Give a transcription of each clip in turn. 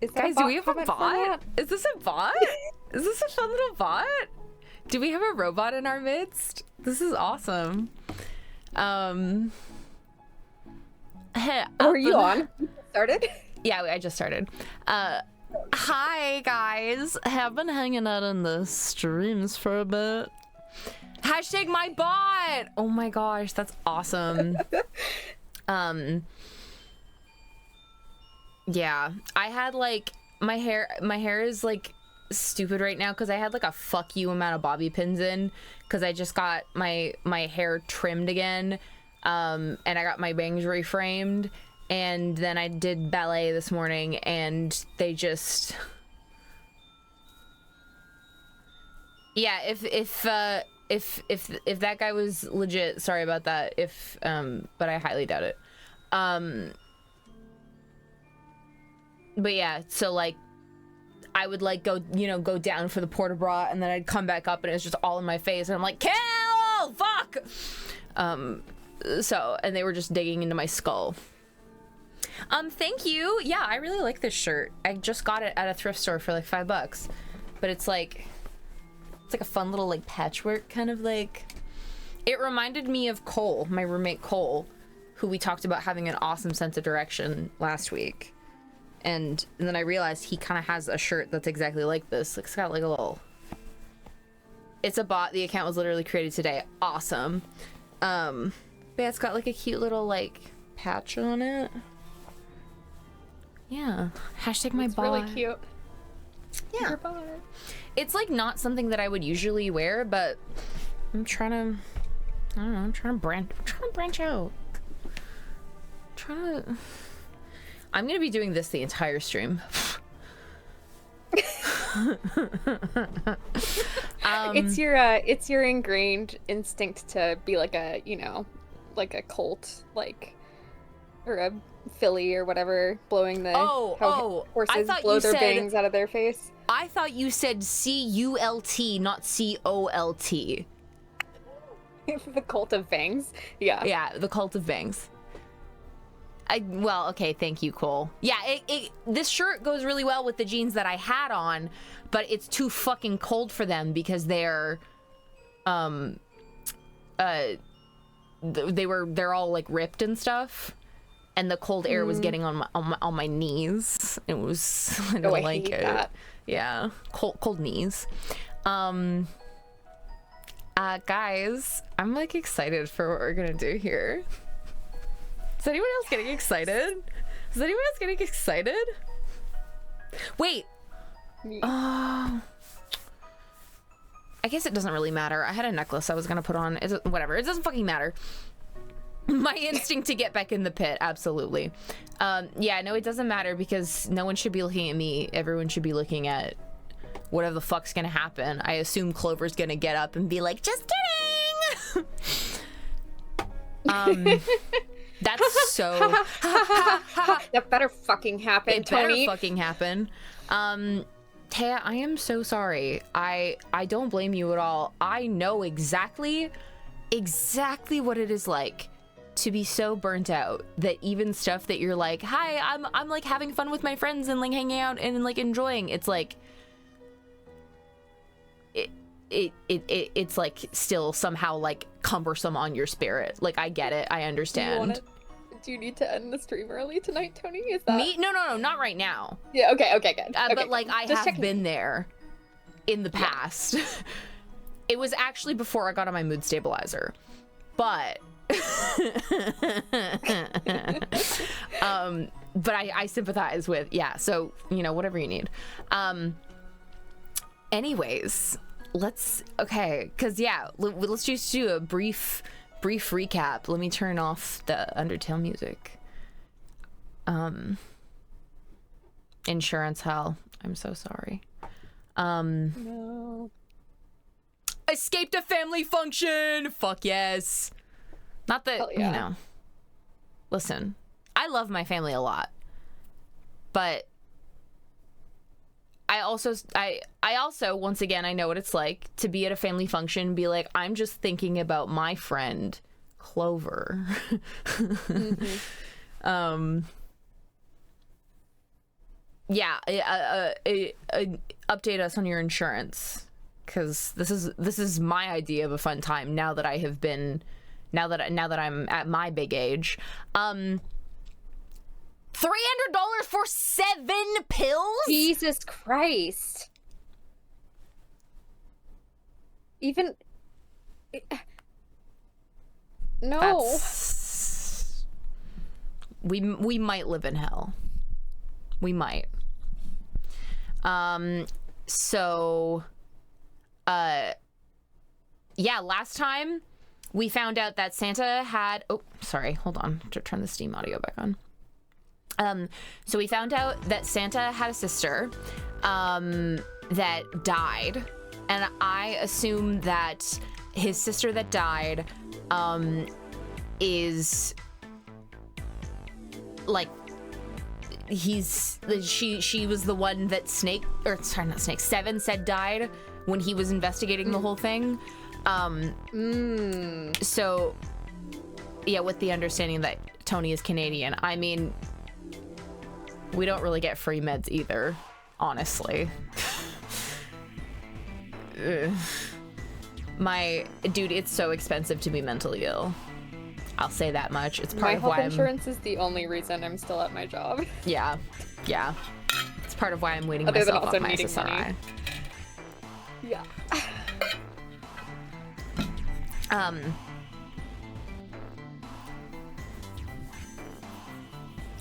Is that Guys, a bot do we have a comment for bot? that? Is this a bot? Is this a fun little bot? Do we have a robot in our midst? This is awesome. Hey, Are you on? Started? Yeah, I just started. Hi guys, have been hanging out in the streams for a bit. Hashtag my bot. Oh my gosh, that's awesome. Yeah, I had like my hair is like stupid right now because I had like a fuck you amount of bobby pins in because I just got my hair trimmed again, and I got my bangs reframed, and then I did ballet this morning and they just, yeah, if that guy was legit, sorry about that, but I highly doubt it. But yeah, so like I would like go down for the port bra and then I'd come back up and it was just all in my face and I'm like, kill, fuck. So, and they were just digging into my skull. Thank you. Yeah, I really like this shirt. I just got it at a thrift store for like $5, but it's like a fun little like patchwork kind of like, it reminded me of Cole, my roommate Cole, who we talked about having an awesome sense of direction last week. And then I realized he kind of has a shirt that's exactly like this. It's got like a little... It's a bot. The account was literally created today. Awesome. But yeah, it's got like a cute little like patch on it. Yeah. Hashtag my bot. It's really cute. Yeah. Your bot. It's like not something that I would usually wear, but I'm trying to... I don't know. I'm trying to branch out. I'm gonna be doing this the entire stream. It's your ingrained instinct to be like a, like a colt, like, or a filly or whatever, blowing the how horses blow their bangs out of their face. I thought you said C-U-L-T, not C-O-L-T. The cult of bangs. Yeah. Yeah, the cult of bangs. Well, okay, thank you, Cole. Yeah, this shirt goes really well with the jeans that I had on, but it's too fucking cold for them because they're, they're all like ripped and stuff, and the cold air was getting on my knees. It was, I don't like it. That. Yeah, cold knees. Guys, I'm like excited for what we're gonna do here. Is anyone else getting excited? Is anyone else getting excited? Wait. I guess it doesn't really matter. I had a necklace I was gonna put on. Whatever. It doesn't fucking matter. My instinct to get back in the pit. Absolutely. Yeah, no, it doesn't matter because no one should be looking at me. Everyone should be looking at whatever the fuck's gonna happen. I assume Clover's gonna get up and be like, just kidding! That's so... That better fucking happen, Tony. It better fucking happen. Taya, I am so sorry. I don't blame you at all. I know exactly what it is like to be so burnt out that even stuff that you're like, hi, I'm like having fun with my friends and like hanging out and like enjoying. It's like... It's like still somehow like cumbersome on your spirit. Like, I get it. I understand. Do you need to end the stream early tonight, Tony? Is that... Me? No, not right now. Yeah, okay, good. Okay, but like, I have been there in the past. Yeah. It was actually before I got on my mood stabilizer. But... but I sympathize with, yeah, so, whatever you need. Anyways, because yeah, let's just do a brief recap. Let me turn off the Undertale music. Insurance hell. I'm so sorry. No. Escaped a family function. Fuck yes. Not that, yeah. Listen, I love my family a lot, but I also, once again, I know what it's like to be at a family function, be like, I'm just thinking about my friend, Clover. yeah, update us on your insurance, because this is my idea of a fun time now that I have been, now that I'm at my big age. $300 for 7 pills? Jesus Christ. Even no. We might live in hell. We might. So yeah, last time we found out that Santa had, oh, sorry, hold on, to turn the Steam audio back on. So we found out that Santa had a sister that died, and I assume that his sister that died is like, she was the one that Seven said died when he was investigating the whole thing. So yeah, with the understanding that Tony is Canadian, I mean, we don't really get free meds either, honestly. My dude, it's so expensive to be mentally ill. I'll say that much. It's part of why my health insurance is the only reason I'm still at my job. Yeah. It's part of why I'm waiting myself off my SSRI. Money. Yeah.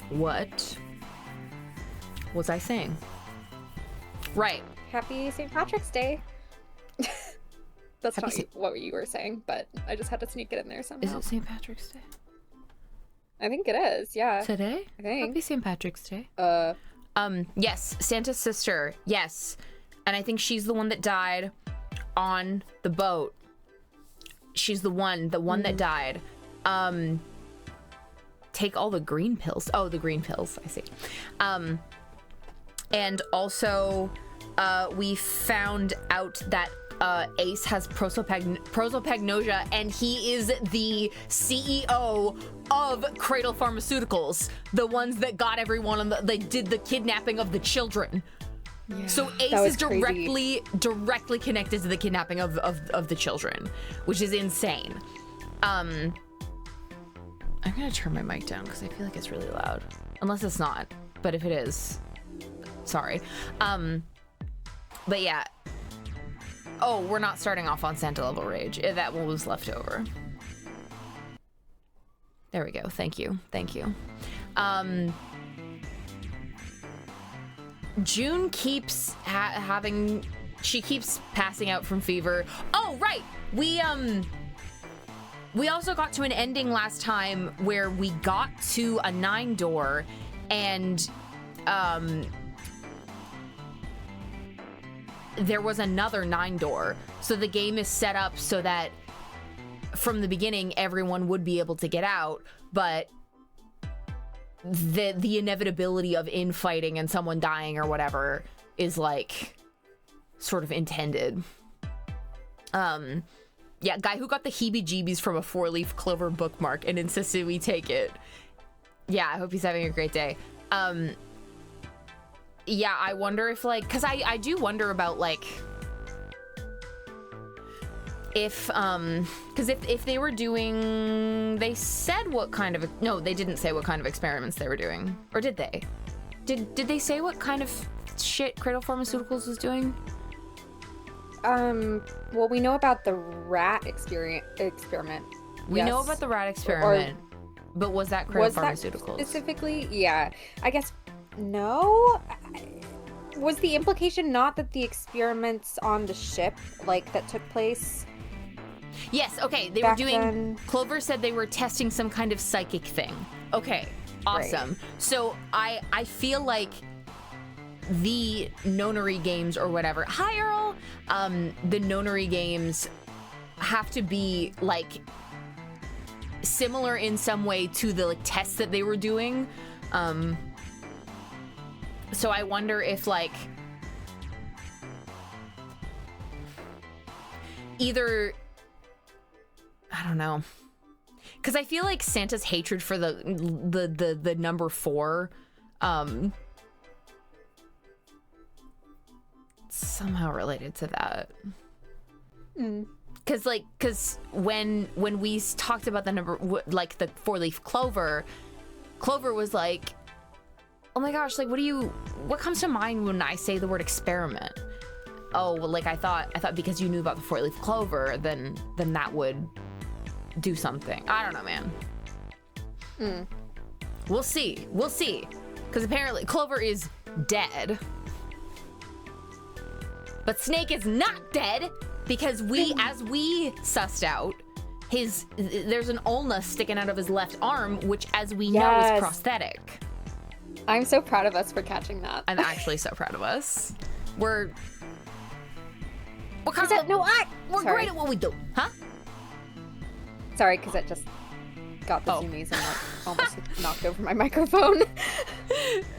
What was I saying? Right. Happy St. Patrick's Day. That's not what you were saying, but I just had to sneak it in there somehow. Is it St. Patrick's Day? I think it is, yeah. Today? I think. Happy St. Patrick's Day. Yes, Santa's sister, yes. And I think she's the one that died on the boat. She's the one that died. Take all the green pills. Oh, the green pills, I see. And also, we found out that Ace has prosopagnosia, and he is the CEO of Cradle Pharmaceuticals, the ones that got everyone they did the kidnapping of the children. Yeah, so Ace is directly connected to the kidnapping of the children, which is insane. I'm gonna turn my mic down because I feel like it's really loud, unless it's not, but if it is, sorry. But yeah. Oh, we're not starting off on Santa level rage. That one was left over. There we go. Thank you. June keeps she keeps passing out from fever. Oh, right. We also got to an ending last time where we got to a 9 door, and there was another 9 door. So the game is set up so that from the beginning everyone would be able to get out, but the inevitability of infighting and someone dying or whatever is like sort of intended. Yeah, guy who got the heebie-jeebies from a 4-leaf clover bookmark and insisted we take it. Yeah, I hope he's having a great day. Yeah, I wonder if, like, because I do wonder about, like, if, because if they were doing, they said what kind of, no, they didn't say what kind of experiments they were doing. Or did they? Did they say what kind of shit Cradle Pharmaceuticals was doing? Well, we know about the rat experiment. We know about the rat experiment, but was that Cradle Pharmaceuticals? That specifically? Yeah. I guess, no? Was the implication not that the experiments on the ship, like, that took place? Yes, okay, they were doing, then... Clover said they were testing some kind of psychic thing. Okay, awesome. Right. So I feel like the Nonary games or whatever, hi Earl, the Nonary games have to be, like, similar in some way to the, like, tests that they were doing. So I wonder if, like, either, I don't know, because I feel like Santa's hatred for the number 4 somehow related to that. Mm. Cause when we talked about the number, like the 4-leaf clover, Clover was like, oh my gosh, like what comes to mind when I say the word experiment? Oh, well, like I thought because you knew about the 4-leaf clover, then that would do something. I don't know, man. Mm. We'll see. Because apparently Clover is dead. But Snake is not dead because as we sussed out, there's an ulna sticking out of his left arm, which as we know is prosthetic. I'm so proud of us for catching that. I'm actually so proud of us. We're great at what we do, huh? Sorry, because it just got the zoomies and like almost knocked over my microphone.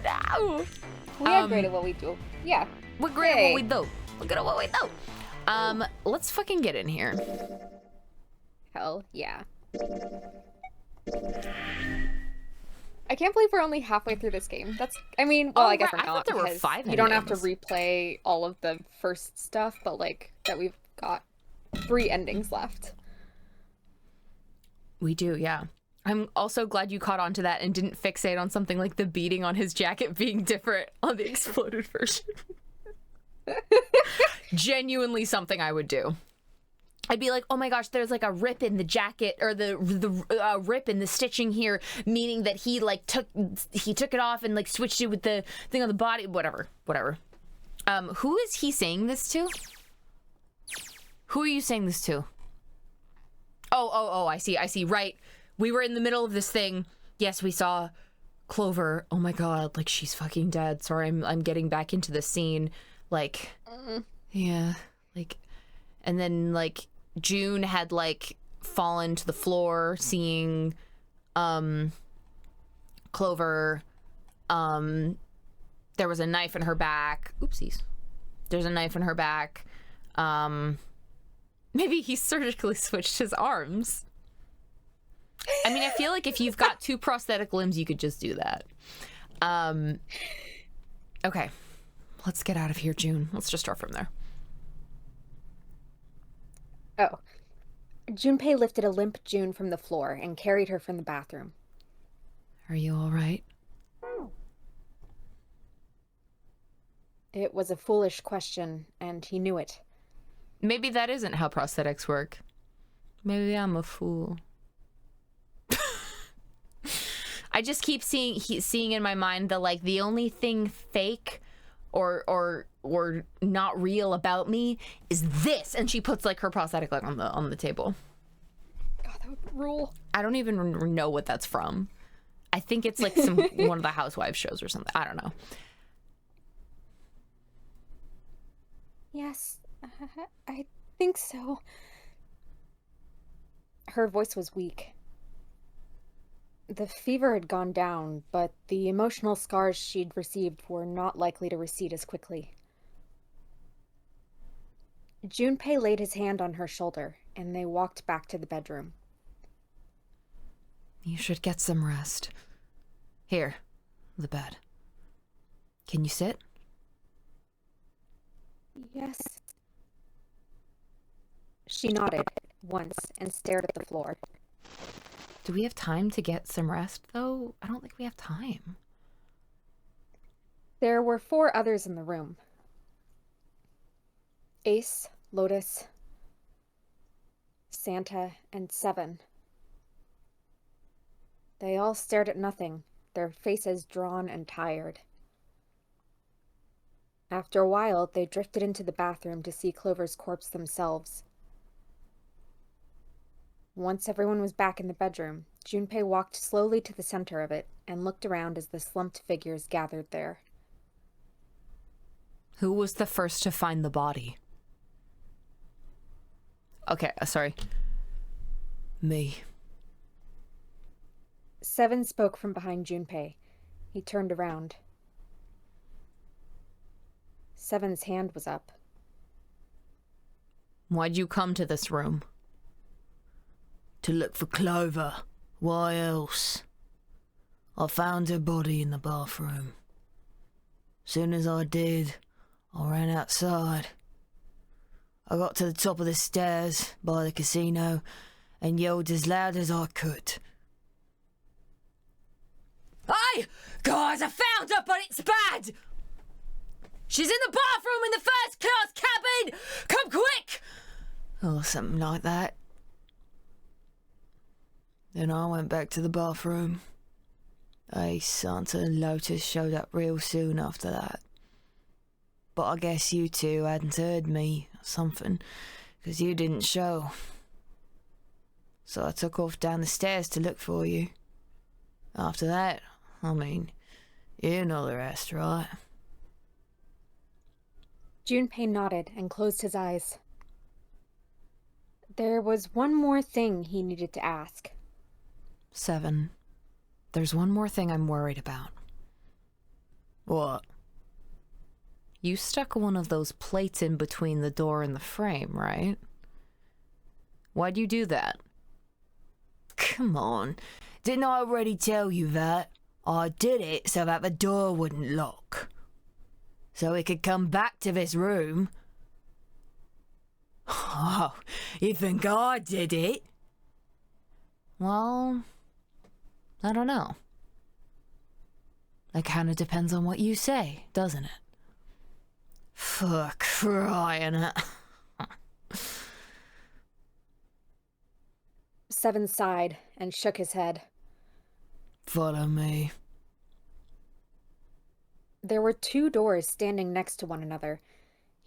No. We are great at what we do. Yeah. We're great at what we do. We're good at what we do. Let's fucking get in here. Hell yeah. I can't believe we're only halfway through this game. I guess we're not. I thought there were 5 you don't have to replay all of the first stuff, but like that we've got 3 endings left. We do, yeah. I'm also glad you caught on to that and didn't fixate on something like the beading on his jacket being different on the exploded version. Genuinely something I would do. I'd be like, oh my gosh, there's like a rip in the jacket or the rip in the stitching here, meaning that he took it off and like switched it with the thing on the body, whatever. Who is he saying this to? Who are you saying this to? Oh, I see. Right. We were in the middle of this thing. Yes, we saw Clover. Oh my god, like she's fucking dead. Sorry, I'm getting back into the scene. Like, yeah, like, and then like June had like fallen to the floor, seeing Clover. There was a knife in her back. Oopsies. There's a knife in her back. Maybe he surgically switched his arms. I mean, I feel like if you've got 2 prosthetic limbs, you could just do that. Okay. Let's get out of here, June. Let's just start from there. Oh. Junpei lifted a limp June from the floor and carried her from the bathroom. Are you all right? It was a foolish question, and he knew it. Maybe that isn't how prosthetics work. Maybe I'm a fool. I just keep seeing in my mind the only thing fake or not real about me is this, and she puts like her prosthetic leg on the table. God, that would rule. I don't even know what that's from. I think it's like one of the Housewives shows or something. I don't know. Yes, I think so. Her voice was weak. The fever had gone down, but the emotional scars she'd received were not likely to recede as quickly. Junpei laid his hand on her shoulder, and they walked back to the bedroom. You should get some rest. Here, the bed. Can you sit? Yes. She nodded once and stared at the floor. Do we have time to get some rest, though? I don't think we have time. There were 4 others in the room. Ace, Lotus, Santa, and Seven. They all stared at nothing, their faces drawn and tired. After a while, they drifted into the bathroom to see Clover's corpse themselves. Once everyone was back in the bedroom, Junpei walked slowly to the center of it and looked around as the slumped figures gathered there. Who was the first to find the body? Okay, sorry. Me. Seven spoke from behind Junpei. He turned around. Seven's hand was up. Why'd you come to this room? To look for Clover. Why else? I found her body in the bathroom. Soon as I did, I ran outside. I got to the top of the stairs by the casino and yelled as loud as I could. Hey! Guys, I found her, but it's bad! She's in the bathroom in the first class cabin! Come quick! Or something like that. Then I went back to the bathroom. Ace, Santa and Lotus showed up real soon after that. But I guess you two hadn't heard me or something, because you didn't show. So I took off down the stairs to look for you. After that, I mean, you know the rest, right? Junpei nodded and closed his eyes. There was one more thing he needed to ask. 7. There's one more thing I'm worried about. What? You stuck one of those plates in between the door and the frame, right? Why'd you do that? Come on. Didn't I already tell you that? I did it so that the door wouldn't lock. So we could come back to this room. Oh, you think I did it? Well, I don't know. That kind of depends on what you say, doesn't it? For crying out. 7 sighed and shook his head. Follow me. There were 2 doors standing next to one another.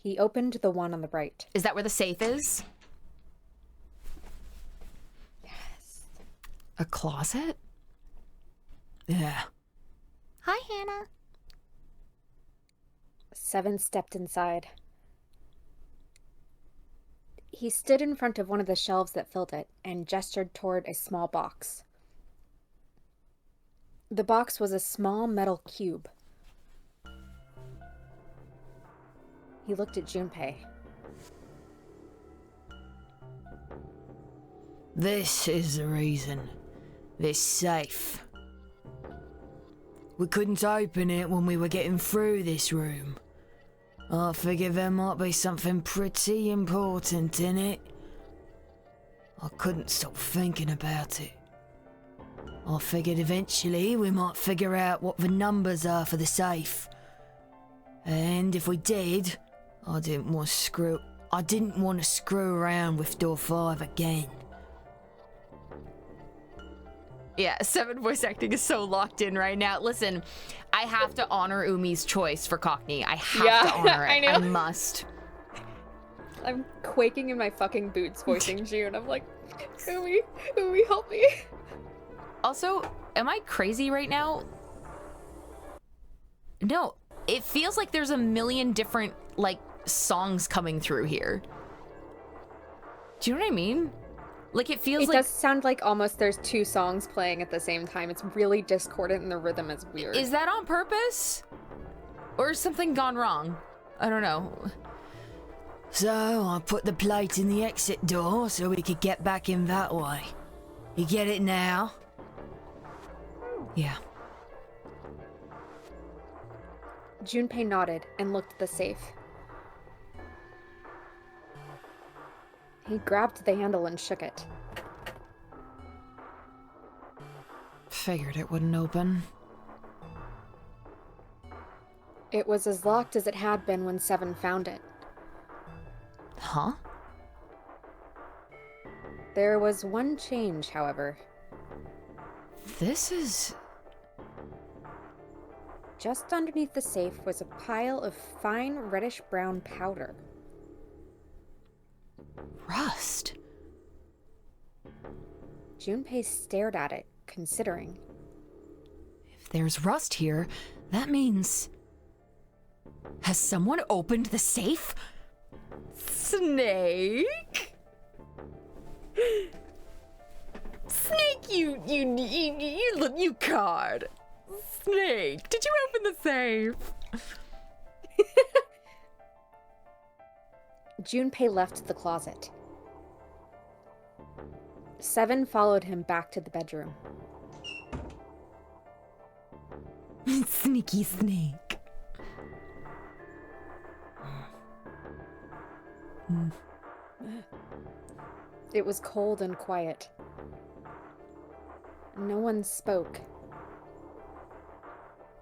He opened the one on the right. Is that where the safe is? Yes. A closet? Yeah. Hi, Hannah. 7 stepped inside. He stood in front of one of the shelves that filled it and gestured toward a small box. The box was a small metal cube. He looked at Junpei. This is the reason. This safe. We couldn't open it when we were getting through this room. I figured there might be something pretty important in it. I couldn't stop thinking about it. I figured eventually we might figure out what the numbers are for the safe. And if we did, I didn't want to screw around with door 5 again. Yeah, 7 voice acting is so locked in right now. Listen, I have to honor Umi's choice for Cockney. I have to honor it. I know. I must. I'm quaking in my fucking boots voicing June. I'm like, Umi, help me. Also, am I crazy right now? No, it feels like there's a million different, like, songs coming through here. Do you know what I mean? Like, it feels like... It does sound like almost there's 2 songs playing at the same time. It's really discordant and the rhythm is weird. Is that on purpose? Or has something gone wrong? I don't know. So I put the plate in the exit door so we could get back in that way. You get it now? Yeah. Junpei nodded and looked at the safe. He grabbed the handle and shook it. Figured it wouldn't open. It was as locked as it had been when 7 found it. Huh? There was one change, however. This is... Just underneath the safe was a pile of fine reddish-brown powder. rust. Junpei stared at it, considering. If there's rust here, that means... Has someone opened the safe? Snake? Snake, you card. Snake, did you open the safe? Junpei left the closet. 7 followed him back to the bedroom. Sneaky snake. It was cold and quiet. No one spoke.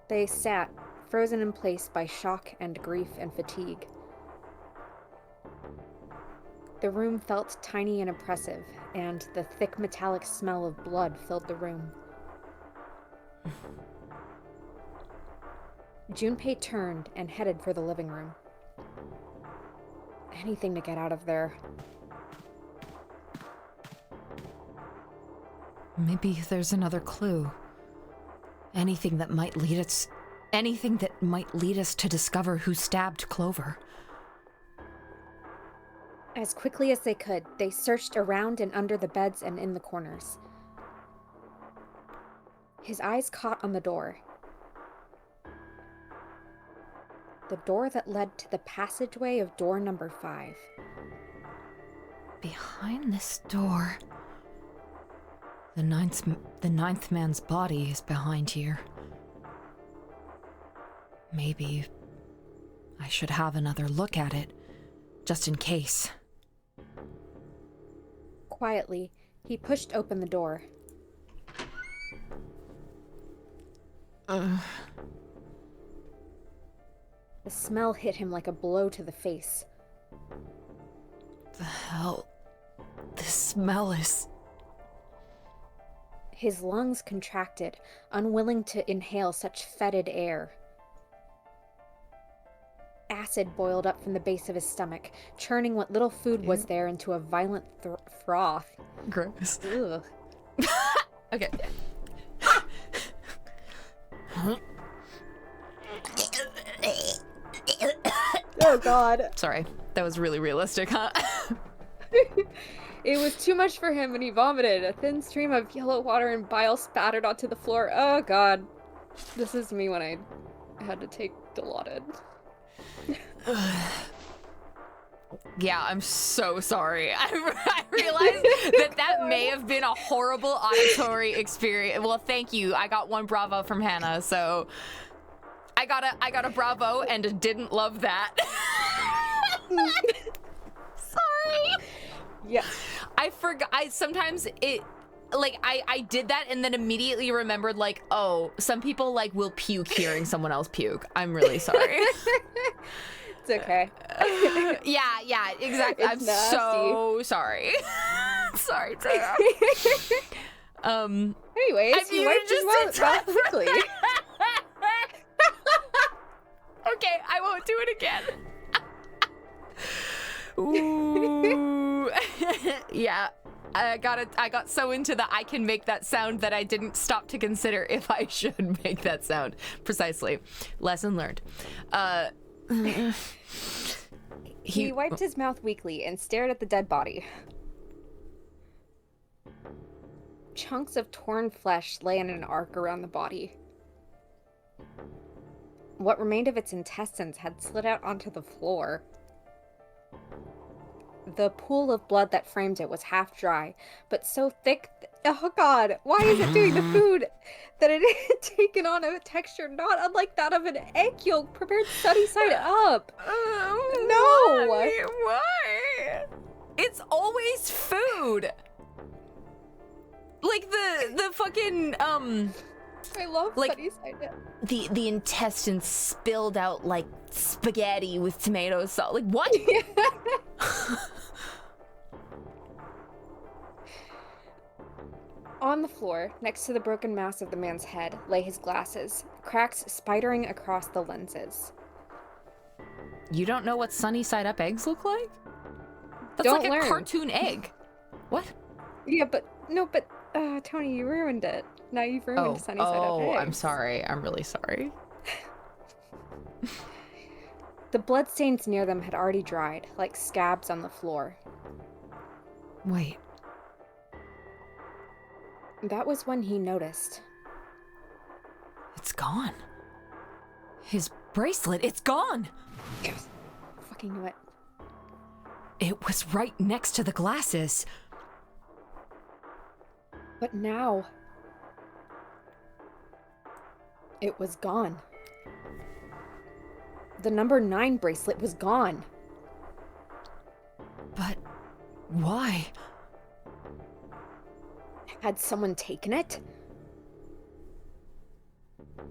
They sat, frozen in place by shock and grief and fatigue. The room felt tiny and oppressive, and the thick metallic smell of blood filled the room. Junpei turned and headed for the living room. Anything to get out of there. Maybe there's another clue. Anything that might lead us to discover who stabbed Clover. As quickly as they could, they searched around and under the beds and in the corners. His eyes caught on the door. The door that led to the passageway of door number 5. Behind this door... The ninth man's body is behind here. Maybe I should have another look at it, just in case. Quietly, he pushed open the door. The smell hit him like a blow to the face. The hell? This smell is... His lungs contracted, unwilling to inhale such fetid air. Acid boiled up from the base of his stomach, churning what little food was there into a violent froth. Gross. Ugh. Okay. Oh god. Sorry, that was really realistic, huh? It was too much for him and he vomited. A thin stream of yellow water and bile spattered onto the floor. Oh god. This is me when I had to take Dilaudid. Yeah, I'm so sorry. I realized that may have been a horrible auditory experience. Well, thank you. I got one bravo from Hannah, so I got a bravo and didn't love that. Sorry. Yeah. I forgot. Sometimes it, like, I did that and then immediately remembered, like, oh, some people, like, will puke hearing someone else puke. I'm really sorry. It's okay. Yeah, exactly. It's I'm nasty. so sorry. Sorry, Tara. Anyways, he wiped his mouth quickly. Okay, I won't do it again. Ooh. Yeah. I got so into the I can make that sound that I didn't stop to consider if I should make that sound. Precisely. Lesson learned. He wiped his mouth weakly and stared at the dead body. Chunks of torn flesh lay in an arc around the body. What remained of its intestines had slid out onto the floor. The pool of blood that framed it was half dry, but so thick. Oh god, why is it doing the food that it had taken on a texture not unlike that of an egg yolk prepared sunny side up? No! Why? It's always food. Like the fucking I love like, sunny side up. The intestines spilled out like spaghetti with tomato sauce. Like what? On the floor, next to the broken mass of the man's head, lay his glasses, cracks spidering across the lenses. You don't know what sunny side up eggs look like? That's Don't like learn. a cartoon egg. What? Yeah, but Tony, you ruined it. Now you've ruined sunny side up eggs. Oh, I'm sorry. I'm really sorry. The bloodstains near them had already dried, like scabs on the floor. Wait. That was when he noticed. It's gone. His bracelet, it's gone! Yes. Fucking knew it. It was right next to the glasses. But now... it was gone. The number 9 bracelet was gone. Why? Had someone taken it?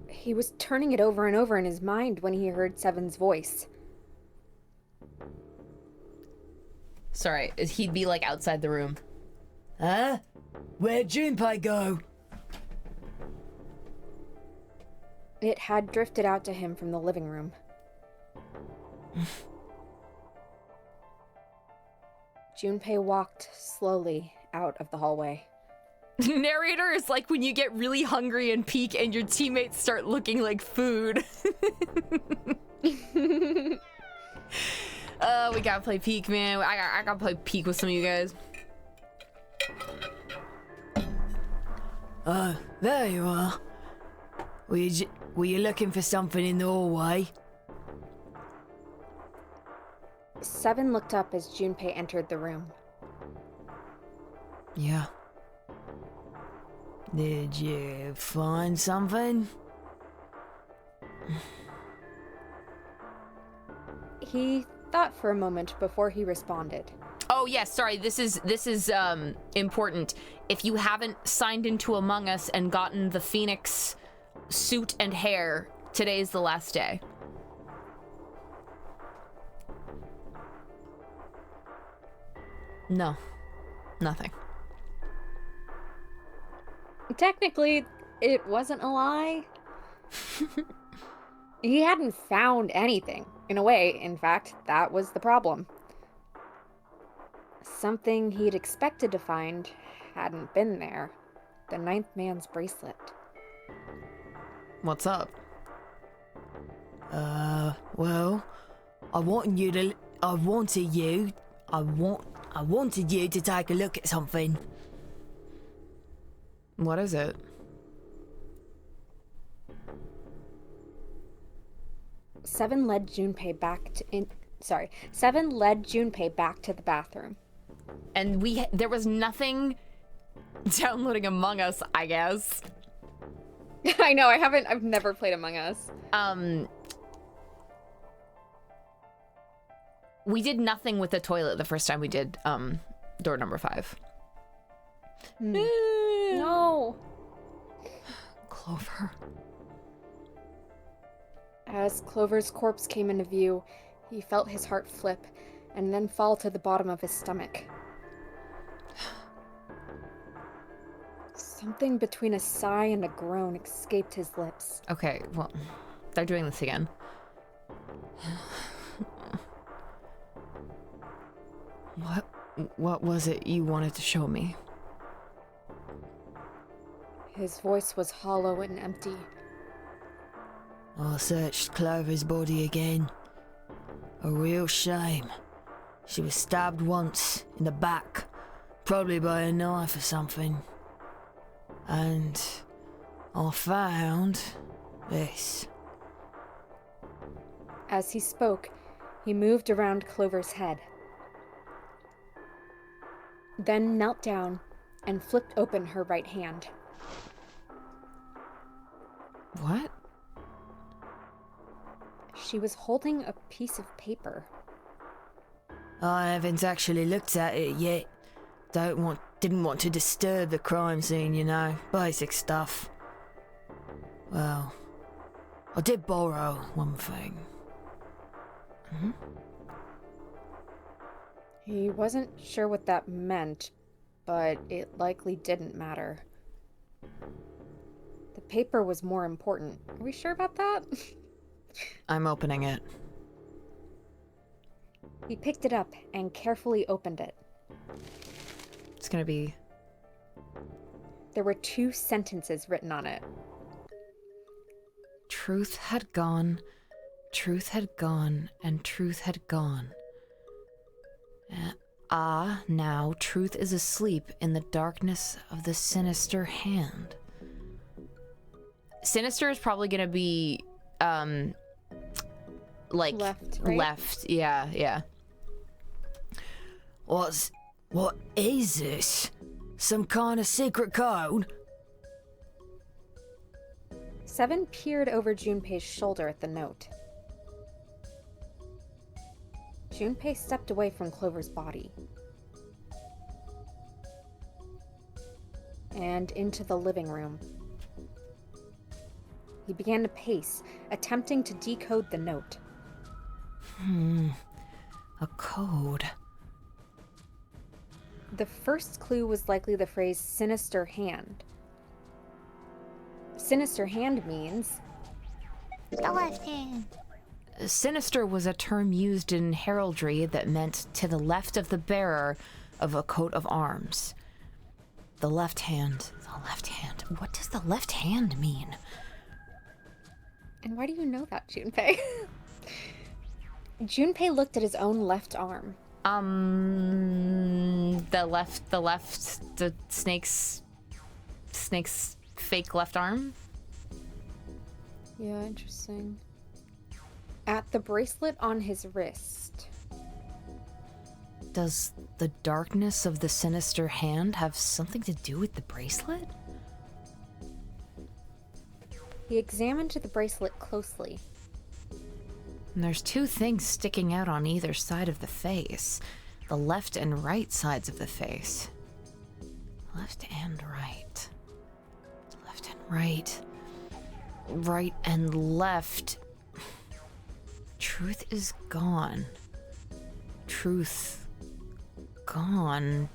He was turning it over and over in his mind when he heard Seven's voice. Sorry, he'd be like outside the room. Huh? Where'd Junpei go? It had drifted out to him from the living room. Junpei walked slowly out of the hallway. Narrator is like when you get really hungry and peek and your teammates start looking like food. We gotta play peek, man. I gotta play peek with some of you guys. There you are. Were you looking for something in the hallway? Seven looked up as Junpei entered the room. Yeah. Did you find something? He thought for a moment before he responded. Oh yes, sorry, this is important. If you haven't signed into Among Us and gotten the Phoenix suit and hair, today's the last day. No. Nothing. Technically, it wasn't a lie. He hadn't found anything. In a way, in fact, that was the problem. Something he'd expected to find hadn't been there. The ninth man's bracelet. What's up? Well, I wanted you to take a look at something. What is it? Seven led Junpei back to the bathroom. And there was nothing downloading Among Us, I guess. I know, I've never played Among Us. We did nothing with the toilet the first time we did door number 5. No. Clover. As Clover's corpse came into view, he felt his heart flip and then fall to the bottom of his stomach. Something between a sigh and a groan escaped his lips. Okay, well, they're doing this again. What was it you wanted to show me? His voice was hollow and empty. I searched Clover's body again. A real shame. She was stabbed once in the back, probably by a knife or something. And I found this. As he spoke, he moved around Clover's head, then knelt down and flipped open her right hand. What? She was holding a piece of paper. I haven't actually looked at it yet. Didn't want to disturb the crime scene, you know. Basic stuff. Well, I did borrow one thing. He wasn't sure what that meant, but it likely didn't matter. The paper was more important. Are we sure about that? I'm opening it. He picked it up and carefully opened it. It's gonna be... There were 2 sentences written on it. Truth had gone, and truth had gone. Now truth is asleep in the darkness of the sinister hand. Sinister is probably gonna be, like... Left, right? Left, yeah. What is this? Some kind of secret code? Seven peered over Junpei's shoulder at the note. Junpei stepped away from Clover's body. and into the living room. He began to pace, attempting to decode the note. A code. The first clue was likely the phrase sinister hand. Sinister hand means The left hand. Sinister was a term used in heraldry that meant to the left of the bearer of a coat of arms. The left hand. The left hand. What does the left hand mean? And why do you know that, Junpei? Junpei looked at his own left arm. The snake's fake left arm? Yeah, interesting. At the bracelet on his wrist. Does the darkness of the sinister hand have something to do with the bracelet? He examined the bracelet closely. And there's two things sticking out on either side of the face. The left and right sides of the face. Left and right. Left and right. Right and left. Truth is gone. Truth gone.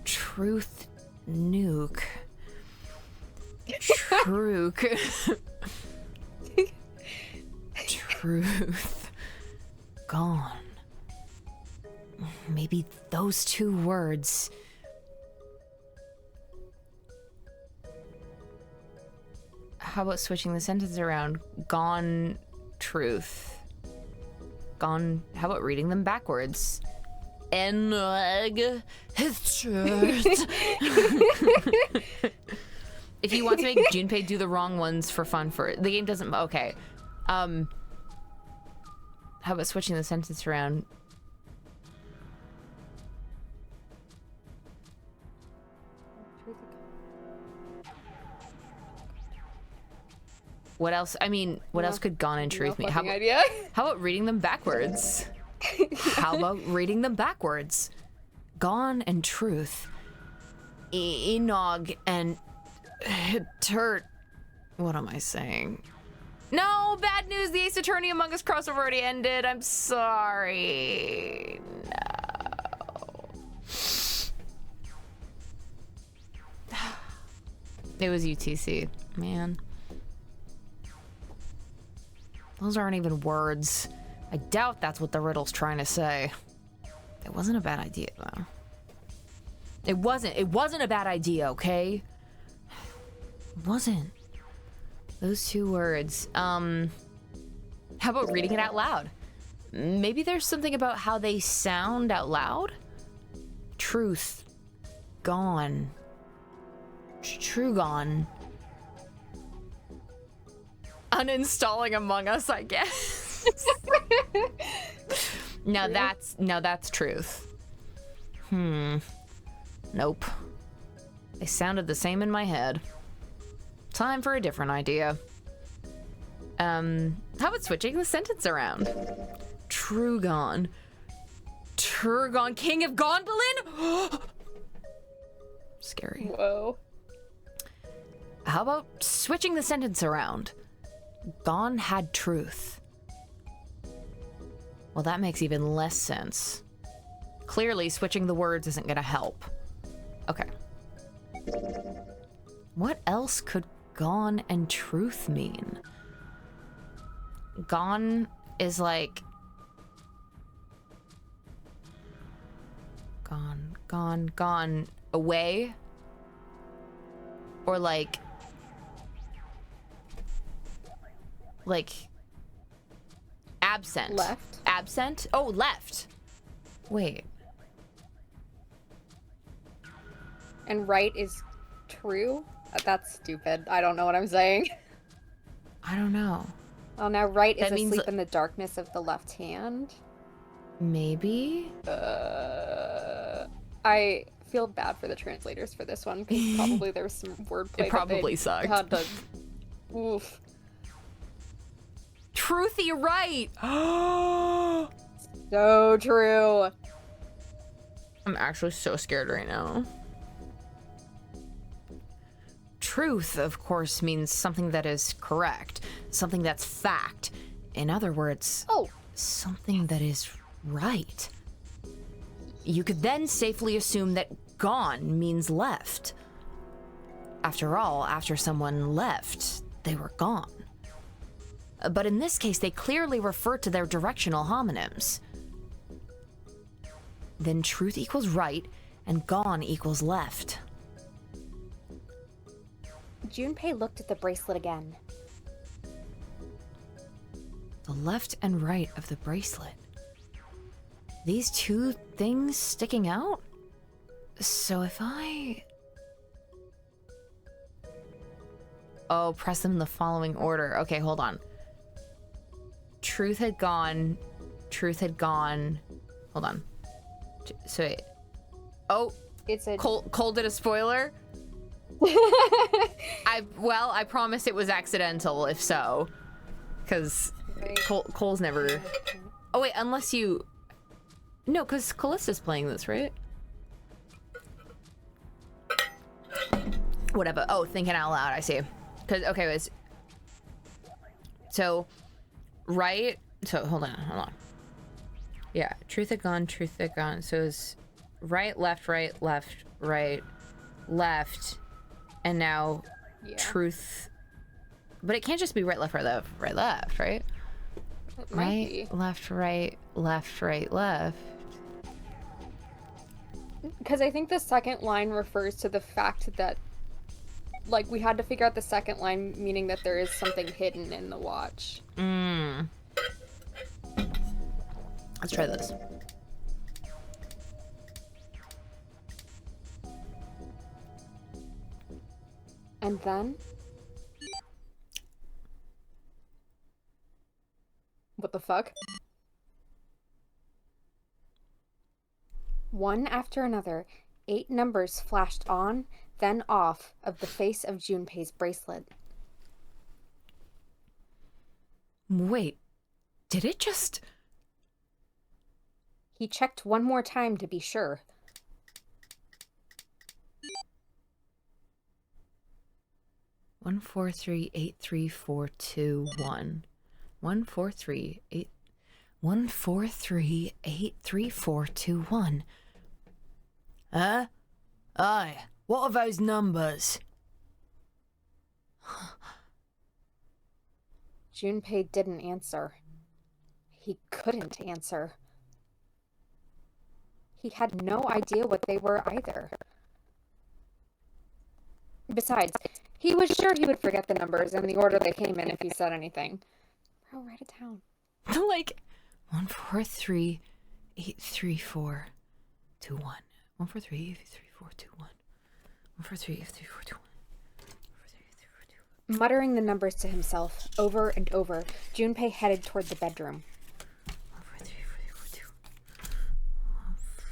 Truth nuke. Truke. Truth gone. Maybe those two words. How about switching the sentence around? Gone truth. Gone. How about reading them backwards? Enleg his truth. If you want to make Junpei do the wrong ones for fun, for the game doesn't. Okay. How about switching the sentence around? What else? I mean, what else could gone and truth mean? How about reading them backwards? How about reading them backwards? Gone and truth. Enog and Turt. What am I saying? No, bad news. The Ace Attorney Among Us crossover already ended. I'm sorry. No. It was UTC, man. Those aren't even words. I doubt that's what the riddle's trying to say. It wasn't a bad idea, though. It wasn't a bad idea, okay? It wasn't. Those two words. How about reading it out loud? Maybe there's something about how they sound out loud? Truth. Gone. True gone. Uninstalling Among Us, I guess. Now that's truth. Nope. They sounded the same in my head. Time for a different idea. How about switching the sentence around? Trugon. Turgon, King of Gondolin? Scary. Whoa. How about switching the sentence around? Gon had truth. Well, that makes even less sense. Clearly, switching the words isn't gonna help. Okay. What else could gone and truth mean? Gone is like... Gone away? Or like absent. Left. Absent? Oh, left. Wait. And right is true? That's stupid. I don't know what I'm saying. I don't know. Oh, now right That is means asleep in the darkness of the left hand. Maybe? I feel bad for the translators for this one, because probably there was some wordplay. It probably sucked. Had to... Oof. Truthy right! So true. I'm actually so scared right now. Truth, of course, means something that is correct, something that's fact. In other words, something that is right. You could then safely assume that gone means left. After all, after someone left, they were gone. But in this case, they clearly refer to their directional homonyms. Then truth equals right, and gone equals left. Junpei looked at the bracelet again. The left and right of the bracelet. These two things sticking out? So if I... Oh, press them in the following order. Okay, hold on. Truth had gone. Truth had gone. Hold on. So wait. Oh, it's a... Cole did a spoiler? I promise it was accidental, if so. Because Cole's never... Oh wait, unless you... No, because Callista's playing this, right? Whatever. Oh, thinking out loud, I see. Because, okay, it was... So, right... So, hold on. Yeah, truth had gone. So it's right, left, and now truth. But it can't just be right, left, right? Right, left, right, left. Because I think the second line refers to the fact that, like, we had to figure out the second line, meaning that there is something hidden in the watch. Let's try this. And then? What the fuck? One after another, 8 numbers flashed on, then off of the face of Junpei's bracelet. Wait, did it just... He checked one more time to be sure. One, 4, 3, 8, 3, 4, 2, 1. 1, 4, 3, 8. 1, 4, 3, 8, 3, 4, 2, 1. Huh? Aye, what are those numbers? Junpei didn't answer. He couldn't answer. He had no idea what they were either. Besides, he was sure he would forget the numbers in the order they came in if he said anything. Bro, write it down. Like 1, 4, 3, 8, 3, 4, 2, 1. 1, 4, 3, 8, 3, 4, 2, 1. 1, 4, 3, 8, 3, 4, 2, 1. 1, 4, 3, 8, 3, 4, 2, 1. Muttering the numbers to himself over and over, Junpei headed toward the bedroom. 1, 4, 3, 4, 2. 1, 4,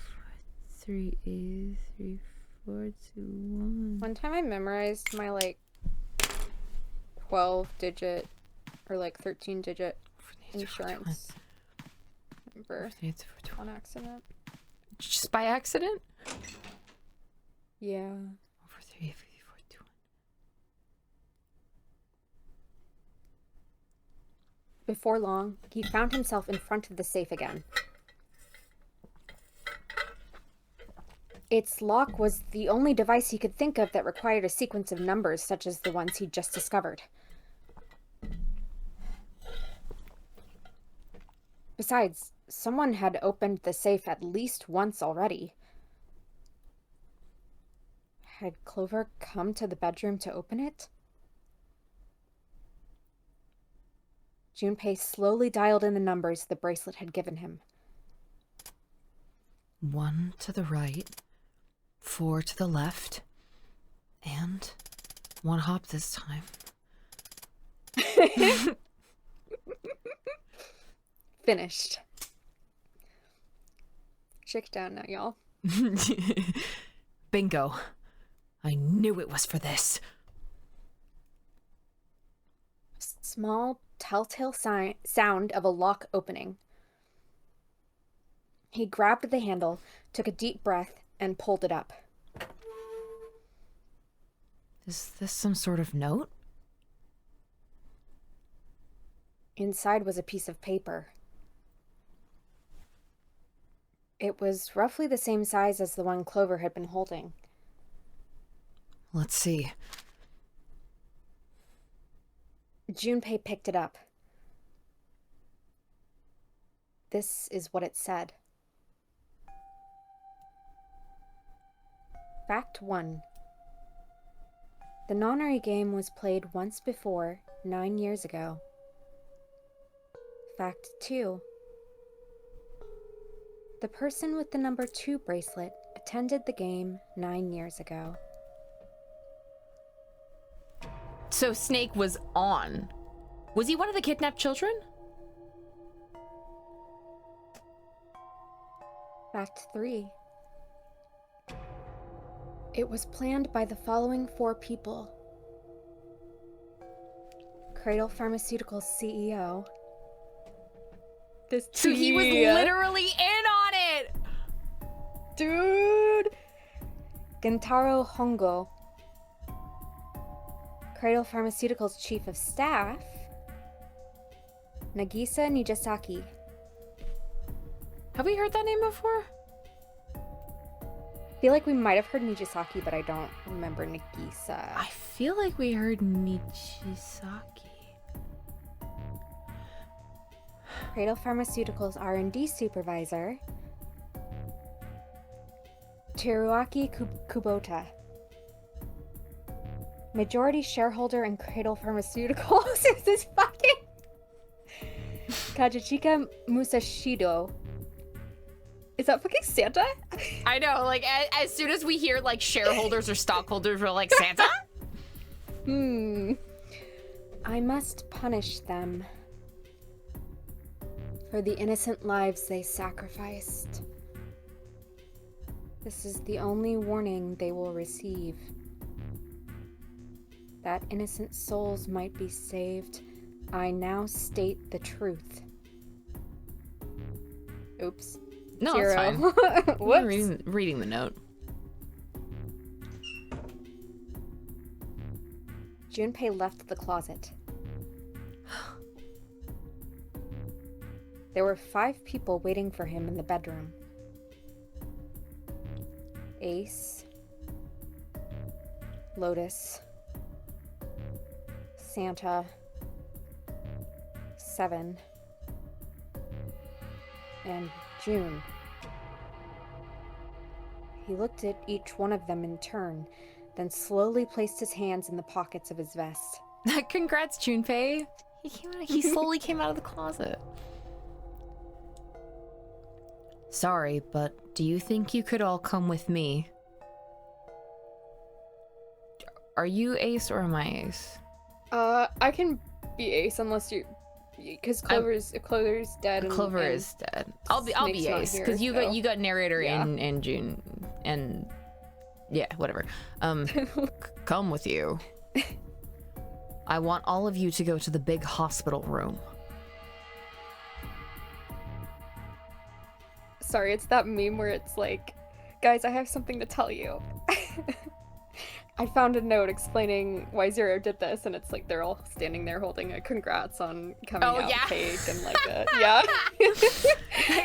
3, 8, 3, 4, 2, 1. One time I memorized my, like, 12-digit or, like, 13-digit insurance number on accident. Just by accident? Yeah. 1, 4, 3, 8, 3, 4, 2, 1. Before long, he found himself in front of the safe again. Its lock was the only device he could think of that required a sequence of numbers such as the ones he'd just discovered. Besides, someone had opened the safe at least once already. Had Clover come to the bedroom to open it? Junpei slowly dialed in the numbers the bracelet had given him. 1 to the right, 4 to the left, and 1 hop this time. Finished. Chick down now, y'all. Bingo. I knew it was for this. Small, telltale sound of a lock opening. He grabbed the handle, took a deep breath, and pulled it up. Is this some sort of note? Inside was a piece of paper. It was roughly the same size as the one Clover had been holding. Let's see. Junpei picked it up. This is what it said. Fact 1. The Nonary game was played once before, 9 years ago. Fact 2. The person with the number 2 bracelet attended the game 9 years ago. So Snake was on. Was he one of the kidnapped children? Fact 3. It was planned by the following 4 people. Cradle Pharmaceuticals CEO. So he was literally in on it! Dude! Gentaro Hongo. Cradle Pharmaceuticals Chief of Staff. Nagisa Nijisaki. Have we heard that name before? I feel like we might have heard Nijisaki, but I don't remember Nagisa. I feel like we heard Nijisaki. Cradle Pharmaceuticals R&D Supervisor. Teruaki Kubota. Majority shareholder in Cradle Pharmaceuticals is this fucking Kazuchika Musashido. Is that fucking Santa? I know, like, as soon as we hear, like, shareholders or stockholders, we're like, Santa? I must punish them for the innocent lives they sacrificed. This is the only warning they will receive. That innocent souls might be saved. I now state the truth. Oops. No, 0. it's fine. Whoops. I'm reading the note. Junpei left the closet. There were 5 people waiting for him in the bedroom. Ace, Lotus, Santa, 7, and June. He looked at each one of them in turn, then slowly placed his hands in the pockets of his vest. Congrats, Junpei. He slowly came out of the closet. Sorry, but do you think you could all come with me? Are you Ace or am I Ace? I can be Ace unless you, because Clover's dead. And, Clover is dead. I'll be Ace because you got narrator in June and yeah, whatever. Come with you. I want all of you to go to the big hospital room. Sorry, it's that meme where it's like, guys, I have something to tell you. I found a note explaining why Zero did this, and it's like they're all standing there holding a congrats on coming out cake and like a, yeah.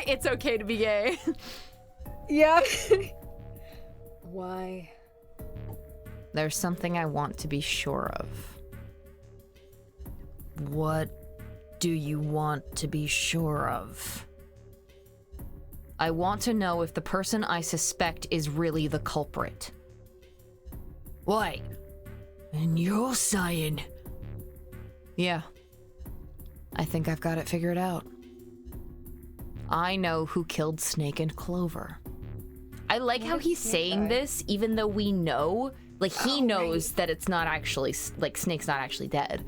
It's okay to be gay. Yeah. Why? There's something I want to be sure of. What do you want to be sure of? I want to know if the person I suspect is really the culprit. Wait, and you're saying? Yeah. I think I've got it figured out. I know who killed Snake and Clover. I like how he's saying this, even though we know, like, he knows that it's not actually, like, Snake's not actually dead.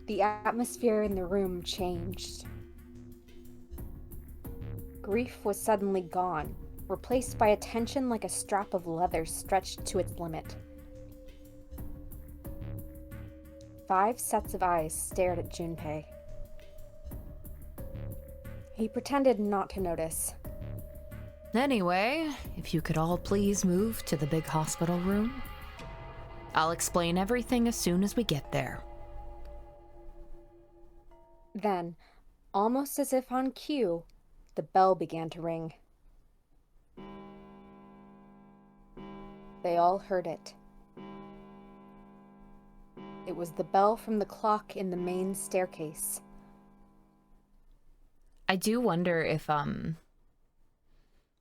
The atmosphere in the room changed. Grief was suddenly gone, replaced by a tension like a strap of leather stretched to its limit. 5 sets of eyes stared at Junpei. He pretended not to notice. Anyway, if you could all please move to the big hospital room. I'll explain everything as soon as we get there. Then, almost as if on cue, the bell began to ring. They all heard it. It was the bell from the clock in the main staircase. I do wonder if,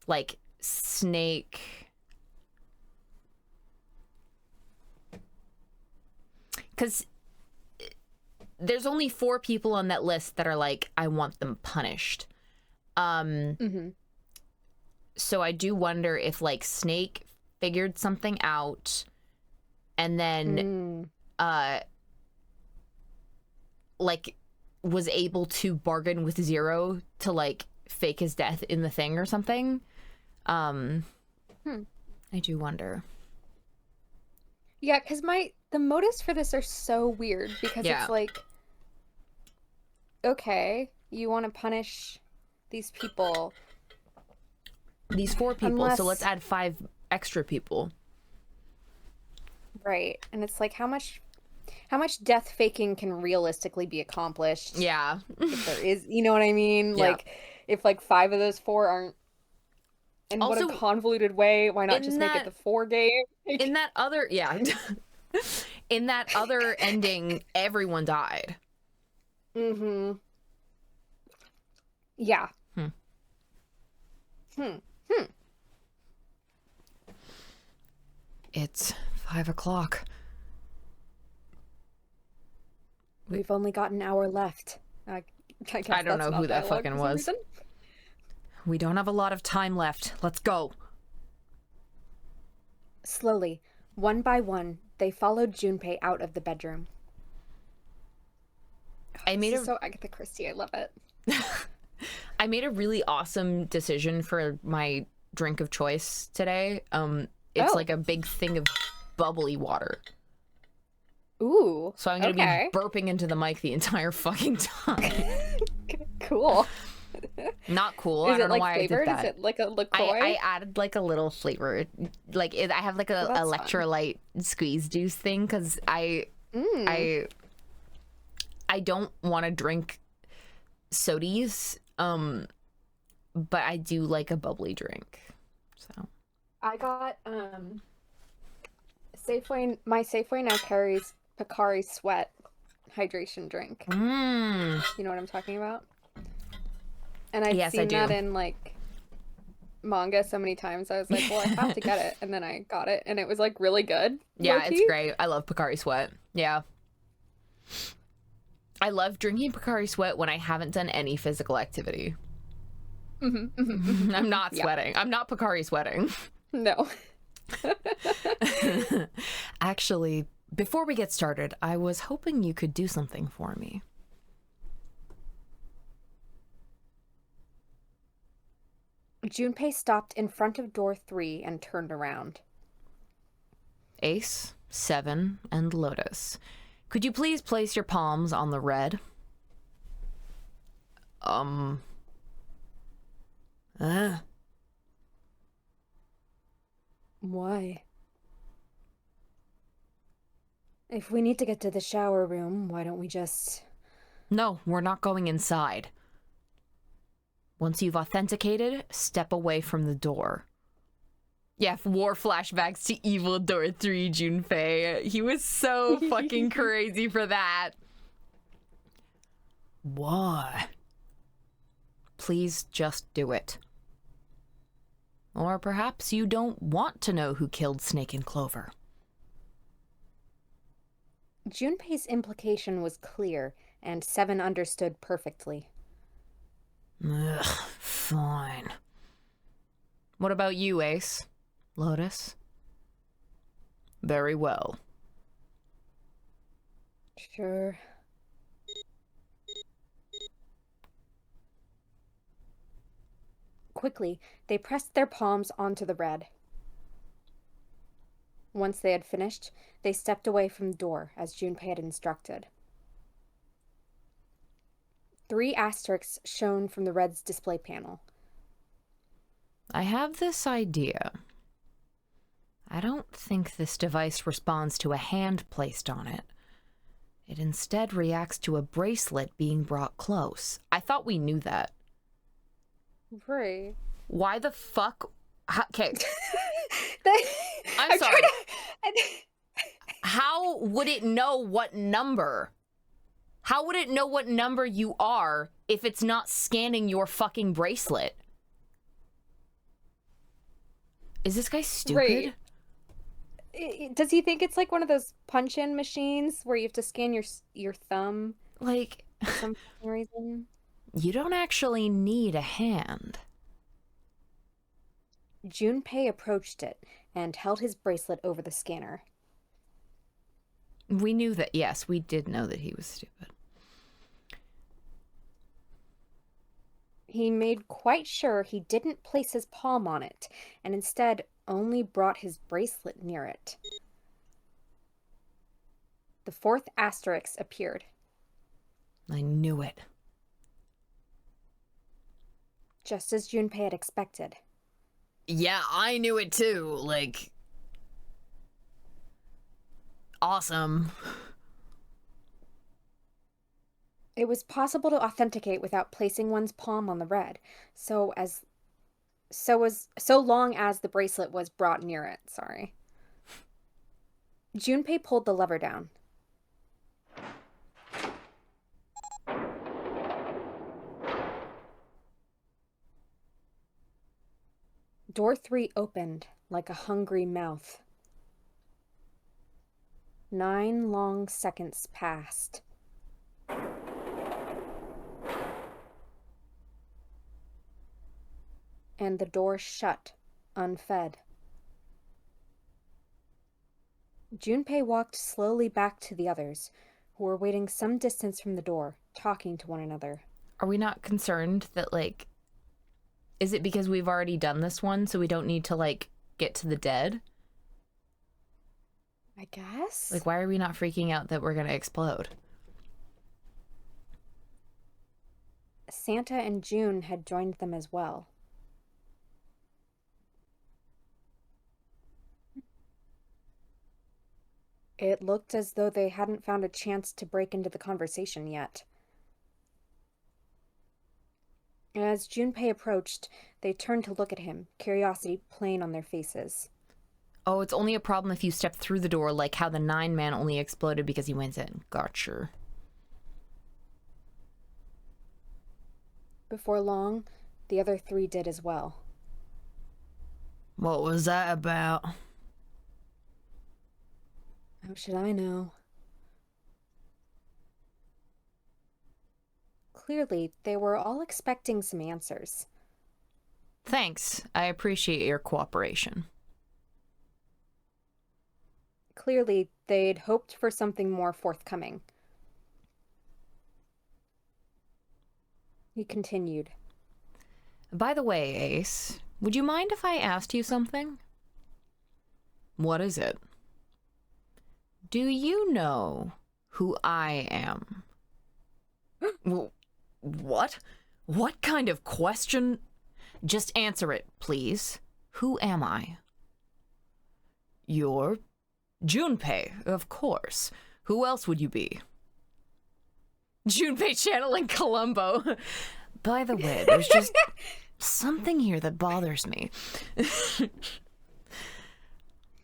like, Snake... Because there's only 4 people on that list that are like, I want them punished. So I do wonder if, like, Snake figured something out and then, like, was able to bargain with Zero to, like, fake his death in the thing or something. I do wonder. Yeah, because the motives for this are so weird, because it's like, okay, you want to punish these people. These 4 people, so let's add 5 extra people. Right, and it's like, how much death faking can realistically be accomplished? Yeah. If there is, you know what I mean? Yeah. Like, if like 5 of those 4 aren't. In Also, what a convoluted way. Why not just make it the 4 game? In that other, in that other ending, everyone died. Yeah. It's 5 o'clock. We've only got an hour left. I guess I don't know who that fucking was. Reason. We don't have a lot of time left. Let's go. Slowly, one by one, they followed Junpei out of the bedroom. This is so Agatha Christie. I love it. I made a really awesome decision for my drink of choice today. It's like a big thing of bubbly water. Ooh. So I'm gonna be burping into the mic the entire fucking time. Cool. Not cool. Is I don't it know like why flavored? I did that. Is it like a LaCroix? I added like a little flavor. Like I have like a electrolyte squeeze juice thing because I don't want to drink sodies, but I do like a bubbly drink. So I got Safeway. My Safeway now carries Pocari Sweat hydration drink. You know what I'm talking about? And I'd seen that in like manga so many times. I was like, well, I have to get it, and then I got it, and it was like really good. Yeah, it's great. I love Pocari Sweat. Yeah. I love drinking Pocari Sweat when I haven't done any physical activity. I'm not sweating. I'm not Pocari sweating. No. Actually, before we get started, I was hoping you could do something for me. Junpei stopped in front of door 3 and turned around. Ace, 7, and Lotus. Could you please place your palms on the red? Why? If we need to get to the shower room, why don't we just... No, we're not going inside. Once you've authenticated, step away from the door. Yeah, war flashbacks to Evil Door 3, Junpei. He was so fucking crazy for that. Why? Please just do it. Or perhaps you don't want to know who killed Snake and Clover. Junpei's implication was clear, and 7 understood perfectly. Ugh, fine. What about you, Ace? Lotus? Very well. Sure. Quickly, they pressed their palms onto the red. Once they had finished, they stepped away from the door, as Junpei had instructed. 3 asterisks shown from the red's display panel. I have this idea. I don't think this device responds to a hand placed on it. It instead reacts to a bracelet being brought close. I thought we knew that. Right. Why the fuck? Okay. I'm I'm sorry. to... How would it know what number? How would it know what number you are if it's not scanning your fucking bracelet? Is this guy stupid? Right. Does he think it's like one of those punch-in machines where you have to scan your thumb? Like, for some reason. You don't actually need a hand. Junpei approached it and held his bracelet over the scanner. We knew that, yes, we did know that he was stupid. He made quite sure he didn't place his palm on it, and instead only brought his bracelet near it. The 4th asterisk appeared. I knew it. Just as Junpei had expected. Yeah, I knew it too. Like... Awesome. It was possible to authenticate without placing one's palm on the red, so long as the bracelet was brought near it, sorry. Junpei pulled the lever down. Door 3 opened like a hungry mouth. 9 long seconds passed. And the door shut, unfed. Junpei walked slowly back to the others, who were waiting some distance from the door, talking to one another. Are we not concerned that, like, is it because we've already done this one, so we don't need to, like, get to the dead? I guess? Like, why are we not freaking out that we're gonna explode? Santa and June had joined them as well. It looked as though they hadn't found a chance to break into the conversation yet. As Junpei approached, they turned to look at him, curiosity plain on their faces. Oh, it's only a problem if you step through the door, like how the 9-man only exploded because he went in. Gotcha. Before long, the other 3 did as well. What was that about? How should I know? Clearly, they were all expecting some answers. Thanks. I appreciate your cooperation. Clearly, they'd hoped for something more forthcoming. He continued. By the way, Ace, would you mind if I asked you something? What is it? Do you know who I am? What? What kind of question? Just answer it, please. Who am I? You're Junpei, of course. Who else would you be? Junpei channeling Columbo. By the way, there's just something here that bothers me.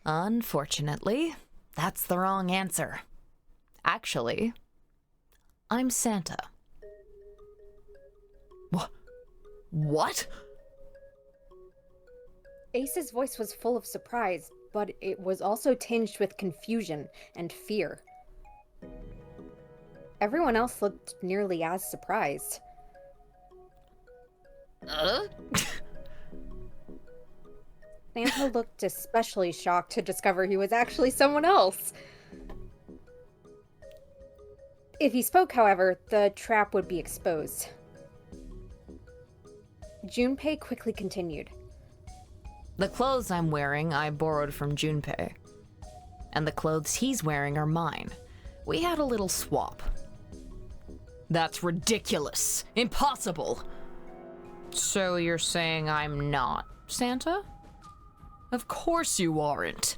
Unfortunately, that's the wrong answer. Actually, I'm Santa. What? Ace's voice was full of surprise, but it was also tinged with confusion and fear. Everyone else looked nearly as surprised. Santa looked especially shocked to discover he was actually someone else. If he spoke, however, the trap would be exposed. Junpei quickly continued. The clothes I'm wearing I borrowed from Junpei. And the clothes he's wearing are mine. We had a little swap. That's ridiculous. Impossible. So you're saying I'm not Santa? Of course you aren't.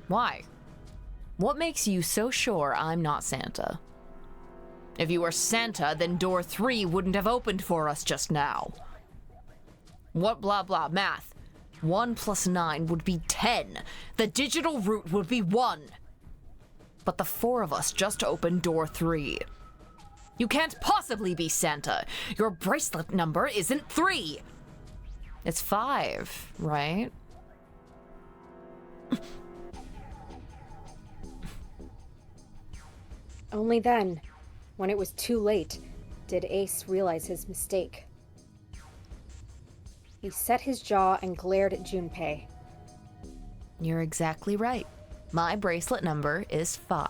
Why? What makes you so sure I'm not Santa? If you were Santa, then door 3 wouldn't have opened for us just now. What blah blah math? 1 + 9 would be 10. The digital root would be 1. But the 4 of us just opened door 3. You can't possibly be Santa. Your bracelet number isn't 3. It's 5, right? Only then, when it was too late, did Ace realize his mistake. He set his jaw and glared at Junpei. You're exactly right. My bracelet number is 5.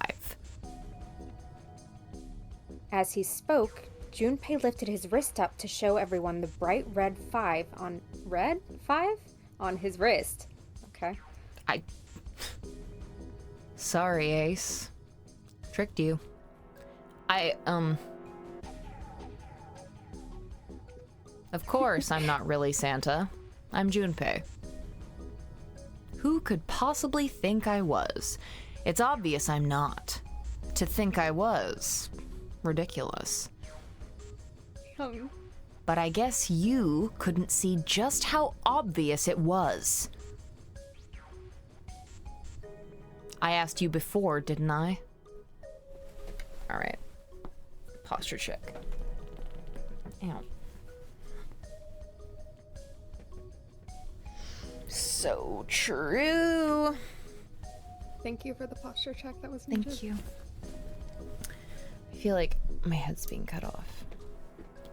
As he spoke, Junpei lifted his wrist up to show everyone the bright red 5 on... Red 5? On his wrist. Okay. Sorry, Ace. Tricked you. Of course I'm not really Santa. I'm Junpei. Who could possibly think I was? It's obvious I'm not. To think I was. Ridiculous. But I guess you couldn't see just how obvious it was. I asked you before, didn't I? Alright. Posture check. Ow. So true. Thank you for the posture check. That was needed. Thank you. I feel like my head's being cut off.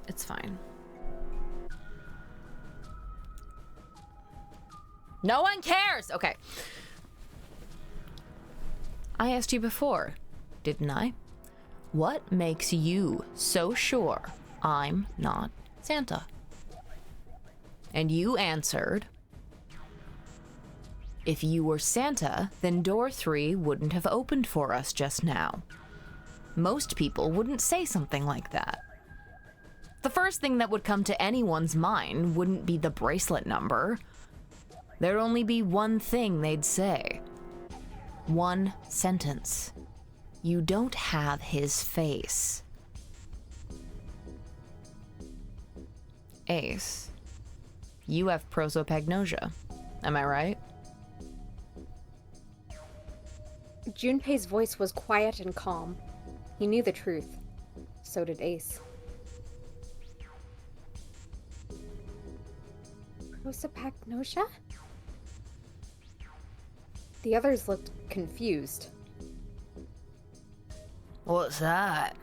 It's fine. No one cares! Okay. I asked you before, didn't I? What makes you so sure I'm not Santa? And you answered, if you were Santa, then door 3 wouldn't have opened for us just now. Most people wouldn't say something like that. The first thing that would come to anyone's mind wouldn't be the bracelet number. There'd only be one thing they'd say. One sentence. You don't have his face. Ace, you have prosopagnosia. Am I right? Junpei's voice was quiet and calm. He knew the truth. So did Ace. Prosopagnosia? The others looked confused. What's that?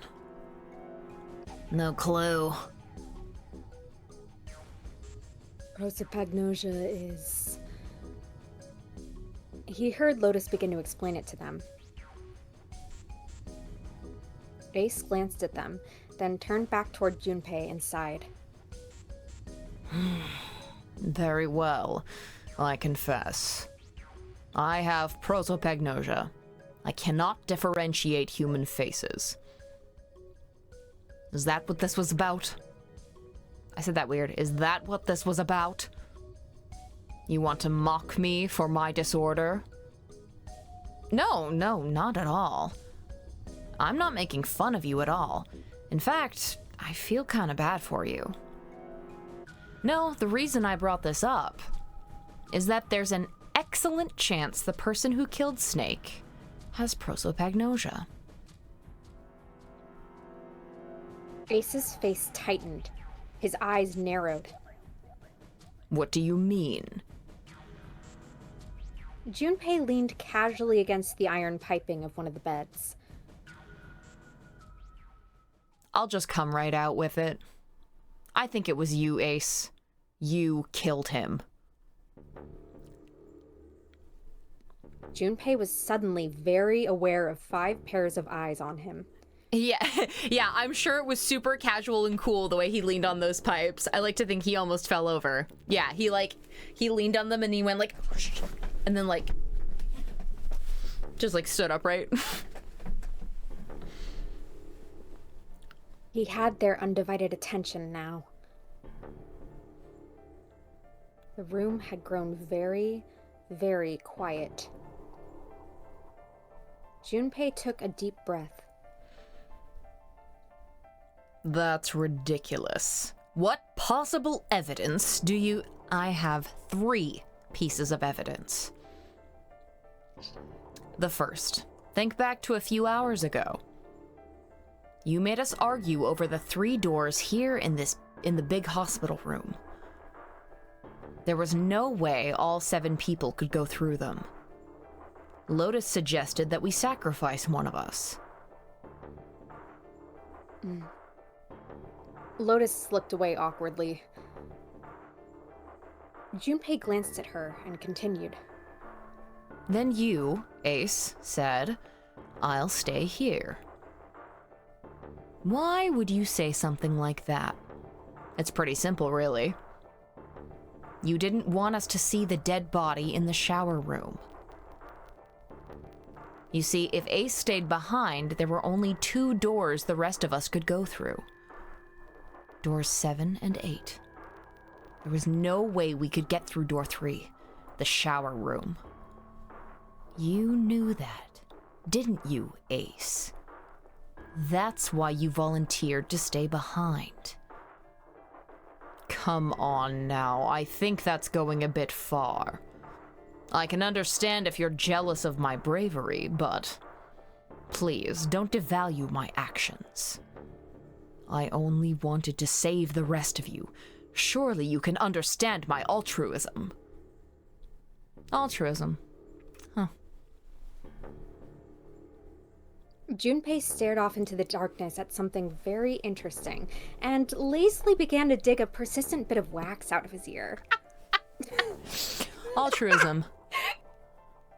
No clue. Prosopagnosia is... He heard Lotus begin to explain it to them. Ace glanced at them, then turned back toward Junpei and sighed. Very well, I confess. I have prosopagnosia. I cannot differentiate human faces. Is that what this was about? I said that weird. Is that what this was about? You want to mock me for my disorder? No, not at all. I'm not making fun of you at all. In fact, I feel kind of bad for you. No, the reason I brought this up is that there's an excellent chance the person who killed Snake has prosopagnosia. Ace's face tightened. His eyes narrowed. What do you mean? Junpei leaned casually against the iron piping of one of the beds. I'll just come right out with it. I think it was you, Ace. You killed him. Junpei was suddenly very aware of 5 pairs of eyes on him. Yeah, I'm sure it was super casual and cool the way he leaned on those pipes. I like to think he almost fell over. Yeah, he leaned on them and he went like, and then like, just like stood upright. He had their undivided attention now. The room had grown very, very quiet. Junpei took a deep breath. That's ridiculous. What possible evidence do you... I have 3 pieces of evidence. The first, think back to a few hours ago. You made us argue over the 3 doors here in the big hospital room. There was no way all 7 people could go through them. Lotus suggested that we sacrifice one of us. Lotus slipped away awkwardly. Junpei glanced at her and continued. Then you, Ace, said, I'll stay here. Why would you say something like that? It's pretty simple, really. You didn't want us to see the dead body in the shower room. You see, if Ace stayed behind, there were only 2 doors the rest of us could go through. Doors 7 and 8. There was no way we could get through door 3, the shower room. You knew that, didn't you, Ace? That's why you volunteered to stay behind. Come on now, I think that's going a bit far. I can understand if you're jealous of my bravery, but please don't devalue my actions. I only wanted to save the rest of you. Surely you can understand my altruism. Altruism. Huh. Junpei stared off into the darkness at something very interesting, and lazily began to dig a persistent bit of wax out of his ear. Altruism.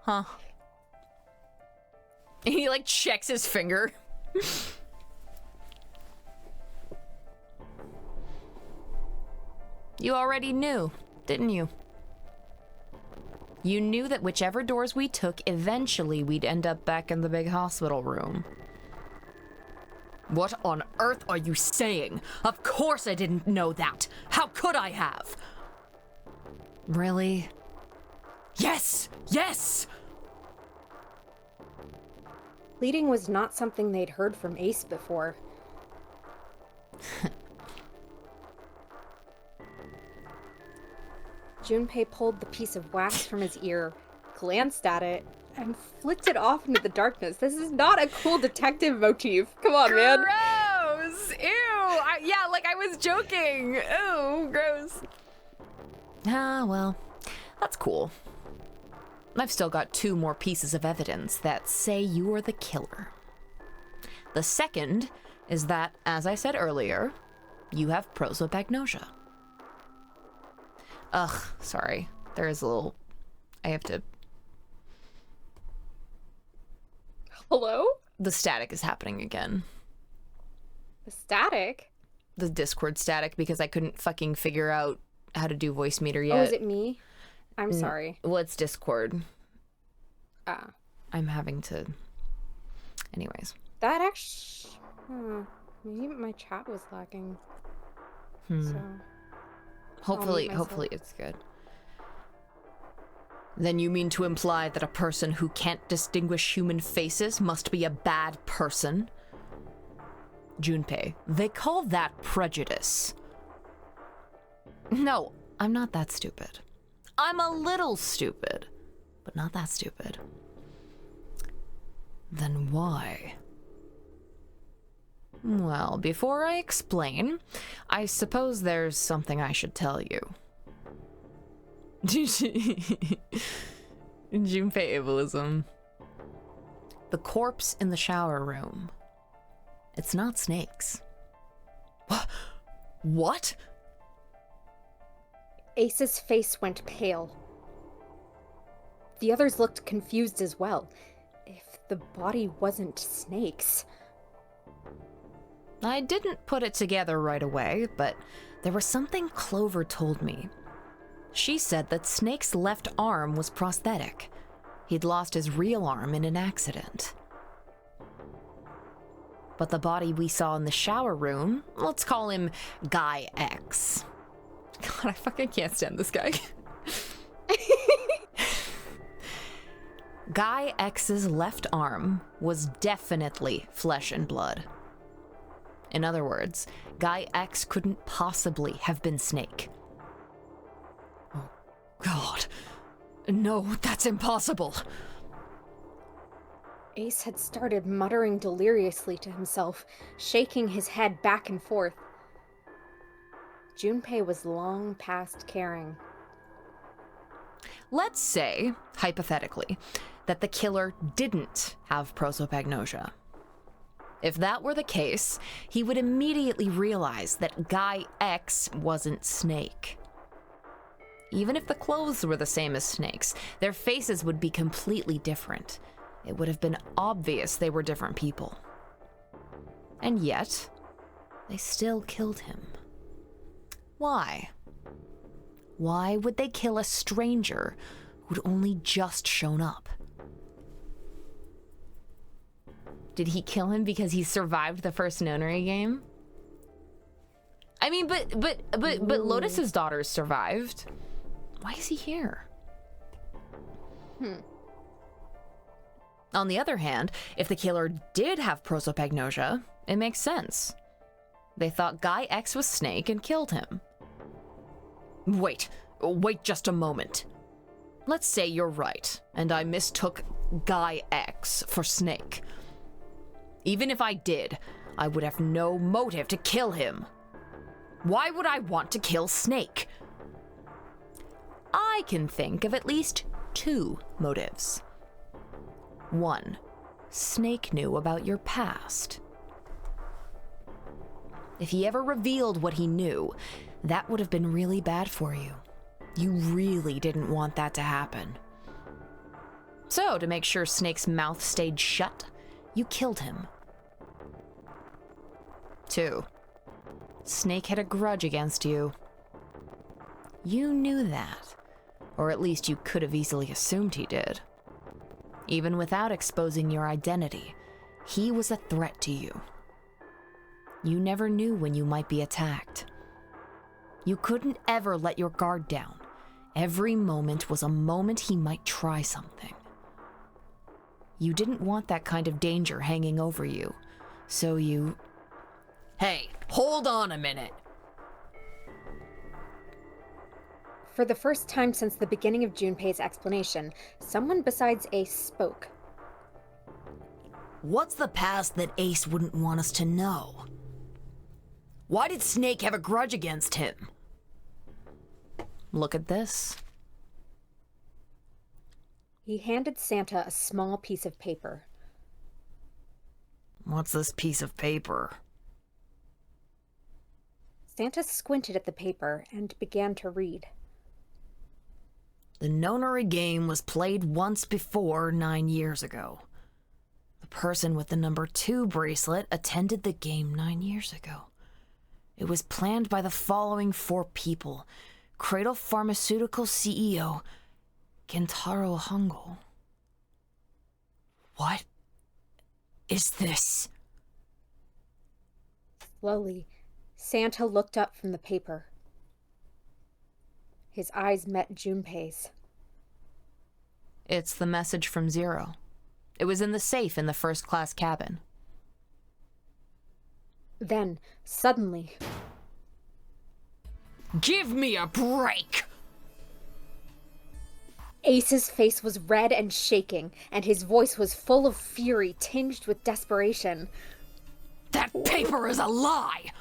Huh. He, like, checks his finger. You already knew, didn't you? You knew that whichever doors we took, eventually we'd end up back in the big hospital room. What on earth are you saying? Of course I didn't know that. How could I have? Really? Yes! Yes! Bleeding was not something they'd heard from Ace before. Junpei pulled the piece of wax from his ear, glanced at it, and flicked it off into the darkness. This is not a cool detective motif. Come on, man. Gross! Ew! Yeah, like I was joking. Ew, gross. Ah, well, that's cool. I've still got 2 more pieces of evidence that say you are the killer. The second is that, as I said earlier, you have prosopagnosia. Ugh, sorry. There is a little... I have to... Hello? The static is happening again. The static? The Discord static, because I couldn't fucking figure out how to do voice meter yet. Oh, is it me? I'm sorry. Well, it's Discord. Ah. I'm having to... Anyways. That actually... maybe my chat was lagging. So... Hopefully it's good. Then you mean to imply that a person who can't distinguish human faces must be a bad person? Junpei, they call that prejudice. No, I'm not that stupid. I'm a little stupid, but not that stupid. Then why? Well, before I explain, I suppose there's something I should tell you. Junpei ableism. The corpse in the shower room. It's not Snake's. What? Ace's face went pale. The others looked confused as well. If the body wasn't Snake's... I didn't put it together right away, but there was something Clover told me. She said that Snake's left arm was prosthetic. He'd lost his real arm in an accident. But the body we saw in the shower room, let's call him Guy X. God, I fucking can't stand this guy. Guy X's left arm was definitely flesh and blood. In other words, Guy X couldn't possibly have been Snake. Oh, God. No, that's impossible. Ace had started muttering deliriously to himself, shaking his head back and forth. Junpei was long past caring. Let's say, hypothetically, that the killer didn't have prosopagnosia. If that were the case, he would immediately realize that Guy X wasn't Snake. Even if the clothes were the same as Snake's, their faces would be completely different. It would have been obvious they were different people. And yet, they still killed him. Why? Why would they kill a stranger who'd only just shown up? Did he kill him because he survived the first Nonary game? I mean, but Lotus's daughters survived. Why is he here? On the other hand, if the killer did have prosopagnosia, it makes sense. They thought Guy X was Snake and killed him. Wait just a moment. Let's say you're right, and I mistook Guy X for Snake. Even if I did, I would have no motive to kill him. Why would I want to kill Snake? I can think of at least 2 motives. 1, Snake knew about your past. If he ever revealed what he knew, that would have been really bad for you. You really didn't want that to happen. So, to make sure Snake's mouth stayed shut, you killed him. 2, Snake had a grudge against you. You knew that, or at least you could have easily assumed he did. Even without exposing your identity, he was a threat to you. You never knew when you might be attacked. You couldn't ever let your guard down. Every moment was a moment he might try something. You didn't want that kind of danger hanging over you, so you... Hey, hold on a minute. For the first time since the beginning of Junpei's explanation, someone besides Ace spoke. What's the past that Ace wouldn't want us to know? Why did Snake have a grudge against him? Look at this. He handed Santa a small piece of paper. What's this piece of paper? Santa squinted at the paper and began to read. The Nonary game was played once before 9 years ago. The person with the number 2 bracelet attended the game 9 years ago. It was planned by the following 4 people. Cradle Pharmaceutical CEO, Kentaro Hongo. What is this? Slowly, Santa looked up from the paper. His eyes met Junpei's. It's the message from Zero. It was in the safe in the first-class cabin. Then, suddenly... Give me a break! Ace's face was red and shaking, and his voice was full of fury tinged with desperation. That paper is a lie!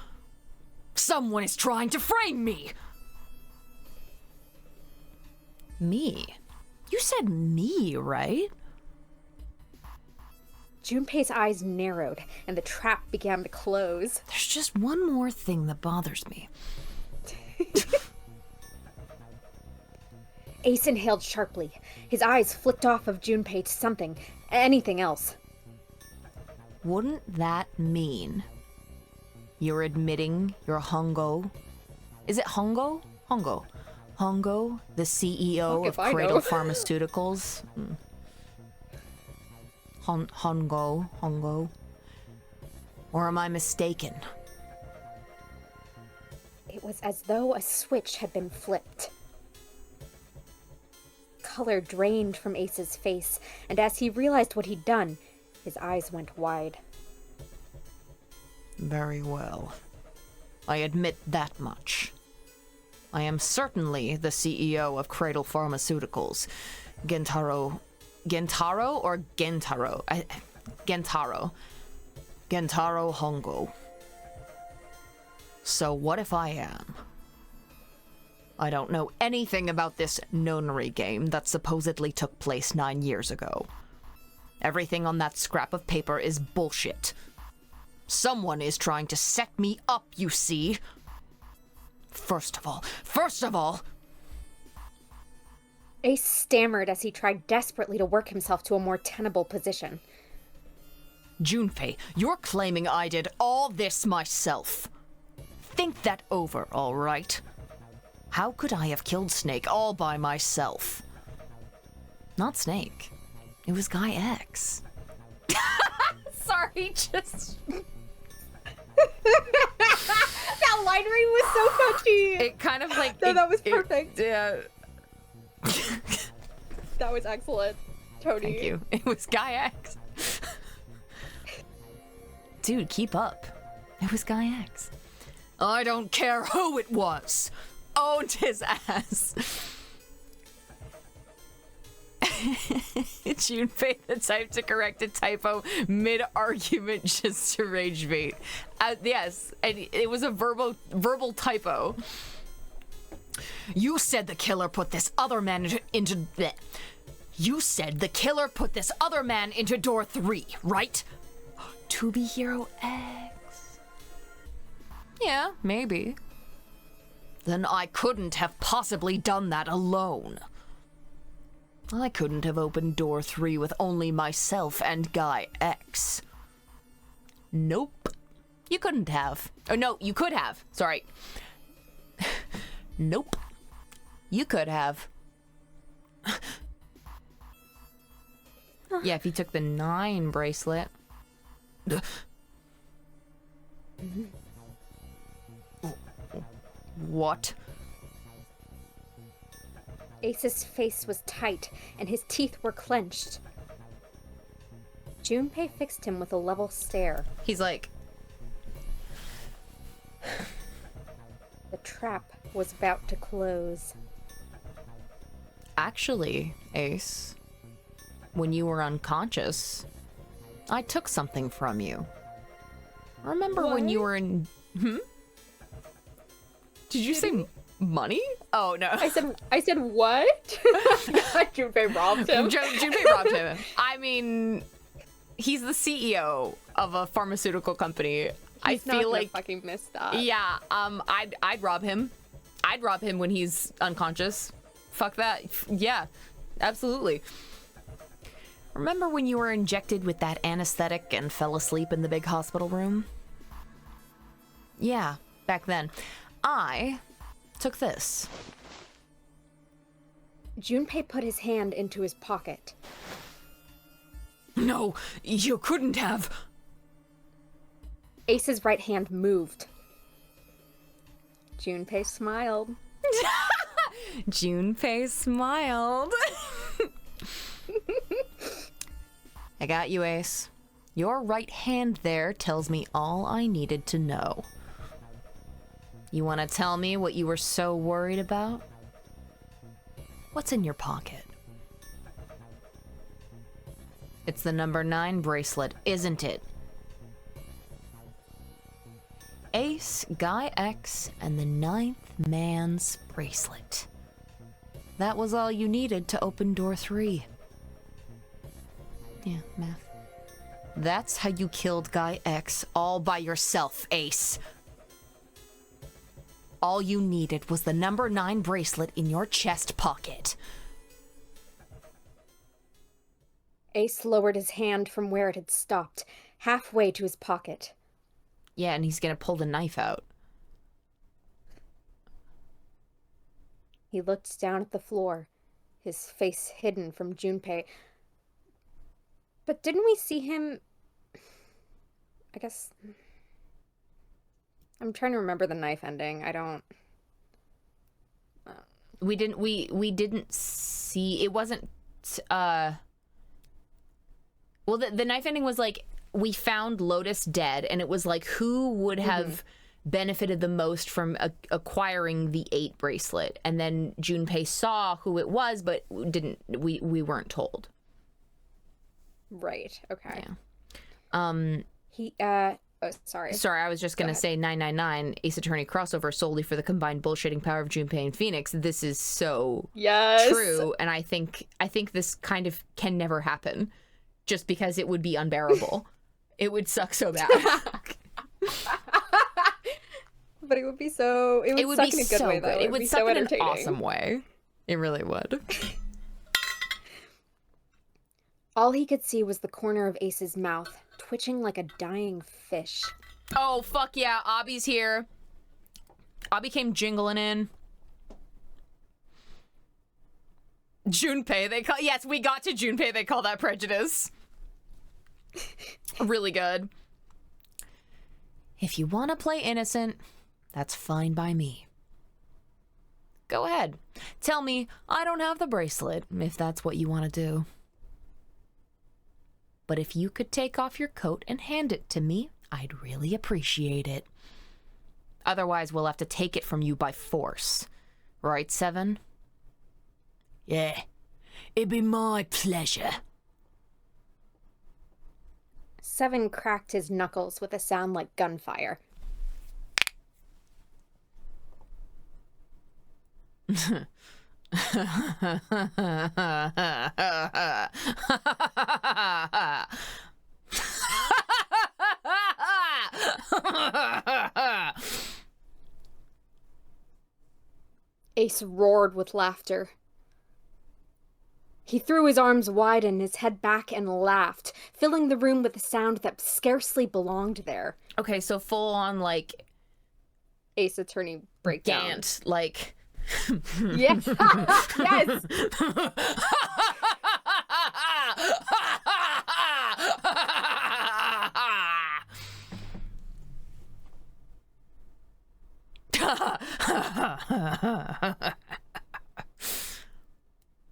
Someone is trying to frame me! Me? You said me, right? Junpei's eyes narrowed, and the trap began to close. There's just one more thing that bothers me. Ace inhaled sharply. His eyes flicked off of Junpei to something, anything else. Wouldn't that mean you're admitting you're Hongo? Is it Hongo? Hongo. Hongo, the CEO of Cradle Pharmaceuticals. Hongo. Or am I mistaken? It was as though a switch had been flipped. Color drained from Ace's face, and as he realized what he'd done, his eyes went wide. Very well. I admit that much. I am certainly the CEO of Cradle Pharmaceuticals. Gentaro Hongo. So what if I am? I don't know anything about this Nonary game that supposedly took place 9 years ago. Everything on that scrap of paper is bullshit. Someone is trying to set me up, you see. First of all... Ace stammered as he tried desperately to work himself to a more tenable position. Junpei, you're claiming I did all this myself. Think that over, all right? How could I have killed Snake all by myself? Not Snake. It was Guy X. Sorry, just... That line read was so touchy! It kind of like... No, that was perfect. Yeah. That was excellent, Tony. Thank you. It was Guy X. Dude, keep up. It was Guy X. I don't care who it was. Owned his ass. Junpei the type to correct a typo mid-argument just to rage bait. Yes, and it was a verbal typo. You said the killer put this other man into You said the killer put this other man into door 3, right? To be Hero X. Yeah, maybe. Then I couldn't have possibly done that alone. I couldn't have opened door 3 with only myself and Guy X. Nope. You couldn't have. Oh, no, you could have. Sorry. Nope. You could have. Yeah, if you took the 9 bracelet. What? Ace's face was tight, and his teeth were clenched. Junpei fixed him with a level stare. He's like... The trap was about to close. Actually, Ace, when you were unconscious, I took something from you. Remember when you were in... Did you say money? Oh, no. I said what? Junpei robbed him. Junpei robbed him. I mean, he's the CEO of a pharmaceutical company. I feel like fucking miss that. Yeah, I'd rob him. I'd rob him when he's unconscious. Fuck that. Yeah, absolutely. Remember when you were injected with that anesthetic and fell asleep in the big hospital room? Yeah, back then. I took this. Junpei put his hand into his pocket. No, you couldn't have. Ace's right hand moved. Junpei smiled. Junpei smiled. I got you, Ace. Your right hand there tells me all I needed to know. You want to tell me what you were so worried about? What's in your pocket? It's the number 9 bracelet, isn't it? Ace, Guy X, and the 9th man's bracelet. That was all you needed to open door 3. Yeah, math. That's how you killed Guy X all by yourself, Ace. All you needed was the number 9 bracelet in your chest pocket. Ace lowered his hand from where it had stopped, halfway to his pocket. Yeah, and he's gonna pull the knife out. He looked down at the floor, his face hidden from Junpei. But didn't we see him... I guess... I'm trying to remember the knife ending. I don't... We didn't see... It wasn't... Well, the knife ending was like, we found Lotus dead, and it was like, who would have benefited the most from acquiring the 8 bracelet? And then Junpei saw who it was, but we weren't told. Right, okay. Yeah. Oh, sorry. Sorry, I was just going to say 999 Ace Attorney crossover solely for the combined bullshitting power of Junpei and Phoenix. This is so true, and I think this kind of can never happen, just because it would be unbearable. It would suck so bad. But it would be so... It would suck in a good way, though. It would suck so in an awesome way. It really would. All he could see was the corner of Ace's mouth, twitching like a dying fish. Oh, fuck yeah. Abby's here. Abby came jingling in. Junpei, they call... Yes, we got to Junpei. They call that prejudice. Really good. If you want to play innocent, that's fine by me. Go ahead. Tell me I don't have the bracelet, if that's what you want to do. But if you could take off your coat and hand it to me, I'd really appreciate it. Otherwise, we'll have to take it from you by force. Right, Seven? Yeah, it'd be my pleasure. Seven cracked his knuckles with a sound like gunfire. Ace roared with laughter. He threw his arms wide and his head back and laughed, filling the room with a sound that scarcely belonged there. Okay, so full on, like... Ace Attorney breakdown. Gant, like... Yes! Yes!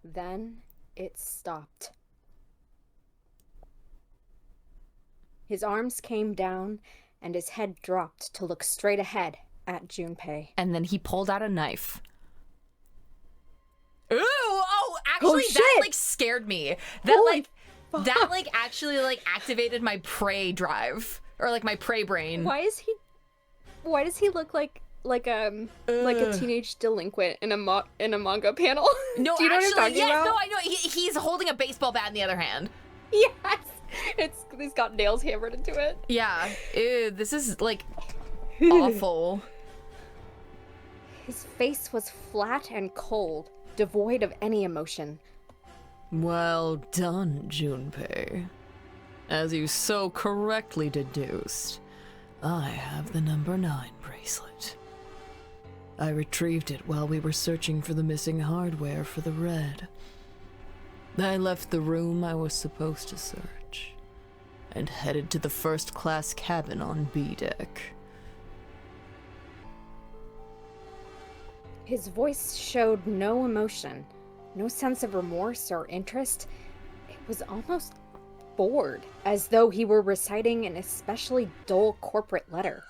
Then it stopped. His arms came down and his head dropped to look straight ahead at Junpei. And then he pulled out a knife. Ooh! Oh, actually, shit! that, like, scared me. That, Holy fuck. that, like, actually, like, activated my prey drive. Or, like, my prey brain. Why does he look like a teenage delinquent in a manga panel? No, Do you know actually, what I'm talking yes, about? no, I know. He's holding a baseball bat in the other hand. Yes! He's got nails hammered into it. Yeah. Ew, this is, like, awful. His face was flat and cold, devoid of any emotion. Well done, Junpei. As you so correctly deduced, I have the number 9 bracelet. I retrieved it while we were searching for the missing hardware for the red. I left the room I was supposed to search and headed to the first-class cabin on B deck. His voice showed no emotion, no sense of remorse or interest. It was almost bored, as though he were reciting an especially dull corporate letter.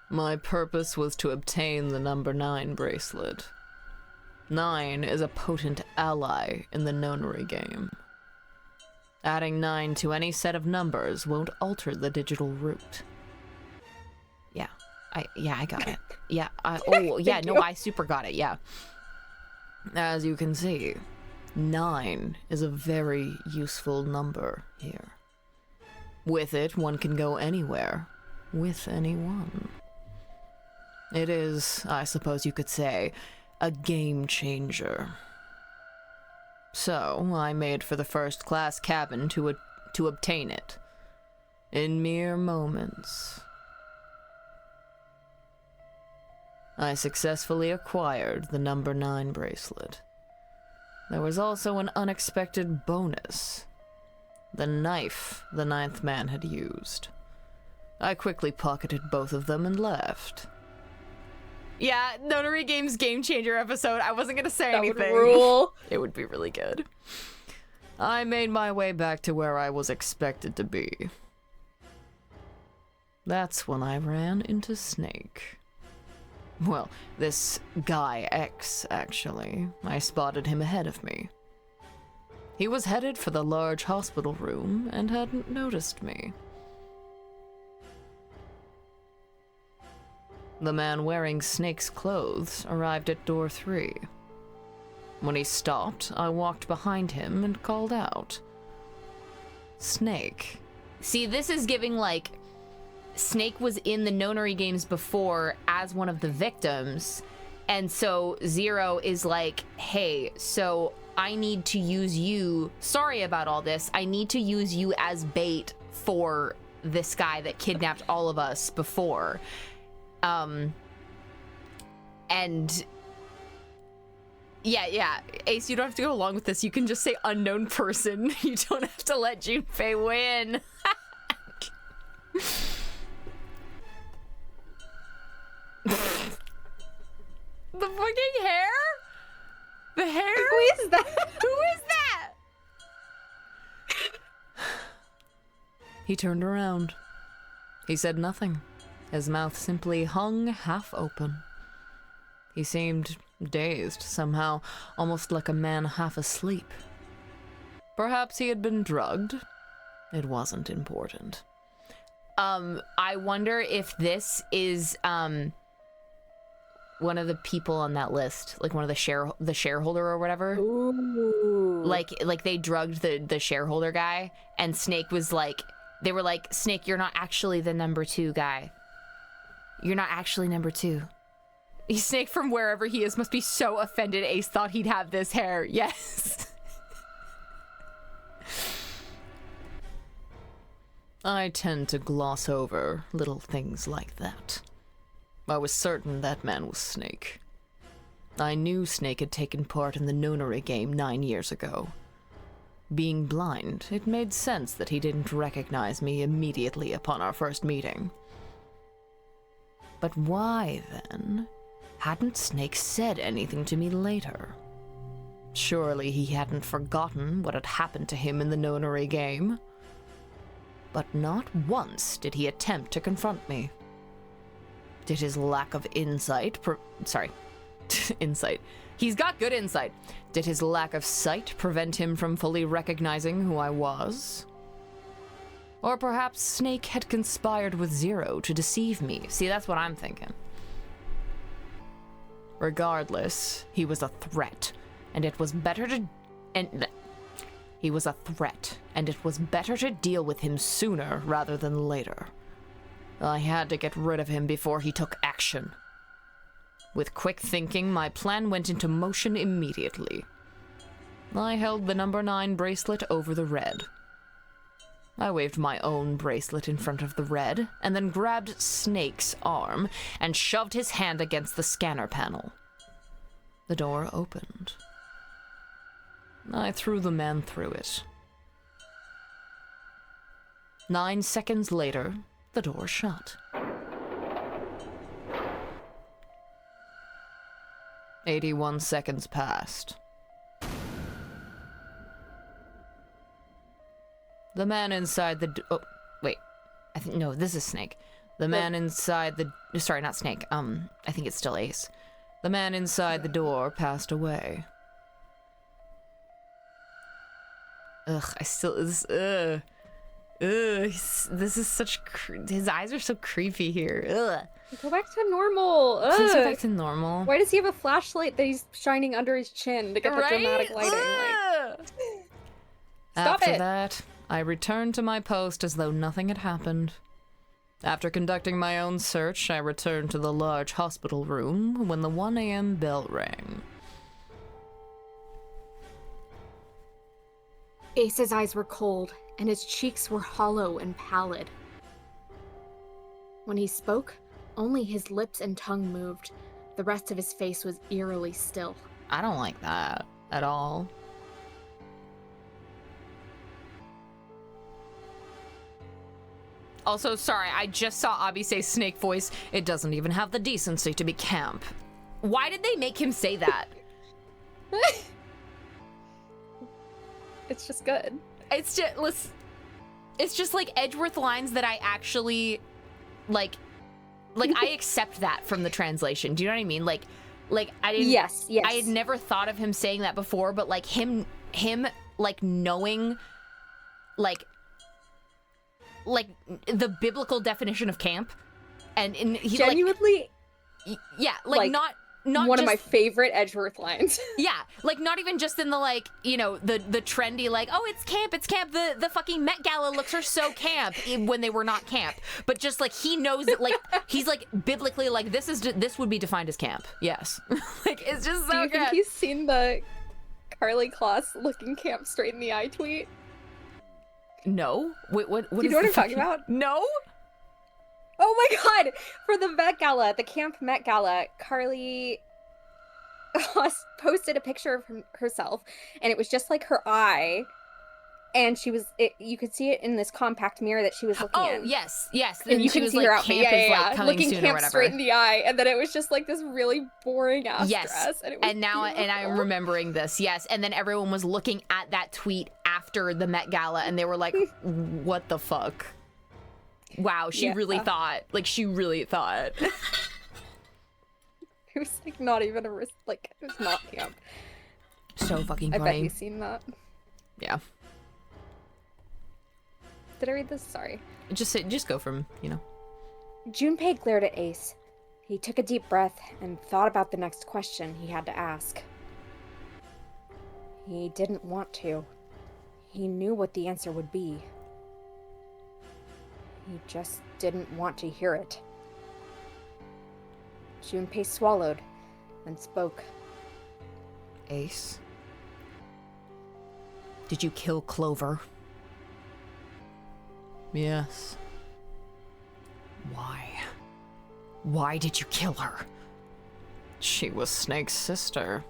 My purpose was to obtain the number 9 bracelet. 9 is a potent ally in the Nonary game. Adding 9 to any set of numbers won't alter the digital root. Yeah, I got it. Yeah, I super got it, yeah. As you can see, 9 is a very useful number here. With it, one can go anywhere, with anyone. It is, I suppose you could say, a game changer. So, I made for the first-class cabin to obtain it. In mere moments, I successfully acquired the number 9 bracelet. There was also an unexpected bonus. The knife the 9th man had used. I quickly pocketed both of them and left. Yeah, Nonary Games Game Changer episode. I wasn't gonna say anything. That would rule. It would be really good. I made my way back to where I was expected to be. That's when I ran into Snake. Well, this guy X, actually. I spotted him ahead of me. He was headed for the large hospital room and hadn't noticed me. The man wearing Snake's clothes arrived at door 3. When he stopped, I walked behind him and called out. Snake. See, this is giving, like, Snake was in the Nonary games before as one of the victims, and so Zero is like, hey, so I need to use you, sorry about all this, I need to use you as bait for this guy that kidnapped all of us before. And yeah, Ace, you don't have to go along with this. You can just say unknown person. You don't have to let Junpei win. The fucking hair? The hair? Who is that? Who is that? He turned around. He said nothing. His mouth simply hung half open. He seemed dazed somehow, almost like a man half asleep. Perhaps he had been drugged. It wasn't important. I wonder if this is one of the people on that list, like one of the shareholder or whatever. Ooh. Like they drugged the shareholder guy, and Snake was like, they were like, Snake, you're not actually the number 2 guy. You're not actually number 2. Snake from wherever he is must be so offended Ace thought he'd have this hair. Yes. I tend to gloss over little things like that. I was certain that man was Snake. I knew Snake had taken part in the Nonary game 9 years ago. Being blind, it made sense that he didn't recognize me immediately upon our first meeting. But why, then, hadn't Snake said anything to me later? Surely he hadn't forgotten what had happened to him in the Nonary game. But not once did he attempt to confront me. Did his lack of insight insight. He's got good insight. Did his lack of sight prevent him from fully recognizing who I was? Or perhaps Snake had conspired with Zero to deceive me. See, that's what I'm thinking. Regardless, he was a threat, and it was better to... He was a threat, and it was better to deal with him sooner rather than later. I had to get rid of him before he took action. With quick thinking, my plan went into motion immediately. I held the number 9 bracelet over the red. I waved my own bracelet in front of the red, and then grabbed Snake's arm and shoved his hand against the scanner panel. The door opened. I threw the man through it. 9 seconds later, the door shut. 81 seconds passed. The man inside the... Oh, wait. No, this is Snake. The man inside the... Sorry, not Snake. I think it's still Ace. The man inside the door passed away. Ugh, this is such... His eyes are so creepy here. Ugh. Go back to normal. Ugh. Please go back to normal. Why does he have a flashlight that he's shining under his chin to get the dramatic lighting? Like... Stop After it. that, I returned to my post as though nothing had happened. After conducting my own search, I returned to the large hospital room when the 1 a.m. bell rang. Ace's eyes were cold, and his cheeks were hollow and pallid. When he spoke, only his lips and tongue moved. The rest of his face was eerily still. I don't like that at all. Also, sorry, I just saw Abby say snake voice. It doesn't even have the decency to be camp. Why did they make him say that? It's just good. It's just like Edgeworth lines that I actually like I accept that from the translation. Do you know what I mean? Like I didn't. Yes. I had never thought of him saying that before, but like him like knowing like the biblical definition of camp, and he genuinely, like, yeah, like not one just, of my favorite Edgeworth lines. Yeah, like not even just in the like, you know, the trendy like, oh, it's camp. The fucking Met Gala looks are so camp when they were not camp, but just like he knows that like he's like biblically like this would be defined as camp. Yes, like it's just so Do you good. think he's seen the Carly Kloss looking camp straight in the eye tweet? No. Wait, what Do you know what I'm talking about? No. Oh my god! For the Met Gala, the camp Met Gala, Carly Kloss posted a picture of herself, and it was just like her eye, and you could see it in this compact mirror that she was looking in. Oh, yes. And you can see her outfit. Like, looking soon camp or straight in the eye, and then it was just like this really boring ass dress. And it was and I'm remembering this. Yes, and then everyone was looking at that tweet after the Met Gala, and they were like, "What the fuck? Wow, she really thought. Like, she really thought." It was like not even a risk. Like it was not camp. So fucking funny. I bet you've seen that. Yeah. Did I read this? Sorry. Just go from, you know. Junpei glared at Ace. He took a deep breath and thought about the next question he had to ask. He didn't want to. He knew what the answer would be. He just didn't want to hear it. Junpei swallowed and spoke. Ace, did you kill Clover? Yes. Why? Why did you kill her? She was Snake's sister.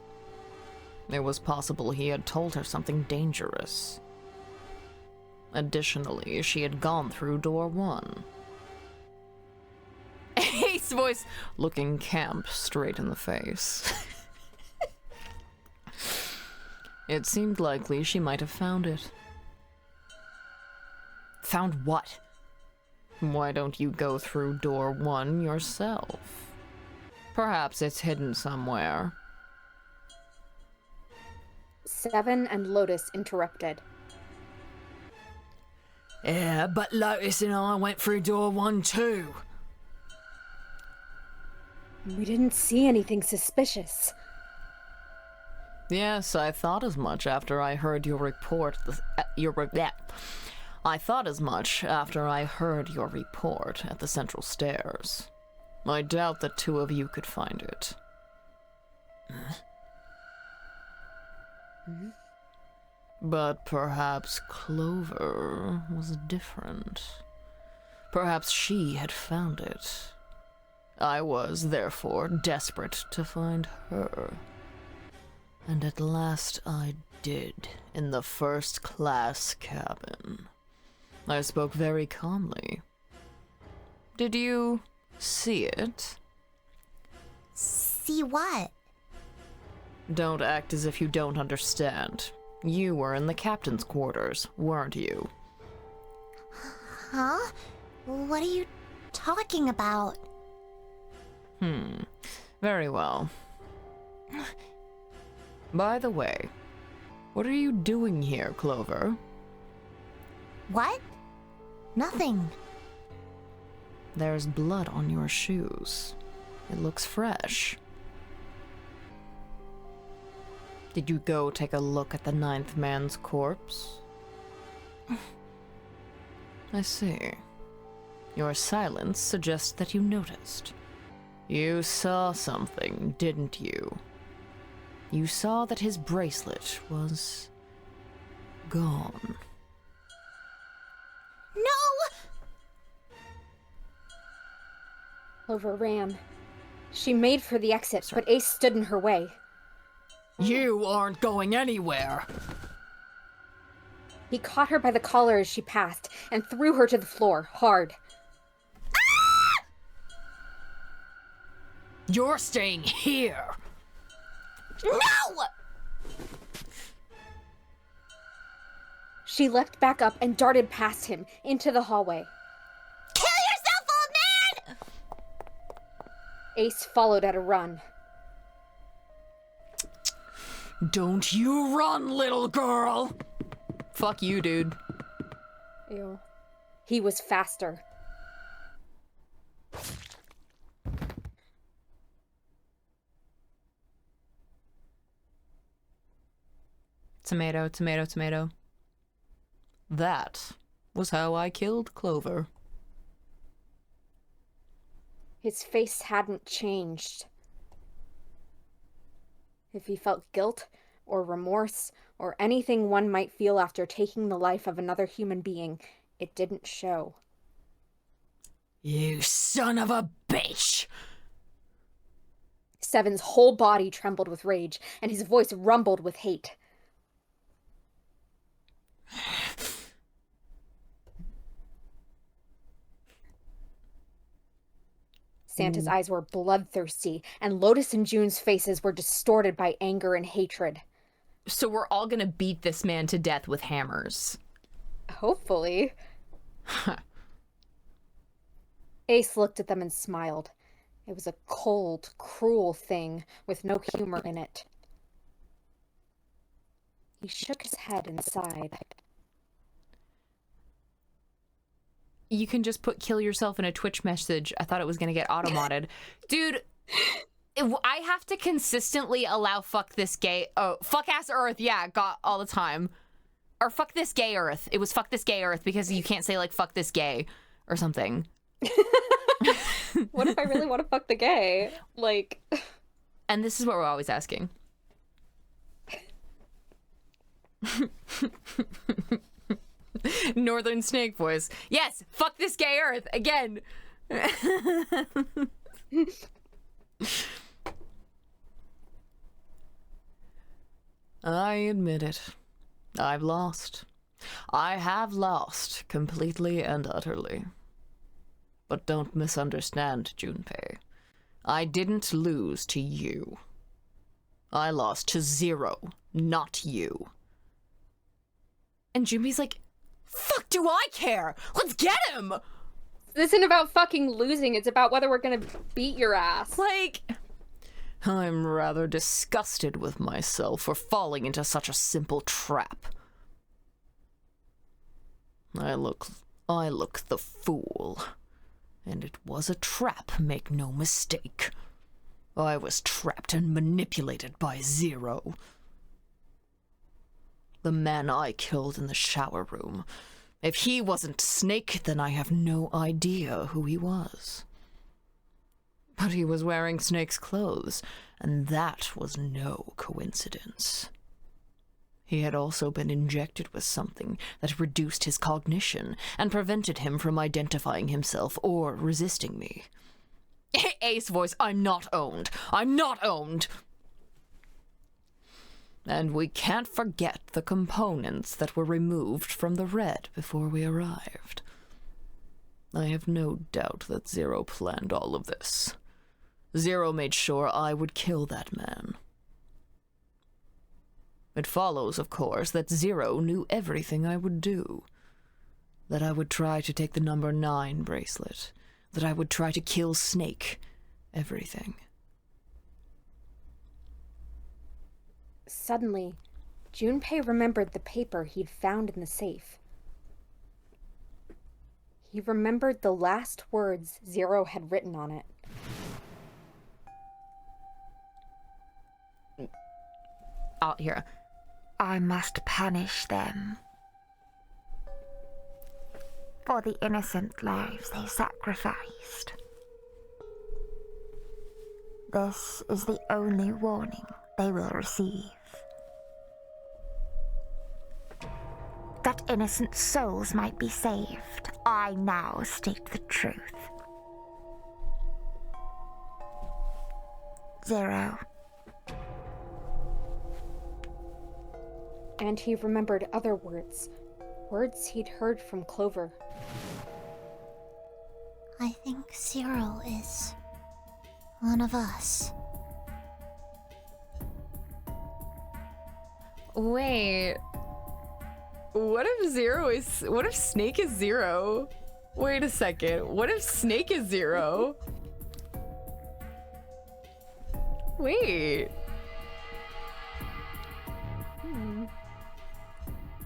It was possible he had told her something dangerous. Additionally, she had gone through door 1. Ace voice, looking camp straight in the face. It seemed likely she might have found it. Found what? Why don't you go through door 1 yourself? Perhaps it's hidden somewhere. Seven and Lotus interrupted. Yeah, but Lotus and I went through door 1 too. We didn't see anything suspicious. Yes, I thought as much after I heard your report. I thought as much after I heard your report at the central stairs. I doubt the two of you could find it. But perhaps Clover was different. Perhaps she had found it. I was, therefore, desperate to find her. And at last I did, in the first-class cabin. I spoke very calmly. Did you see it? See what? Don't act as if you don't understand. You were in the captain's quarters, weren't you? Huh? What are you talking about? Very well. By the way, what are you doing here, Clover? What? Nothing. There's blood on your shoes. It looks fresh. Did you go take a look at the 9th man's corpse? I see. Your silence suggests that you noticed. You saw something, didn't you? You saw that his bracelet was gone. No! Clover ran. She made for the exit, but Ace stood in her way. You aren't going anywhere. He caught her by the collar as she passed and threw her to the floor, hard. You're staying here. No! She leapt back up and darted past him into the hallway. Kill yourself, old man! Ace followed at a run. Don't you run, little girl! Fuck you, dude. Ew. He was faster. Tomato, tomato, tomato. That was how I killed Clover. His face hadn't changed. If he felt guilt or remorse or anything one might feel after taking the life of another human being, it didn't show. You son of a bitch! Seven's whole body trembled with rage, and his voice rumbled with hate. Santa's eyes were bloodthirsty, and Lotus and June's faces were distorted by anger and hatred. So we're all gonna beat this man to death with hammers. Hopefully. Ace looked at them and smiled. It was a cold, cruel thing with no humor in it. He shook his head and sighed. You can just put kill yourself in a Twitch message. I thought it was gonna get auto-modded. Dude, I have to consistently allow fuck this gay... Oh, fuck ass Earth, yeah, got all the time. Or fuck this gay Earth. It was fuck this gay Earth because you can't say like fuck this gay or something. What if I really want to fuck the gay? Like... And this is what we're always asking. Northern Snake voice. Yes, fuck this gay Earth again. I admit it. I've lost. I have lost completely and utterly. But don't misunderstand, Junpei. I didn't lose to you. I lost to Zero, not you. And Junpei's like, fuck do I care? Let's get him! This isn't about fucking losing, it's about whether we're gonna beat your ass. Like, I'm rather disgusted with myself for falling into such a simple trap. I look the fool. And it was a trap, make no mistake. I was trapped and manipulated by Zero. The man I killed in the shower room. If he wasn't Snake, then I have no idea who he was. But he was wearing Snake's clothes, and that was no coincidence. He had also been injected with something that reduced his cognition and prevented him from identifying himself or resisting me. Ace voice, I'm not owned. I'm not owned. And we can't forget the components that were removed from the red before we arrived. I have no doubt that Zero planned all of this. Zero made sure I would kill that man. It follows, of course, that Zero knew everything I would do. That I would try to take the number 9 bracelet. That I would try to kill Snake. Everything. Suddenly, Junpei remembered the paper he'd found in the safe. He remembered the last words Zero had written on it. Here. I must punish them for the innocent lives they sacrificed. This is the only warning they will receive. That innocent souls might be saved, I now state the truth. Zero. And he remembered other words. Words he'd heard from Clover. I think Zero is One of us. Wait. What if Snake is Zero? Wait a second. What if Snake is Zero? Wait.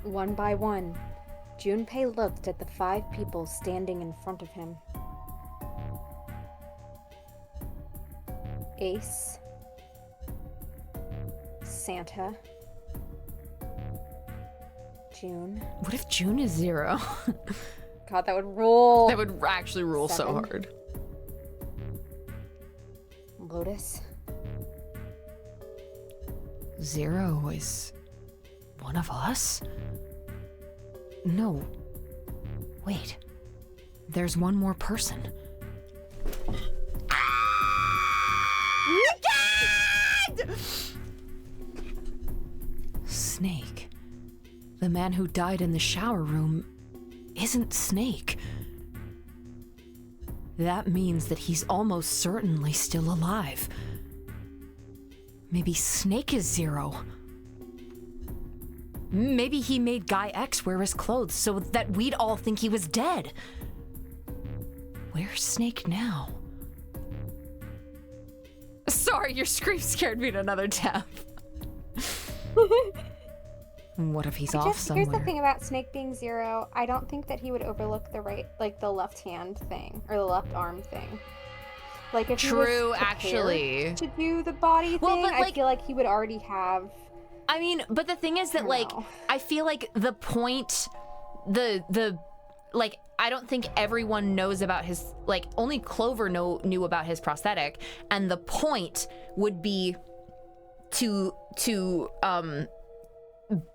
One by one, Junpei looked at the 5 people standing in front of him. Ace, Santa, June. What if June is Zero? God, that would rule. That would actually rule 7. so hard. Lotus. Zero is one of us? No. Wait. There's one more person. Snake. The man who died in the shower room isn't Snake. That means that he's almost certainly still alive. Maybe Snake is Zero. Maybe he made Guy X wear his clothes so that we'd all think he was dead. Where's Snake now? Sorry, your scream scared me to another death. What if he's off somewhere? Here's the thing about Snake being Zero. I don't think that he would overlook the right, like the left hand thing or the left arm thing. Like if he was actually, to do the body thing, but, I feel like he would already have. I mean, but the thing is that I feel like the point, like I don't think everyone knows about his, like only Clover knew about his prosthetic, and the point would be to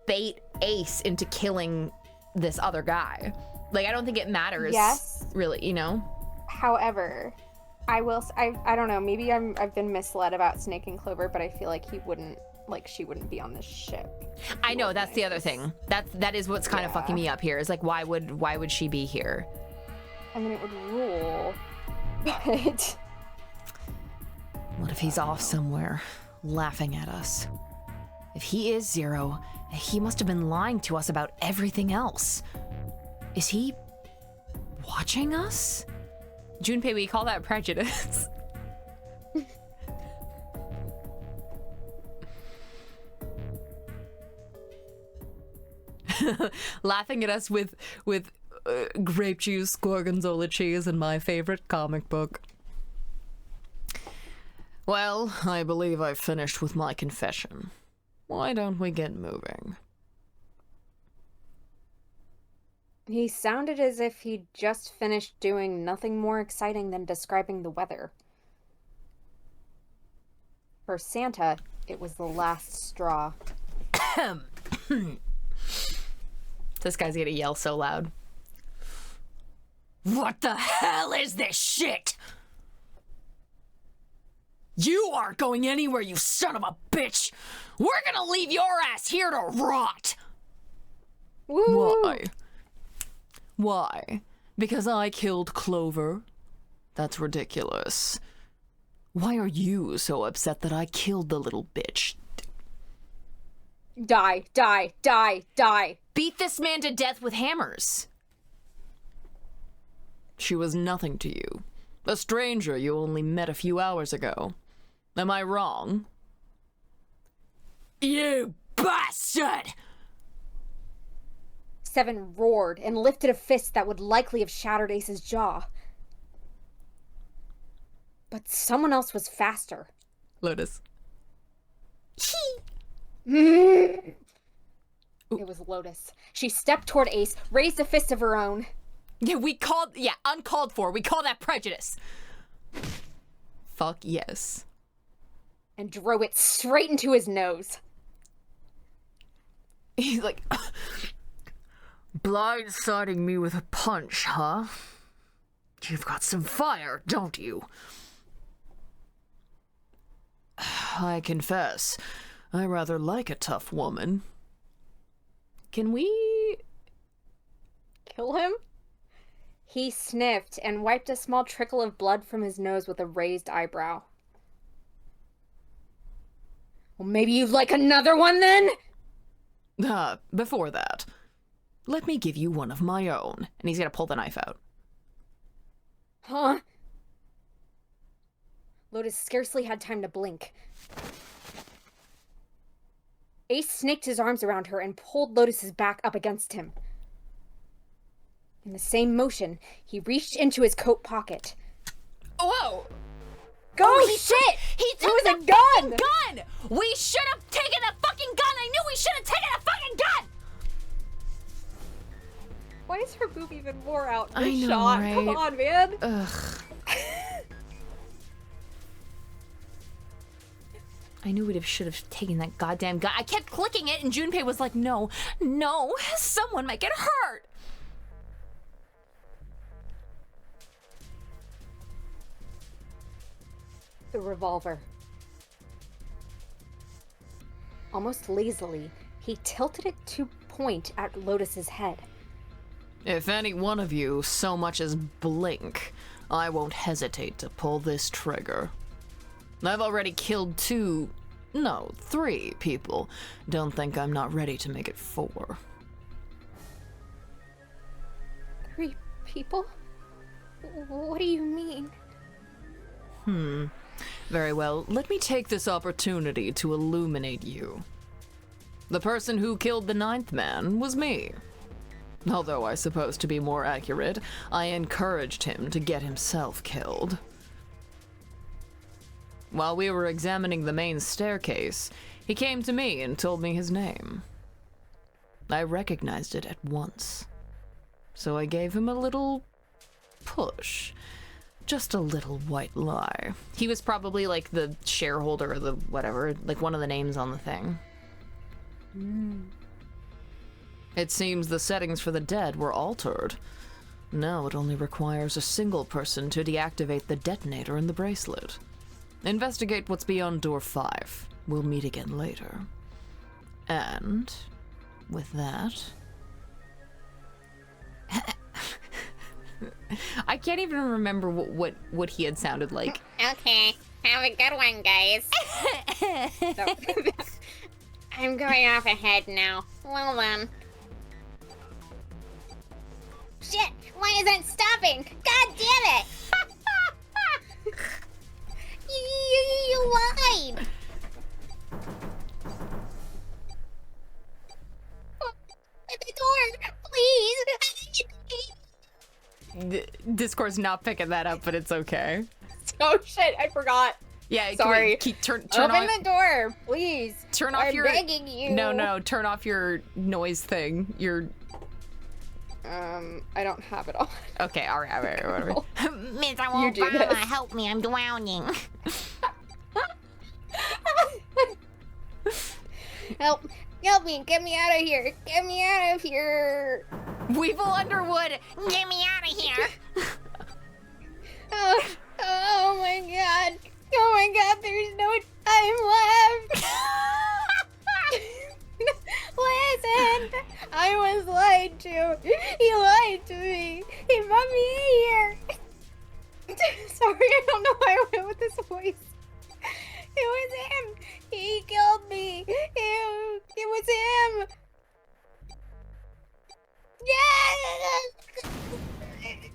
bait Ace into killing this other guy. Like I don't think it matters. Yes. Really, you know. However, I don't know. Maybe I've been misled about Snake and Clover, but I feel like she wouldn't be on this ship. I know that's the other thing. That is what's kind of fucking me up here. Is like why would she be here? I mean, it would rule, but What if he's off somewhere, laughing at us? If he is Zero, he must have been lying to us about everything else. Is he watching us? Junpei, we call that prejudice. Laughing at us with grape juice, gorgonzola cheese, and my favorite comic book. Well, I believe I've finished with my confession. Why don't we get moving? he sounded as if he'd just finished doing nothing more exciting than describing the weather. For Santa, it was the last straw. This guy's gonna yell so loud. What the hell is this shit? You aren't going anywhere, you son of a bitch! We're gonna leave your ass here to rot! Woo! Why? Why? Because I killed Clover? That's ridiculous. Why are you so upset that I killed the little bitch? Die, die, die, die. Beat this man to death with hammers. She was nothing to you. A stranger you only met a few hours ago. Am I wrong? You bastard! Seven roared and lifted a fist that would likely have shattered Ace's jaw. But someone else was faster. Lotus. It was Lotus. She stepped toward Ace, raised a fist of her own. Yeah, uncalled for. We call that prejudice. Fuck yes. And drove it straight into his nose. He's like, blindsiding me with a punch, huh? You've got some fire, don't you? I confess, I rather like a tough woman. Can we Kill him? He sniffed and wiped a small trickle of blood from his nose with a raised eyebrow. Well, maybe you'd like another one then? Before that, let me give you one of my own. And he's gonna pull the knife out. Huh? Lotus scarcely had time to blink. Ace snaked his arms around her and pulled Lotus's back up against him. In the same motion, he reached into his coat pocket. Whoa! Holy shit! He took it was the a gun! gun! We should have taken the fucking gun! I knew we should have taken the fucking gun! Why is her boob even more out in I this know, shot? right? Come on, man! Ugh. I knew we should have taken that goddamn gun. I kept clicking it, and Junpei was like, no, someone might get hurt. The revolver. Almost lazily, he tilted it to point at Lotus's head. If any one of you so much as blink, I won't hesitate to pull this trigger. I've already killed 3 people. Don't think I'm not ready to make it 4. 3 people? What do you mean? Very well, let me take this opportunity to illuminate you. The person who killed the 9th man was me. Although I suppose, to be more accurate, I encouraged him to get himself killed. While we were examining the main staircase, he came to me and told me his name. I recognized it at once. So I gave him a little push. Just a little white lie. He was probably like the shareholder or the whatever, like one of the names on the thing. It seems the settings for the dead were altered. Now it only requires a single person to deactivate the detonator in the bracelet. Investigate what's beyond door 5. We'll meet again later. And with that... I can't even remember what he had sounded like. Okay, have a good one, guys. I'm going off ahead now. Well then. Shit! Why isn't it stopping? God damn it! You lied! At the door, please! Discord's not picking that up, but it's okay. Oh shit, I forgot. Yeah, sorry. Turn Open on the door, please. Turn off I'm your. begging you. No, turn off your noise thing. Your. I don't have it on. Okay, all right, whatever. Miss, I won't do this. help me, I'm drowning. Help me, get me out of here. Get me out of here. Weevil Underwood! Get me out of here. Oh my god. Oh my god, there's no time left. Listen, I was lied to. He lied to me. He put me in here. Sorry, I don't know why I went with this voice. It was him. He killed me. It was him. Yeah.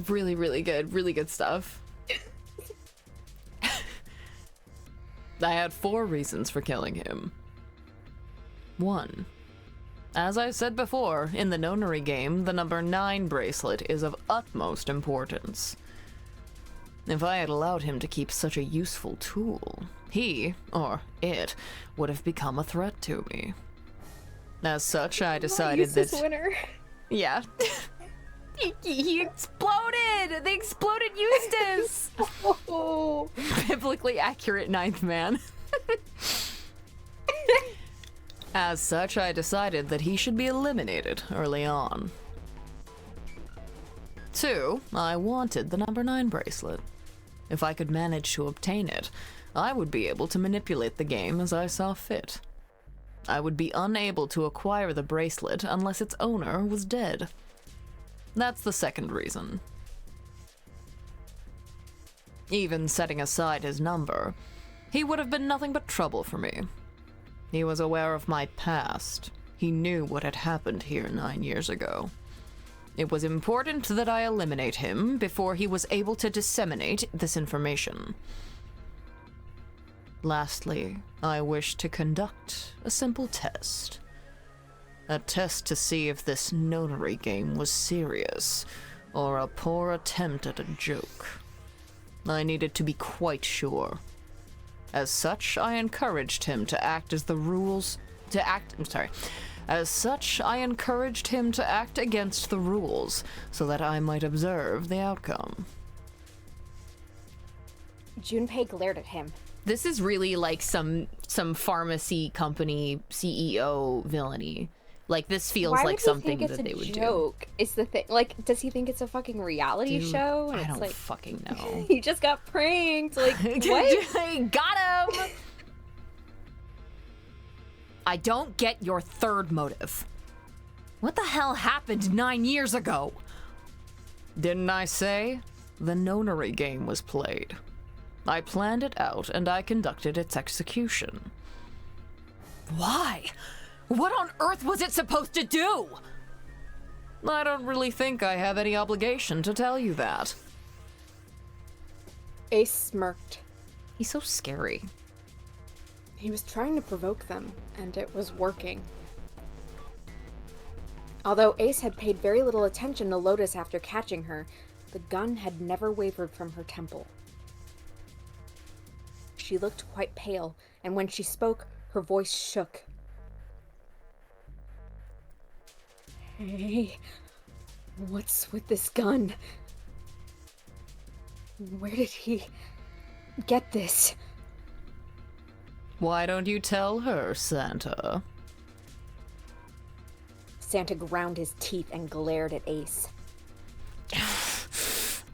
Really, really good stuff. I had 4 reasons for killing him. 1. As I said before, in the Nonary game, the number 9 bracelet is of utmost importance. If I had allowed him to keep such a useful tool, he, or it, would have become a threat to me. As such, I decided that... Winner. Yeah. He exploded! The exploded Eustace! Oh. Biblically accurate 9th man. As such, I decided that he should be eliminated early on. 2, I wanted the number 9 bracelet. If I could manage to obtain it, I would be able to manipulate the game as I saw fit. I would be unable to acquire the bracelet unless its owner was dead. That's the 2nd reason. Even setting aside his number, He would have been nothing but trouble for me. He was aware of my past. He knew what had happened here 9 years ago. It was important that I eliminate him before he was able to disseminate this information. Lastly, I wish to conduct a simple test. A test to see if this Nonary game was serious, or a poor attempt at a joke. I needed to be quite sure. As such, I encouraged him to act as the rules... As such, I encouraged him to act against the rules, so that I might observe the outcome. Junpei glared at him. This is really like some pharmacy company CEO villainy. Like, this feels like something that they would do. Joke is the thing. Like, does he think it's a fucking reality show? And I it's don't like, fucking know. he just got pranked. Like, what? Got him! I don't get your third motive. What the hell happened 9 years ago? Didn't I say? The Nonary game was played. I planned it out, and I conducted its execution. Why? What on earth was it supposed to do? I don't really think I have any obligation to tell you that. Ace smirked. He's so scary. He was trying to provoke them, and it was working. Although Ace had paid very little attention to Lotus after catching her, the gun had never wavered from her temple. She looked quite pale, and when she spoke, her voice shook. Hey, what's with this gun? Where did he get this? Why don't you tell her, Santa? Santa ground his teeth and glared at Ace.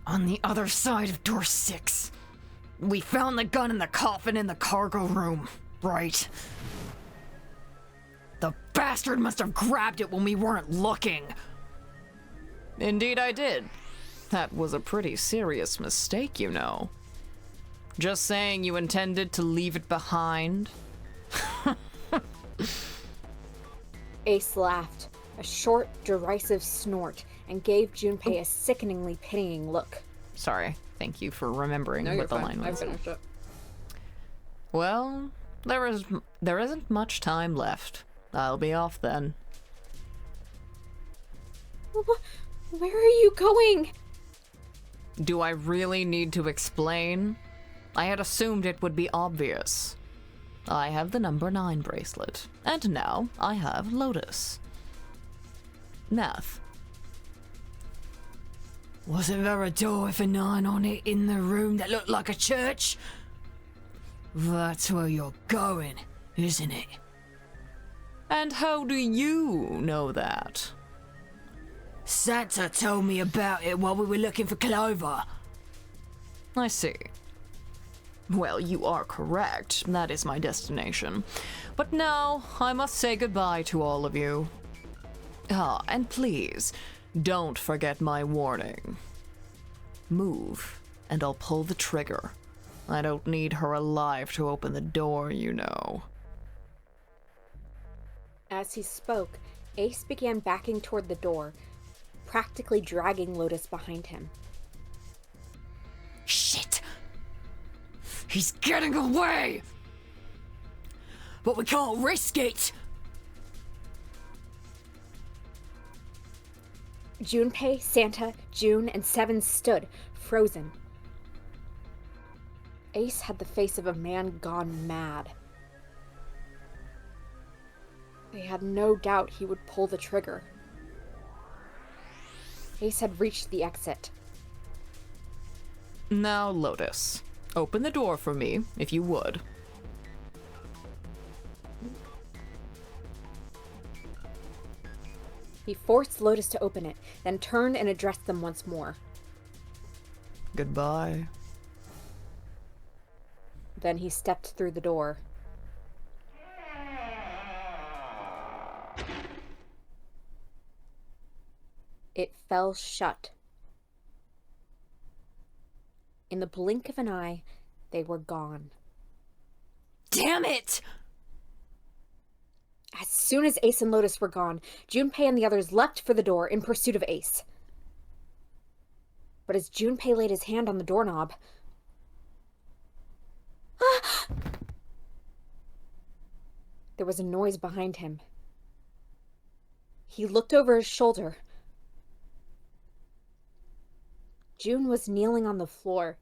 On the other side of door 6. We found the gun in the coffin in the cargo room, right? The bastard must have grabbed it when we weren't looking. Indeed I did. That was a pretty serious mistake, you know. Just saying you intended to leave it behind? Ace laughed, a short, derisive snort, and gave Junpei a sickeningly pitying look. Sorry, thank you for remembering what the line was. I finished it. Well, there isn't much time left. I'll be off then. Where are you going? Do I really need to explain? I had assumed it would be obvious. I have the number 9 bracelet, and now I have Lotus. Math. Wasn't there a door with a 9 on it in the room that looked like a church? That's where you're going, isn't it? And how do you know that? Santa told me about it while we were looking for Clover. I see. Well, you are correct. That is my destination. But now, I must say goodbye to all of you. Ah, and please, don't forget my warning. Move, and I'll pull the trigger. I don't need her alive to open the door, you know. As he spoke, Ace began backing toward the door, practically dragging Lotus behind him. Shit! He's getting away! But we can't risk it! Junpei, Santa, June, and Seven stood, frozen. Ace had the face of a man gone mad. They had no doubt he would pull the trigger. Ace had reached the exit. Now, Lotus, open the door for me, if you would. He forced Lotus to open it, then turned and addressed them once more. Goodbye. Then he stepped through the door. It fell shut. In the blink of an eye, they were gone. Damn it! As soon as Ace and Lotus were gone, Junpei and the others leapt for the door in pursuit of Ace. But as Junpei laid his hand on the doorknob... there was a noise behind him. He looked over his shoulder. June was kneeling on the floor.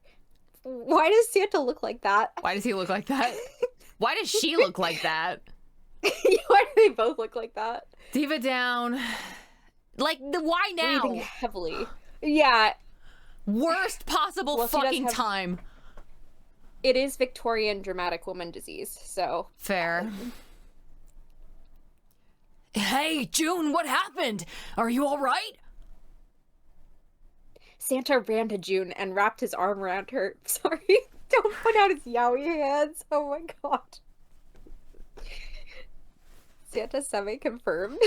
Why does Santa look like that? Why does he look like that? Why does she look like that? Why do they both look like that? Diva down. Like, why now? Breathing heavily. Yeah. Worst possible fucking time. It is Victorian dramatic woman disease, so... Fair. Hey, June, what happened? Are you all right? Santa ran to June and wrapped his arm around her. Sorry, don't put out his yowie hands. Oh my god. Santa semi-confirmed.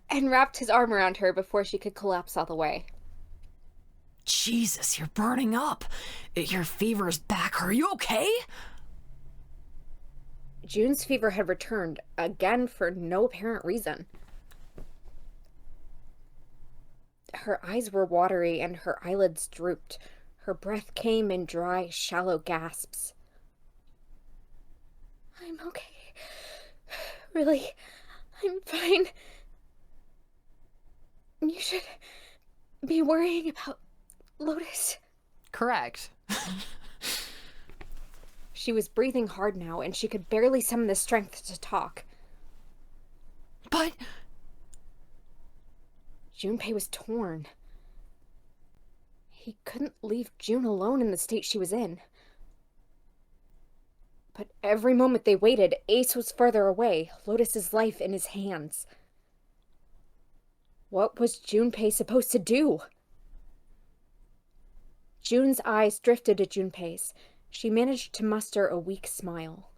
And wrapped his arm around her before she could collapse all the way. Jesus, you're burning up. Your fever's back. Are you okay? June's fever had returned, again for no apparent reason. Her eyes were watery and her eyelids drooped. Her breath came in dry, shallow gasps. I'm okay. Really, I'm fine. You should be worrying about Lotus. Correct. She was breathing hard now, and she could barely summon the strength to talk. But... Junpei was torn. He couldn't leave June alone in the state she was in. But every moment they waited, Ace was further away, Lotus's life in his hands. What was Junpei supposed to do? June's eyes drifted to Junpei's. She managed to muster a weak smile.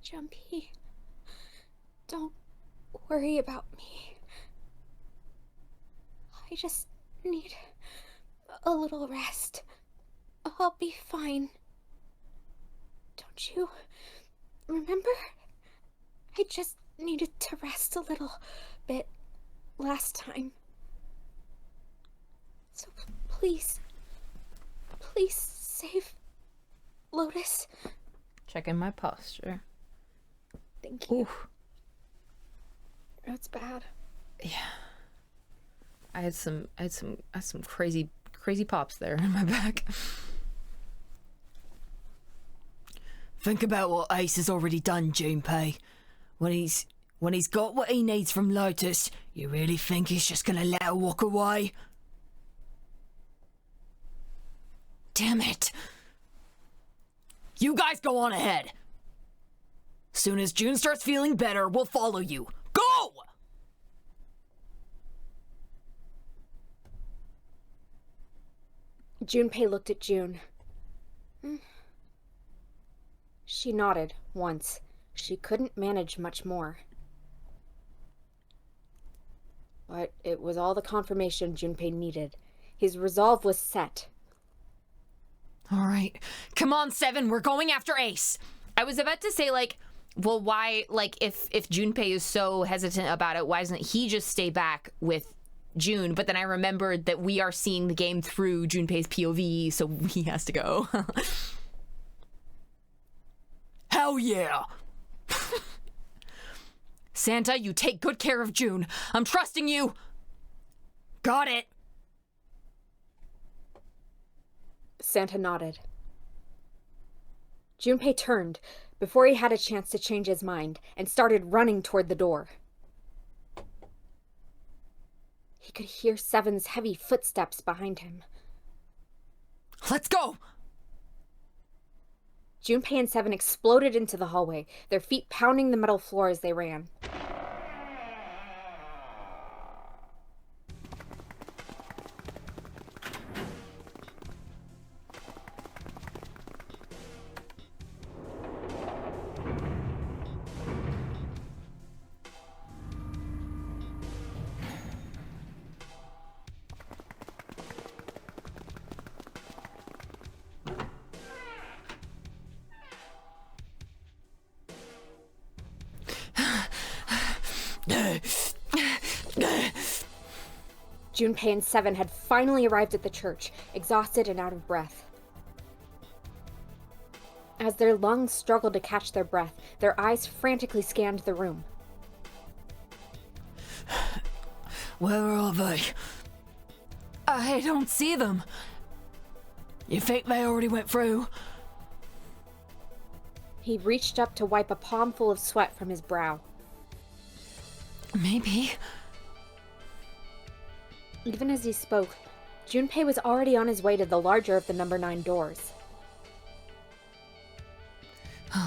Jumpy, don't worry about me. I just need a little rest. I'll be fine. Don't you remember? I just needed to rest a little bit last time. So please save Lotus. Checking my posture. Thank you. Oof. That's bad. Yeah. I had some crazy pops there in my back. Think about what Ace has already done, Junpei. When he's got what he needs from Lotus, you really think he's just gonna let her walk away? Damn it. You guys go on ahead. Soon as June starts feeling better, we'll follow you. Go! Junpei looked at June. She nodded once. She couldn't manage much more. But it was all the confirmation Junpei needed. His resolve was set. All right. Come on, Seven. We're going after Ace. I was about to say, like, well, why, like, if Junpei is so hesitant about it, why doesn't he just stay back with June? But then I remembered that we are seeing the game through Junpei's POV, so he has to go. Hell yeah! Santa, you take good care of June. I'm trusting you. Got it. Santa nodded. Junpei turned before he had a chance to change his mind and started running toward the door. He could hear Seven's heavy footsteps behind him. Let's go! Junpei and Seven exploded into the hallway, their feet pounding the metal floor as they ran. Junpei and Seven had finally arrived at the church, exhausted and out of breath. As their lungs struggled to catch their breath, their eyes frantically scanned the room. Where are they? I don't see them. You think they already went through? He reached up to wipe a palmful of sweat from his brow. Maybe. Even as he spoke, Junpei was already on his way to the larger of the number 9 doors.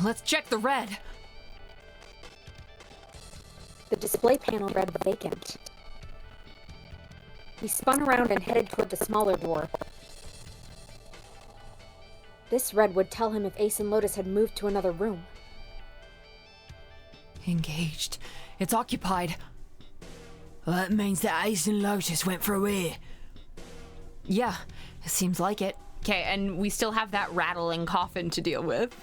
Let's check the red. The display panel read vacant. He spun around and headed toward the smaller door. This red would tell him if Ace and Lotus had moved to another room. Engaged. It's occupied. Well, that means that Ace and Lotus went through here. Yeah, it seems like it. Okay, and we still have that rattling coffin to deal with.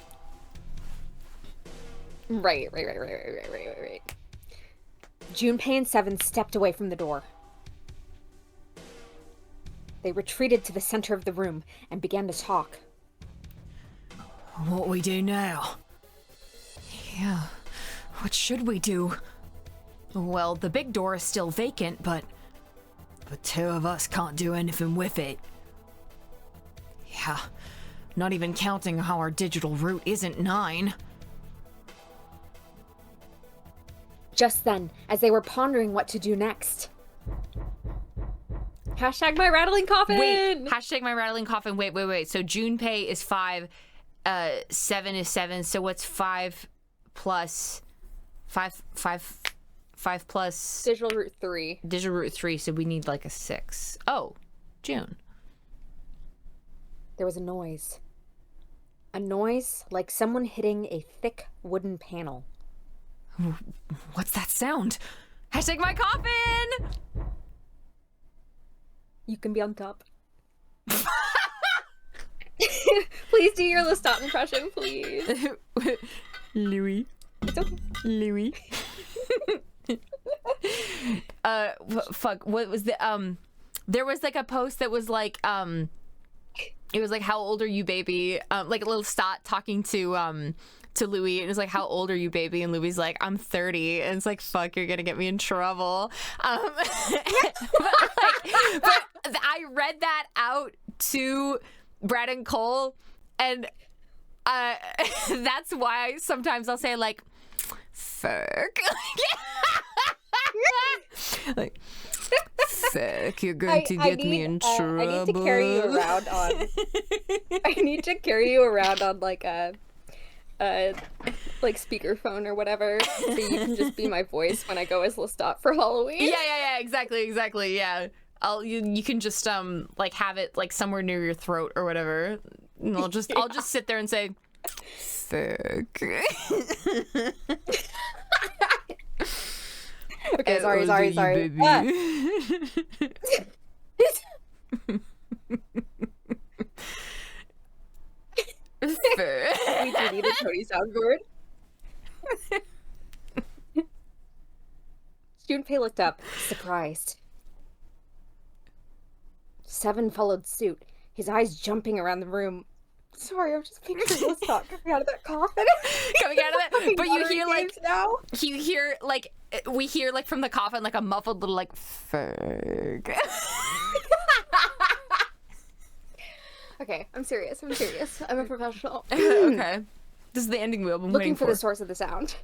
Right. Junpei and Seven stepped away from the door. They retreated to the center of the room and began to talk. What we do now? Yeah, what should we do? Well, the big door is still vacant, but the 2 of us can't do anything with it. Yeah, not even counting how our digital route isn't 9. Just then, as they were pondering what to do next. Hashtag my rattling coffin! Wait, hashtag my rattling coffin. Wait. So Junpei is 5, 7 is 7, so what's 5 plus 5 plus Digital root 3. digital root 3, so we need like a 6. Oh, June. There was a noise. A noise like someone hitting a thick wooden panel. What's that sound? Hashtag my coffin! You can be on top. Please do your Lestat impression, please. Louis. It's okay. Louis. Fuck, what was the, there was like a post that was like, it was like, how old are you, baby? Like a little Stott talking to Louis, and it was like, how old are you, baby? And Louis like, I'm 30, and it's like, fuck, you're gonna get me in trouble. But I read that out to Brad and Cole, and that's why sometimes I'll say like, fuck. Like, fuck, you're going to get me in trouble. I need to carry you around on. I need to carry you around on like a like speakerphone or whatever, so you can just be my voice when I go as Lestat for Halloween. Yeah, exactly, yeah. You can just like have it like somewhere near your throat or whatever. And I'll just sit there and say, fuck. Okay, sorry. Baby. We do need a Cody soundboard. Junpei looked up, surprised. Seven followed suit, his eyes jumping around the room. Sorry, I'm just picturing Lestat coming out of that coffin. Coming out of that, but you hear like now. You hear like we hear like from the coffin like a muffled little like fuck. Okay, I'm serious. I'm a professional. Okay, this is the ending wheel. I'm Looking for the source of the sound.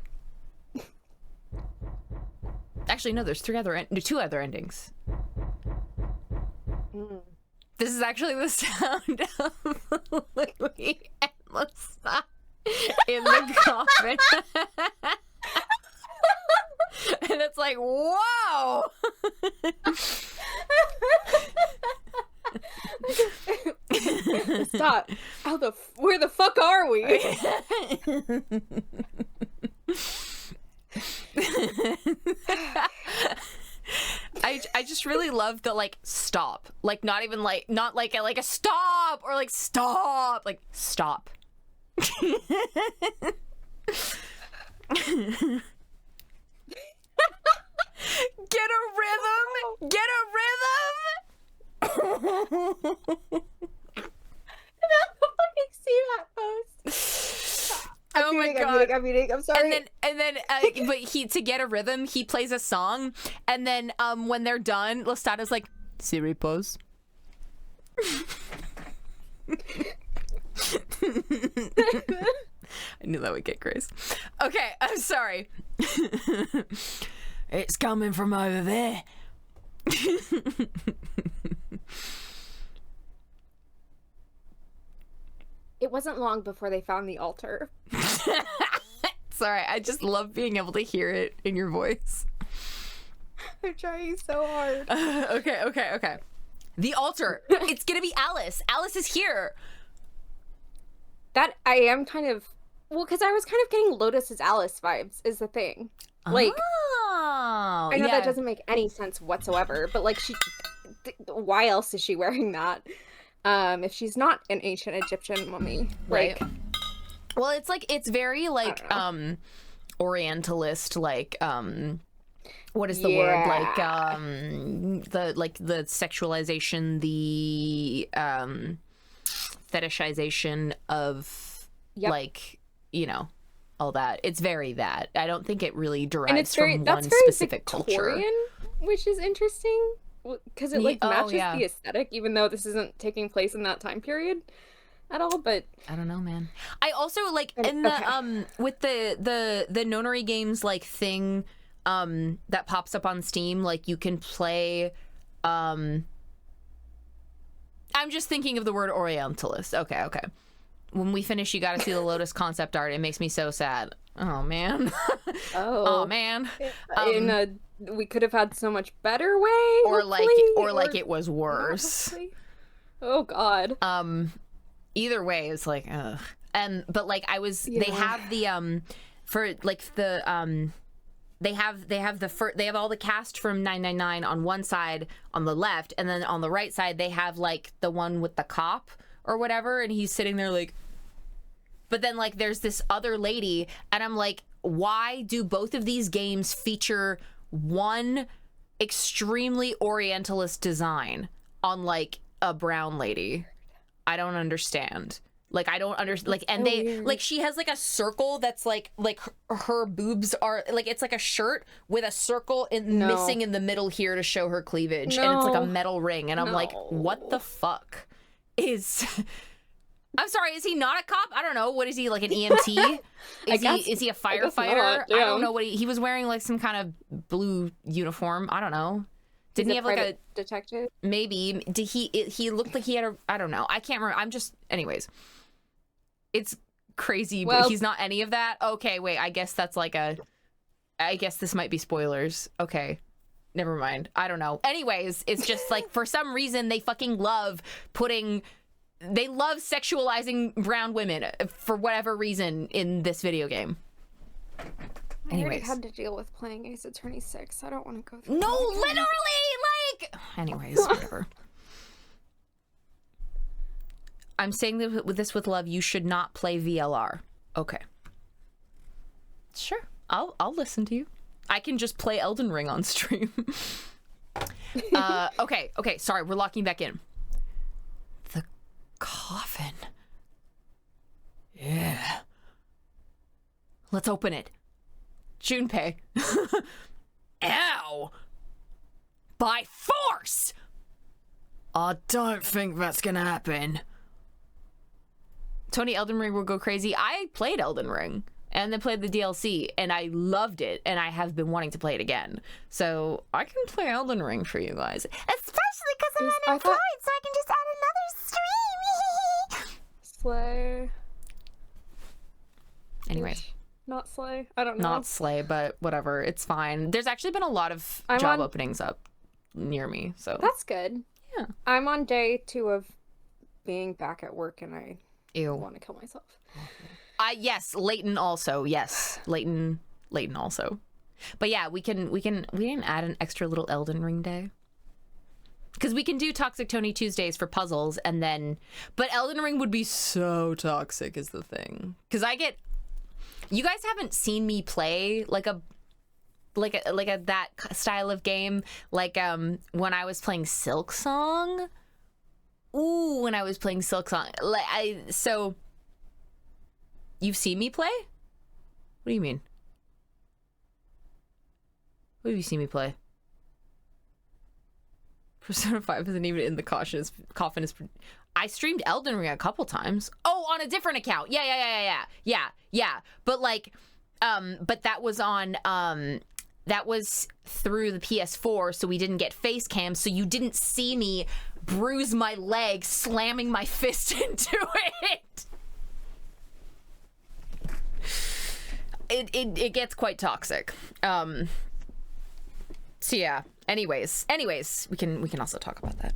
Actually, no. There's two other endings. This is actually the sound of Louis and Lestat in the coffin. And it's like, whoa! Stop. Where the fuck are we? I just really love the like stop, like not even like not like a stop or like stop, like stop. Oh my god! I'm muting. I'm sorry. And then, but to get a rhythm, he plays a song, and then when they're done, Lestada's like, Siri, pause. I knew that would get Grace. Okay, I'm sorry. It's coming from over there. It wasn't long before they found the altar. Sorry, I just love being able to hear it in your voice. I'm trying so hard. Okay. The altar. It's gonna be Alice. Alice is here. That I am kind of... Well, because I was kind of getting Lotus as Alice vibes, is the thing. Like, oh, I know that doesn't make any sense whatsoever, but like why else is she wearing that? If she's not an ancient Egyptian mummy, right? Like, well, it's like, it's very like Orientalist, like what is the word? Like the sexualization, the fetishization of like, you know, all that. It's very that. I don't think it really derives from one specific culture, which is interesting because it like matches the aesthetic, even though this isn't taking place in that time period at all. But I don't know, man. I also like in the with the Nonary games like thing that pops up on Steam, like you can play I'm just thinking of the word Orientalist. Okay. When we finish, you gotta see the Lotus concept art. It makes me so sad. Oh man. Oh man. We could have had so much better way, or like it was worse. Oh god. Either way, it's like ugh. But like they have the for like the they have all the cast from 999 on one side on the left, and then on the right side they have like the one with the cop or whatever, and he's sitting there like, but then like there's this other lady, and I'm like, why do both of these games feature one extremely Orientalist design on like a brown lady? I don't understand. Like, I don't understand. Like, and they weird. Like, she has like a circle that's like her boobs are like, it's like a shirt with a circle missing in the middle here to show her cleavage, and it's like a metal ring, and I'm like, what the fuck is? I'm sorry, is he not a cop? I don't know. What is he, like an EMT? Is he a firefighter? I don't know what he was wearing, like some kind of blue uniform. I don't know. Didn't he have like a detective? Maybe. Did he looked like he had a, I don't know. I can't remember. I'm just, anyways. It's crazy, but he's not any of that. Okay, wait, I guess that's like I guess this might be spoilers. Okay. Never mind. I don't know. Anyways, it's just like for some reason they fucking love sexualizing brown women for whatever reason in this video game. I already had to deal with playing Ace Attorney 6. I don't want to go through No, literally, like... Anyways, whatever. I'm saying this with love. You should not play VLR. Okay. Sure. I'll listen to you. I can just play Elden Ring on stream. Okay. Sorry, we're locking back in. The coffin. Yeah. Let's open it. Junpei. Ow! By force! I don't think that's gonna happen. Tony, Elden Ring will go crazy. I played Elden Ring and then played the DLC, and I loved it, and I have been wanting to play it again. So I can play Elden Ring for you guys. Especially because I'm unemployed, so I can just add another stream. Slay. Anyways. Not Slay. I don't know. Not Slay, but whatever. It's fine. There's actually been a lot of job openings up near me, so. That's good. Yeah. I'm on day 2 of being back at work, and I want to kill myself. Yes, Leighton also. Yes, Leighton also. But yeah, we can add an extra little Elden Ring day. Because we can do Toxic Tony Tuesdays for puzzles, and then, but Elden Ring would be so toxic is the thing. Because you guys haven't seen me play like a that style of game, like when I was playing Silk Song. Ooh, when I was playing Silk Song, so You've seen me play? What do you mean? What have you seen me play? Persona 5 isn't even in the coffin is I streamed Elden Ring a couple times. Oh, on a different account. Yeah. But like, but that was on, that was through the PS4, so we didn't get face cam, so you didn't see me bruise my leg slamming my fist into it. It gets quite toxic. So yeah. Anyways, we can also talk about that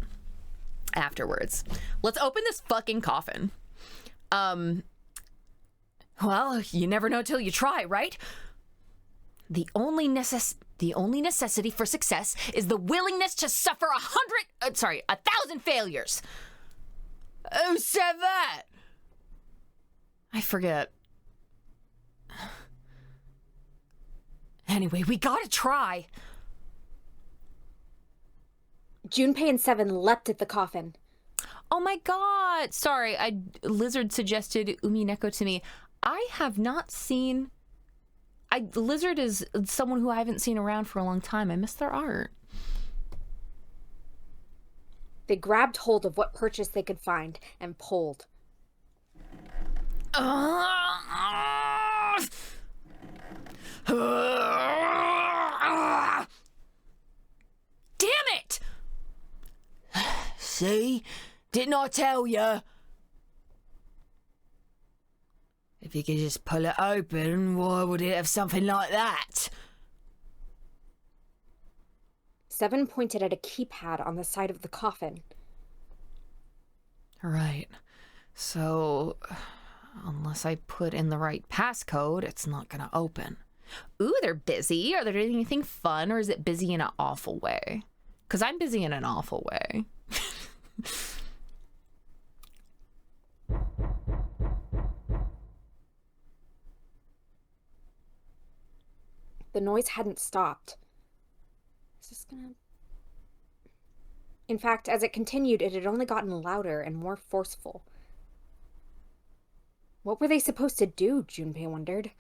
afterwards. Let's open this fucking coffin. Well, you never know till you try, right? The only necessity for success is the willingness to suffer 1,000 failures. Who said that? I forget. Anyway, we gotta try. Junpei and Seven leapt at the coffin. Oh my god! Sorry, Lizard suggested Umineko to me. I have not seen... Lizard is someone who I haven't seen around for a long time. I miss their art. They grabbed hold of what purchase they could find and pulled. Damn it! See? Didn't I tell you? If you could just pull it open, why would it have something like that? Seven pointed at a keypad on the side of the coffin. Right. So, unless I put in the right passcode, it's not gonna open. Ooh, they're busy. Are they doing anything fun, or is it busy in an awful way? Because I'm busy in an awful way. The noise hadn't stopped. Is this gonna... In fact, as it continued, it had only gotten louder and more forceful. What were they supposed to do, Junpei wondered.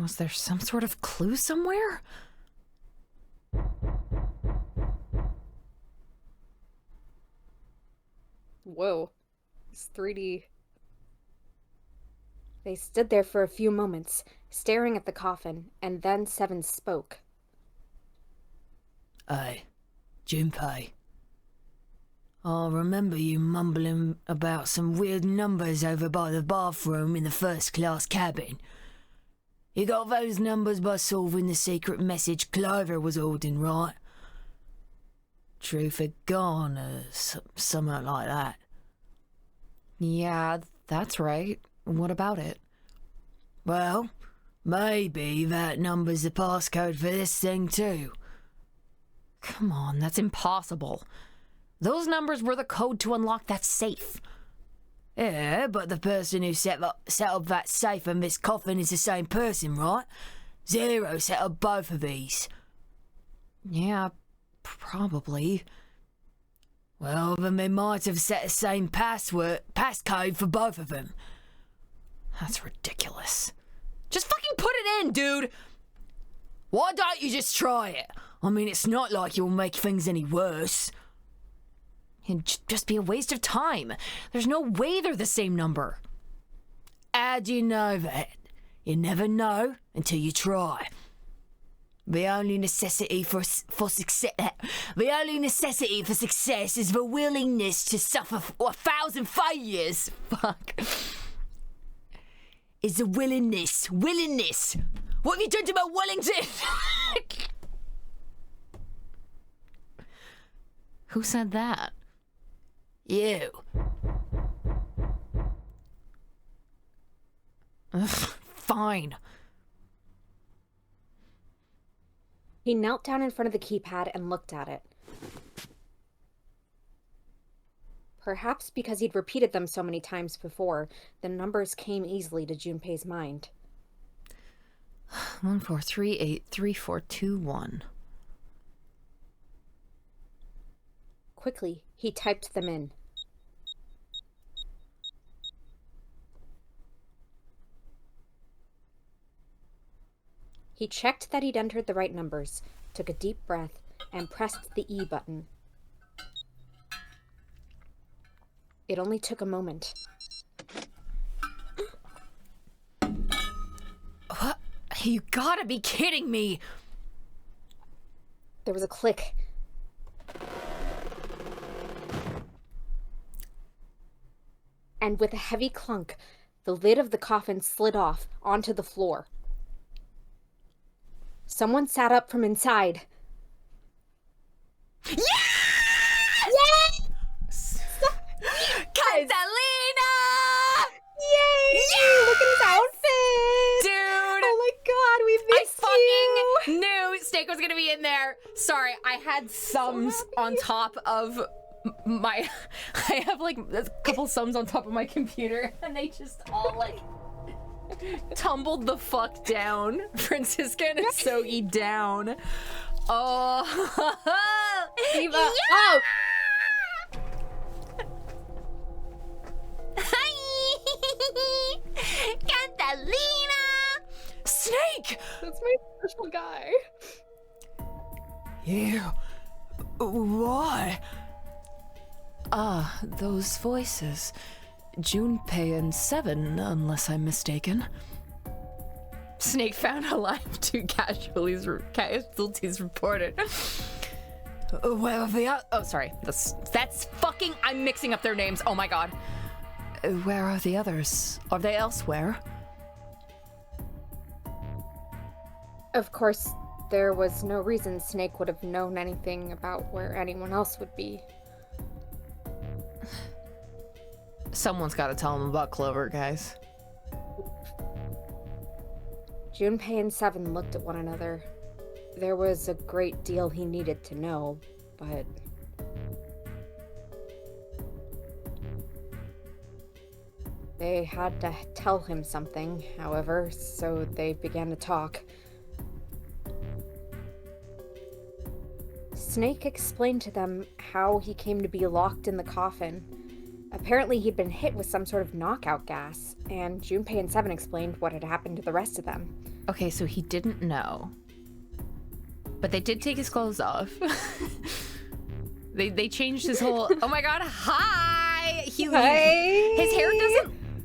Was there some sort of clue somewhere? Whoa. It's 3D. They stood there for a few moments, staring at the coffin, and then Seven spoke. Hey, Junpei. I remember you mumbling about some weird numbers over by the bathroom in the first-class cabin. You got those numbers by solving the secret message Clover was holding, right? Truth had gone, or something like that. Yeah, that's right. What about it? Well, maybe that number's the passcode for this thing too. Come on, that's impossible. Those numbers were the code to unlock that safe. Yeah, but the person who set up that safe and this coffin is the same person, right? Zero set up both of these. Yeah, probably. Well, then they might have set the same passcode for both of them. That's ridiculous. Just fucking put it in, dude! Why don't you just try it? I mean, it's not like you'll make things any worse. It'd just be a waste of time. There's no way they're the same number. How do you know that? You never know until you try. The only necessity for success is the willingness to suffer 1,000 failures. Fuck. Is the willingness. What have you done to my Wellington? Who said that? You. Ugh, fine. He knelt down in front of the keypad and looked at it. Perhaps because he'd repeated them so many times before, the numbers came easily to Junpei's mind. 14383421. Quickly, he typed them in. He checked that he'd entered the right numbers, took a deep breath, and pressed the E button. It only took a moment. What? You gotta be kidding me! There was a click. And with a heavy clunk, the lid of the coffin slid off onto the floor. Someone sat up from inside. Yes! Yes! Catalina! Yay! Yes! Look at his outfit! Dude! Oh my god, we missed I you! fucking knew Snake was gonna be in there. Sorry, I had sums on top of my... I have like a couple sums on top of my computer, and they just all like... tumbled the fuck down. Francisca and Sogi down. Oh. Eva. Yeah! Oh! Hi! Catalina! Snake! That's my special guy. You. Why? Ah, those voices. Junpei and Seven, unless I'm mistaken. Snake found alive, 2 casualties reported. Where are the Oh, sorry. That's fucking... I'm mixing up their names. Oh my god. Where are the others? Are they elsewhere? Of course, there was no reason Snake would have known anything about where anyone else would be. Someone's got to tell him about Clover, guys. Junpei and Seven looked at one another. There was a great deal he needed to know, but... They had to tell him something, however, so they began to talk. Snake explained to them how he came to be locked in the coffin. Apparently he'd been hit with some sort of knockout gas, and Junpei and Seven explained what had happened to the rest of them. Okay, so he didn't know. But they did take his clothes off. They changed his whole... Oh my god, hi!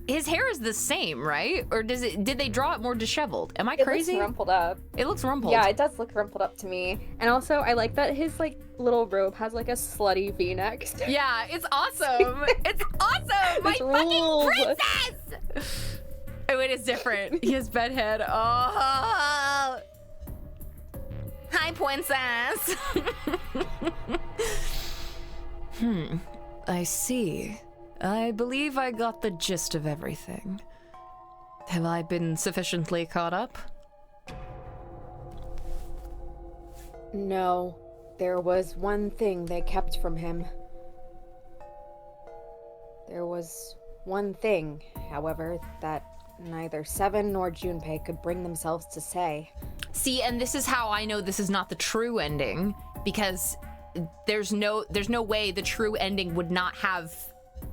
His hair is the same, right? Or did they draw it more disheveled? Am I crazy? It looks rumpled up. It looks rumpled. Yeah, it does look rumpled up to me. And also, I like that his like little robe has like a slutty V-neck. Yeah, it's awesome. It's awesome. My fucking princess. Oh, it is different. He has bedhead. Oh. Hi, princess. I see. I believe I got the gist of everything. Have I been sufficiently caught up? No, there was one thing they kept from him. There was one thing, however, that neither Seven nor Junpei could bring themselves to say. See, and this is how I know this is not the true ending, because there's no way the true ending would not have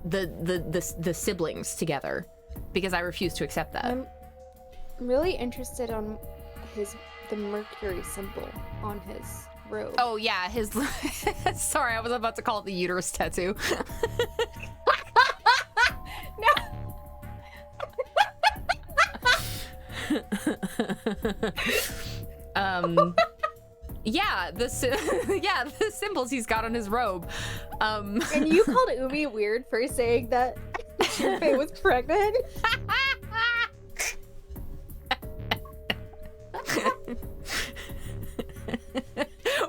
the siblings together, because I refuse to accept that. I'm really interested on the Mercury symbol on his robe. Oh yeah, his sorry, I was about to call it the uterus tattoo. Yeah, the symbols he's got on his robe. And you called Umi weird for saying that Junpei was pregnant?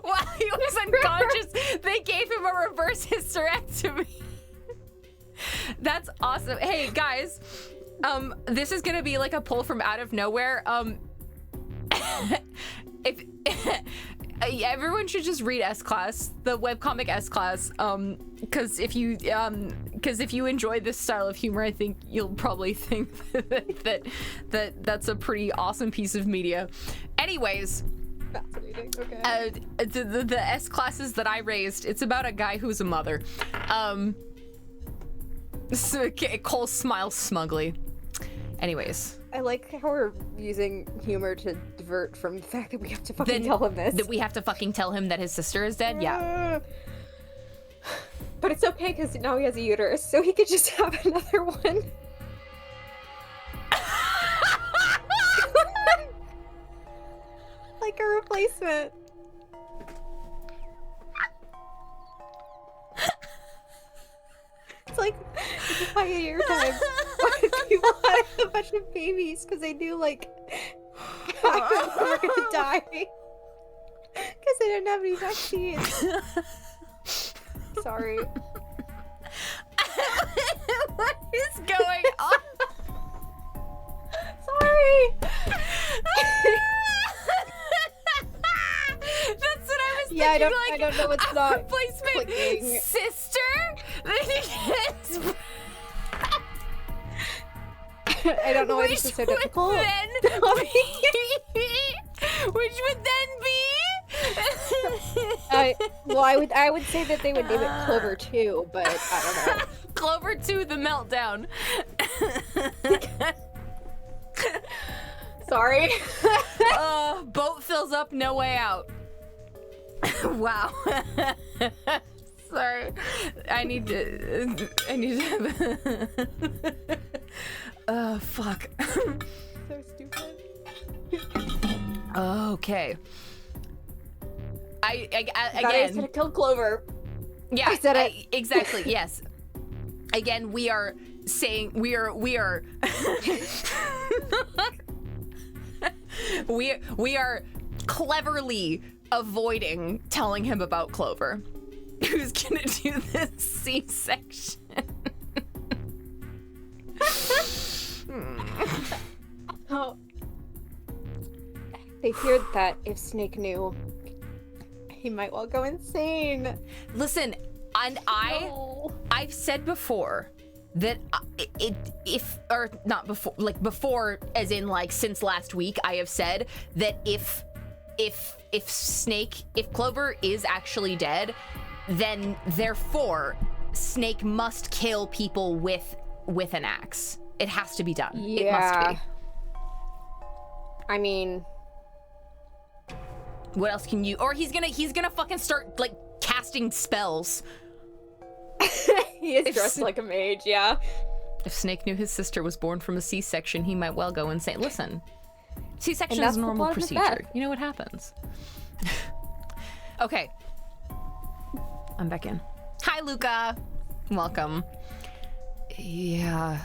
While he was unconscious, they gave him a reverse hysterectomy. That's awesome. Hey guys, this is gonna be like a pull from out of nowhere. If everyone should just read S-Class, the webcomic S-Class, because if you enjoy this style of humor, I think you'll probably think that's a pretty awesome piece of media. Anyways, Fascinating. Okay. the S-Classes that I raised, it's about a guy who's a mother. So Cole smiles smugly. Anyways. I like how we're using humor to divert from the fact that we have to fucking tell him this. That we have to fucking tell him that his sister is dead? Yeah. But it's okay, because now he has a uterus, so he could just have another one. Like a replacement. It's like the pioneer times when people had a bunch of babies because they knew, like, they were gonna die. Because they didn't have any vaccines. Sorry. What is going on? Sorry. That's what I was thinking. Yeah, I like, don't know what's not replacement clicking. sister. I don't know why this is so difficult. Which would then be. Well, I would say that they would name it Clover 2, but I don't know. Clover 2, the meltdown. Sorry. Boat fills up, no way out. Wow. Sorry. I need to have fuck. So stupid. Okay. I Again. Gotta kill Clover. Yeah. I said it. Exactly. Yes. Again, we are saying we are we are cleverly avoiding telling him about Clover, who's gonna do this C-section. Oh. They feared that if Snake knew, he might well go insane. Listen, and I've said before that before, as in like since last week, I have said that if Clover is actually dead, then therefore Snake must kill people with an axe. It has to be done. Yeah. It must be. I mean, what else can you? Or he's gonna fucking start like casting spells. he is dressed like a mage, yeah. If Snake knew his sister was born from a C-section, he might well go insane. Listen, C-section is a normal procedure. You know what happens. Okay. I'm back in. Hi, Luca. Welcome. Yeah.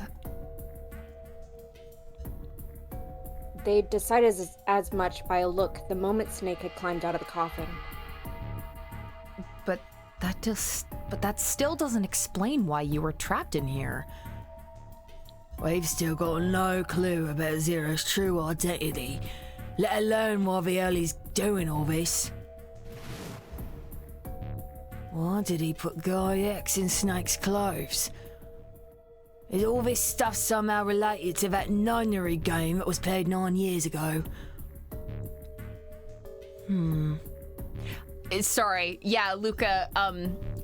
They decided as much by a look the moment Snake had climbed out of the coffin. But that still doesn't explain why you were trapped in here. We've still got no clue about Zero's true identity, let alone why the hell he's doing all this. Why did he put Guy X in Snake's clothes? Is all this stuff somehow related to that Nonary game that was played 9 years ago? Sorry. Yeah, Luca,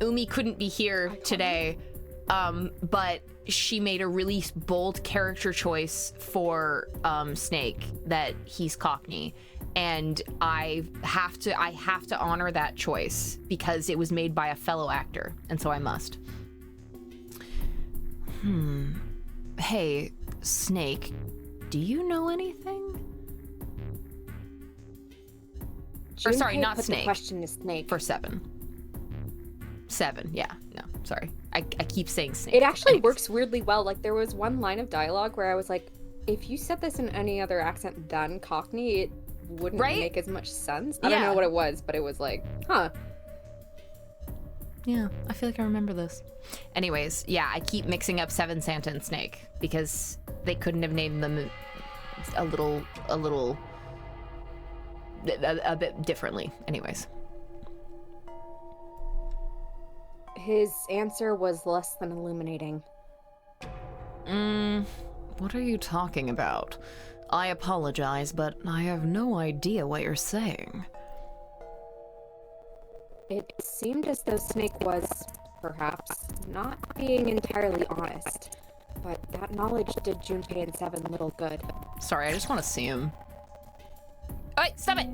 Umi couldn't be here today, but she made a really bold character choice for Snake, that he's Cockney, and I have to honor that choice because it was made by a fellow actor, and so I must. Hey, Snake, do you know anything? Or sorry, Junpei not put Snake. The question is Snake. For 7, yeah. No, sorry. I keep saying Snake. It actually Anyways. works weirdly well. Like, there was one line of dialogue where I was like, if you said this in any other accent than Cockney, it wouldn't make as much sense. I don't know what it was, but it was like, huh. Yeah, I feel like I remember this. Anyways, yeah, I keep mixing up Seven, Santa, and Snake because they couldn't have named them a bit differently. Anyways. His answer was less than illuminating. What are you talking about? I apologize, but I have no idea what you're saying. It seemed as though Snake was, perhaps, not being entirely honest, but that knowledge did Junpei and Seven little good. Sorry, I just want to see him. Oh, wait, stop it!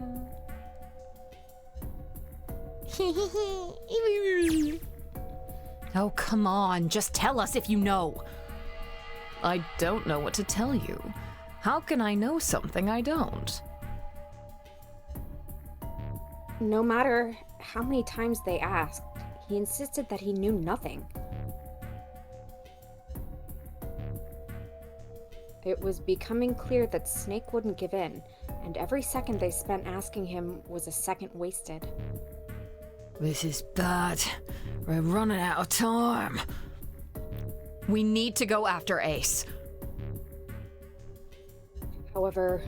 Oh, come on. Just tell us if you know. I don't know what to tell you. How can I know something I don't? No matter how many times they asked, he insisted that he knew nothing. It was becoming clear that Snake wouldn't give in, and every second they spent asking him was a second wasted. This is bad. We're running out of time. We need to go after Ace. However,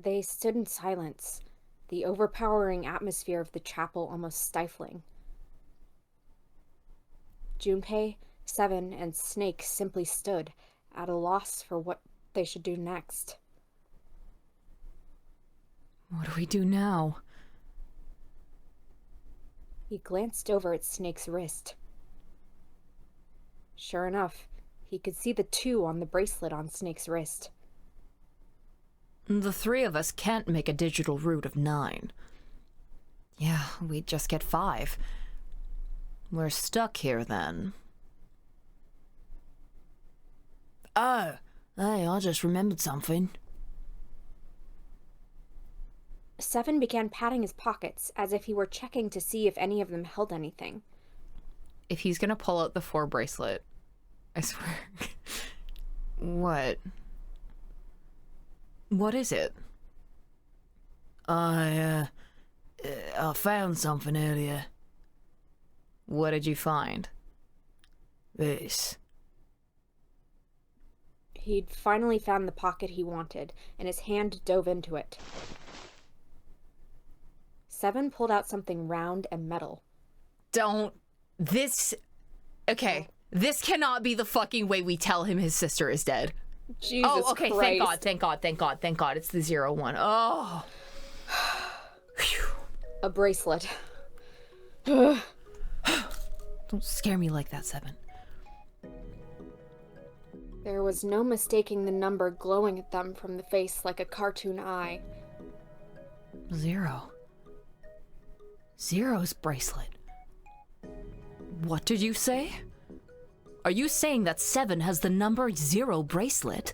they stood in silence, the overpowering atmosphere of the chapel almost stifling. Junpei, Seven, and Snake simply stood, at a loss for what they should do next. What do we do now? He glanced over at Snake's wrist. Sure enough, he could see the 2 on the bracelet on Snake's wrist. The 3 of us can't make a digital route of 9. Yeah, we'd just get 5. We're stuck here then. Oh, hey, I just remembered something. Seven began patting his pockets as if he were checking to see if any of them held anything. If he's gonna pull out the 4 bracelet, I swear. What? What is it? I found something earlier. What did you find? This. He'd finally found the pocket he wanted, and his hand dove into it. Seven pulled out something round and metal. Don't. This. Okay. This cannot be the fucking way we tell him his sister is dead. Jesus Oh, okay. Christ. Thank God. It's the 01. Oh. A bracelet. Don't scare me like that, Seven. There was no mistaking the number glowing at them from the face like a cartoon eye. 0. Zero's bracelet. What did you say? Are you saying that 7 has the number 0 bracelet?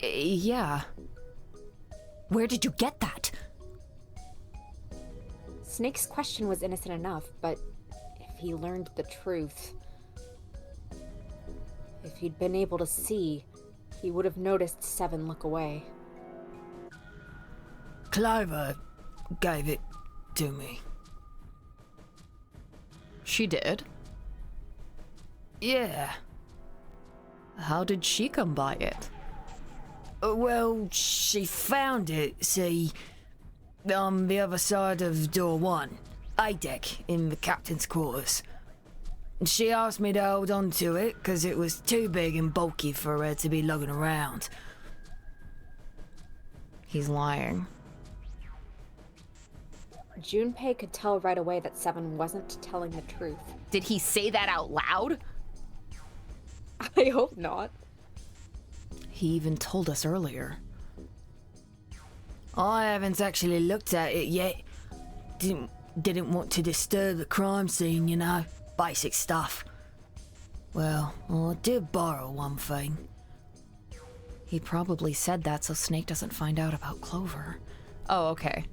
Yeah. Where did you get that? Snake's question was innocent enough, but if he learned the truth... If he'd been able to see, he would have noticed Seven look away. Clover gave it to me. She did? Yeah. How did she come by it? Well, she found it, see, on the other side of door 1, A deck in the captain's quarters. She asked me to hold on to it because it was too big and bulky for her to be lugging around. He's lying. Junpei could tell right away that Seven wasn't telling the truth. Did he say that out loud? I hope not. He even told us earlier. I haven't actually looked at it yet. Didn't want to disturb the crime scene, you know. Basic stuff. Well, I did borrow one thing. He probably said that so Snake doesn't find out about Clover. Oh, okay.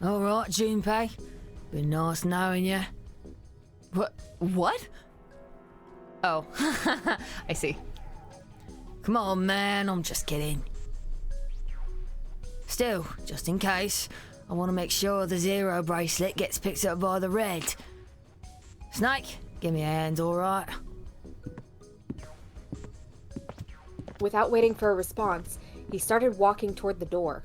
Alright, Junpei. Been nice knowing you. What? Oh. I see. Come on, man, I'm just kidding. Still, just in case, I want to make sure the 0 bracelet gets picked up by the red. Snake, give me a hand, alright? Without waiting for a response, he started walking toward the door.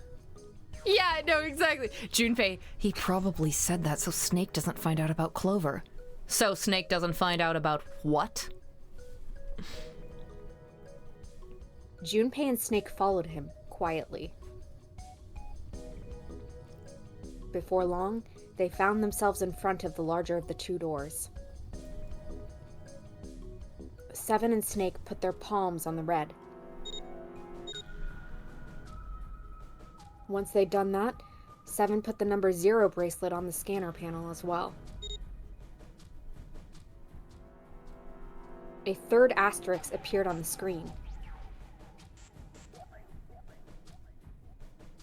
Yeah, no, exactly. Junpei. He probably said that so Snake doesn't find out about Clover. So Snake doesn't find out about what? Junpei and Snake followed him, quietly. Before long, they found themselves in front of the larger of the two doors. Seven and Snake put their palms on the red. Once they'd done that, Seven put the number 0 bracelet on the scanner panel as well. A third asterisk appeared on the screen.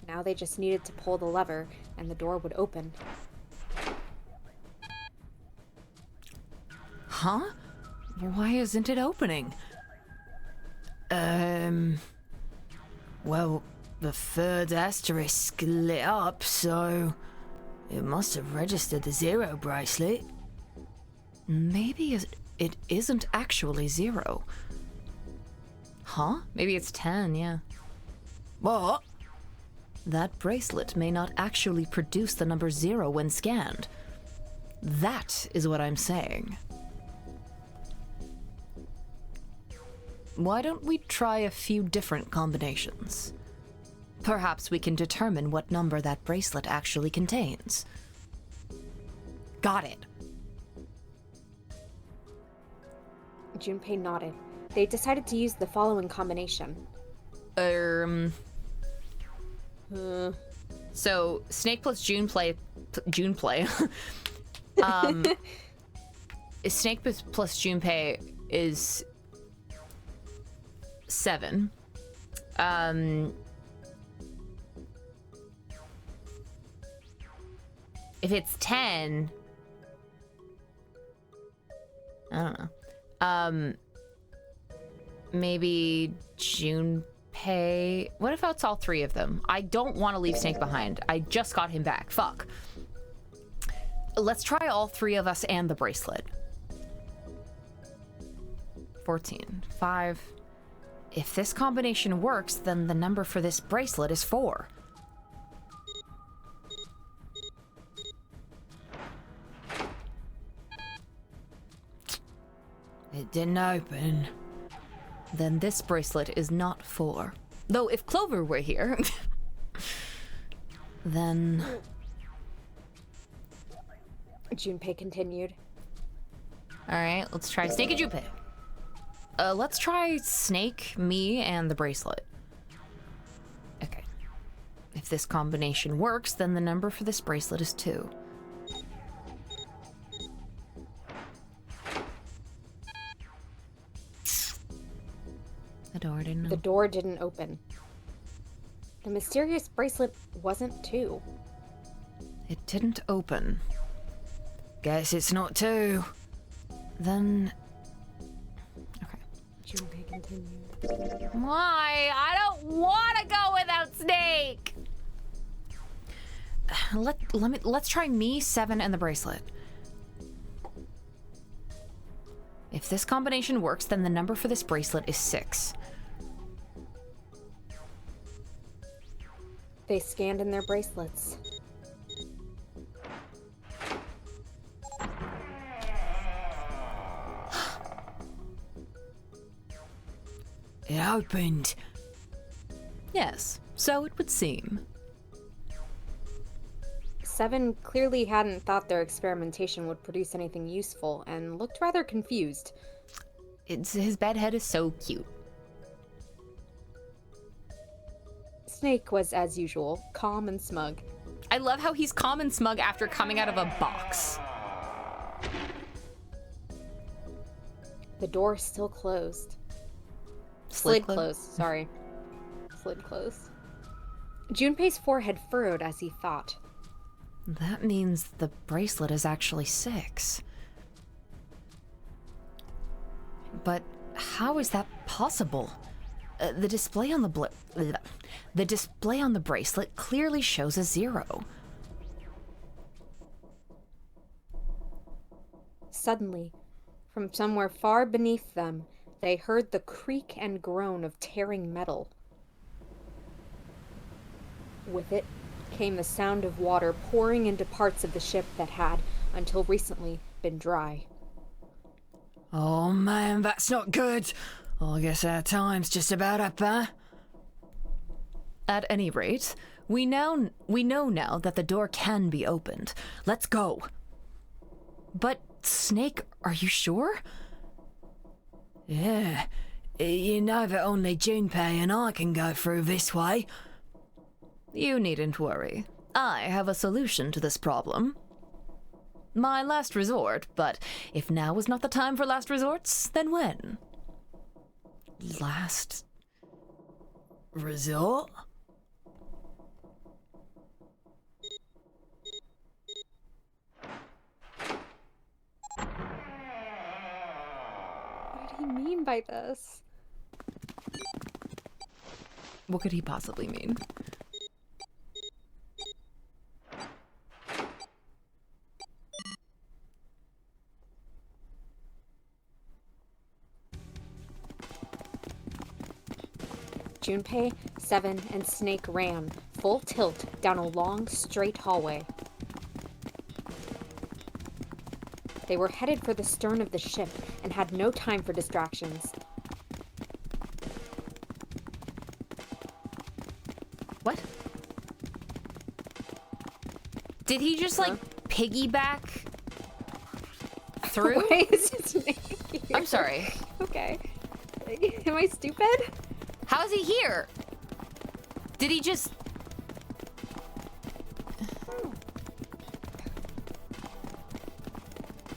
Now they just needed to pull the lever, and the door would open. Huh? Why isn't it opening? Well, the third asterisk lit up, so it must have registered the 0 bracelet. Maybe it isn't actually 0. Huh? Maybe it's 10, yeah. What? That bracelet may not actually produce the number 0 when scanned. That is what I'm saying. Why don't we try a few different combinations? Perhaps we can determine what number that bracelet actually contains. Got it. Junpei nodded. They decided to use the following combination. So Snake plus Junpei. Snake plus Junpei is 7. If it's 10, I don't know. Maybe Junpei. What if it's all 3 of them? I don't want to leave Snake behind. I just got him back. Fuck. Let's try all 3 of us and the bracelet. 14. 5. If this combination works, then the number for this bracelet is 4. It didn't open. Then this bracelet is not 4. Though if Clover were here, then... Junpei continued. Alright, let's try Snake and Junpei. Let's try Snake, me, and the bracelet. Okay. If this combination works, then the number for this bracelet is 2. The door didn't open. The mysterious bracelet wasn't 2. It didn't open. Guess it's not 2. Then... Okay. Junpei continued. Why? I don't want to go without Snake! Let's try me, 7, and the bracelet. If this combination works, then the number for this bracelet is 6. They scanned in their bracelets. It opened. Yes, so it would seem. 7 clearly hadn't thought their experimentation would produce anything useful and looked rather confused. His bedhead is so cute. Snake was, as usual, calm and smug. I love how he's calm and smug after coming out of a box. The door still closed. Slid closed, sorry. Slid closed. Junpei's forehead furrowed as he thought. That means the bracelet is actually 6. But how is that possible? The display on the bracelet clearly shows a 0. Suddenly, from somewhere far beneath them, they heard the creak and groan of tearing metal. With it came the sound of water pouring into parts of the ship that had, until recently, been dry. Oh man, that's not good. I guess our time's just about up, huh? At any rate, We know now that the door can be opened. Let's go. But, Snake, are you sure? Yeah. You know that only Junpei and I can go through this way. You needn't worry. I have a solution to this problem. My last resort, but if now is not the time for last resorts, then when? Last resort? What did he mean by this? What could he possibly mean? Junpei, Seven, and Snake ran, full tilt, down a long, straight hallway. They were headed for the stern of the ship and had no time for distractions. What? Did he just, like, piggyback through? Why is Snake here? I'm sorry. Okay. Am I stupid? How is he here? Did he just...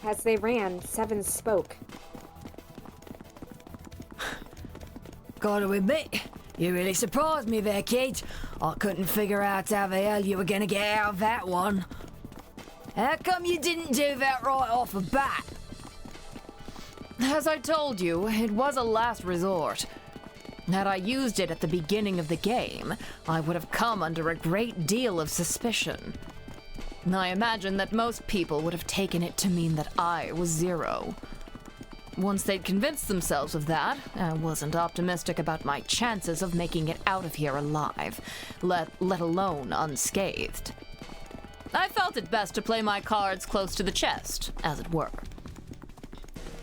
As they ran, Seven spoke. Gotta admit, you really surprised me there, kid. I couldn't figure out how the hell you were gonna get out of that one. How come you didn't do that right off the bat? As I told you, it was a last resort. Had I used it at the beginning of the game, I would have come under a great deal of suspicion. I imagine that most people would have taken it to mean that I was Zero. Once they'd convinced themselves of that, I wasn't optimistic about my chances of making it out of here alive, let alone unscathed. I felt it best to play my cards close to the chest, as it were.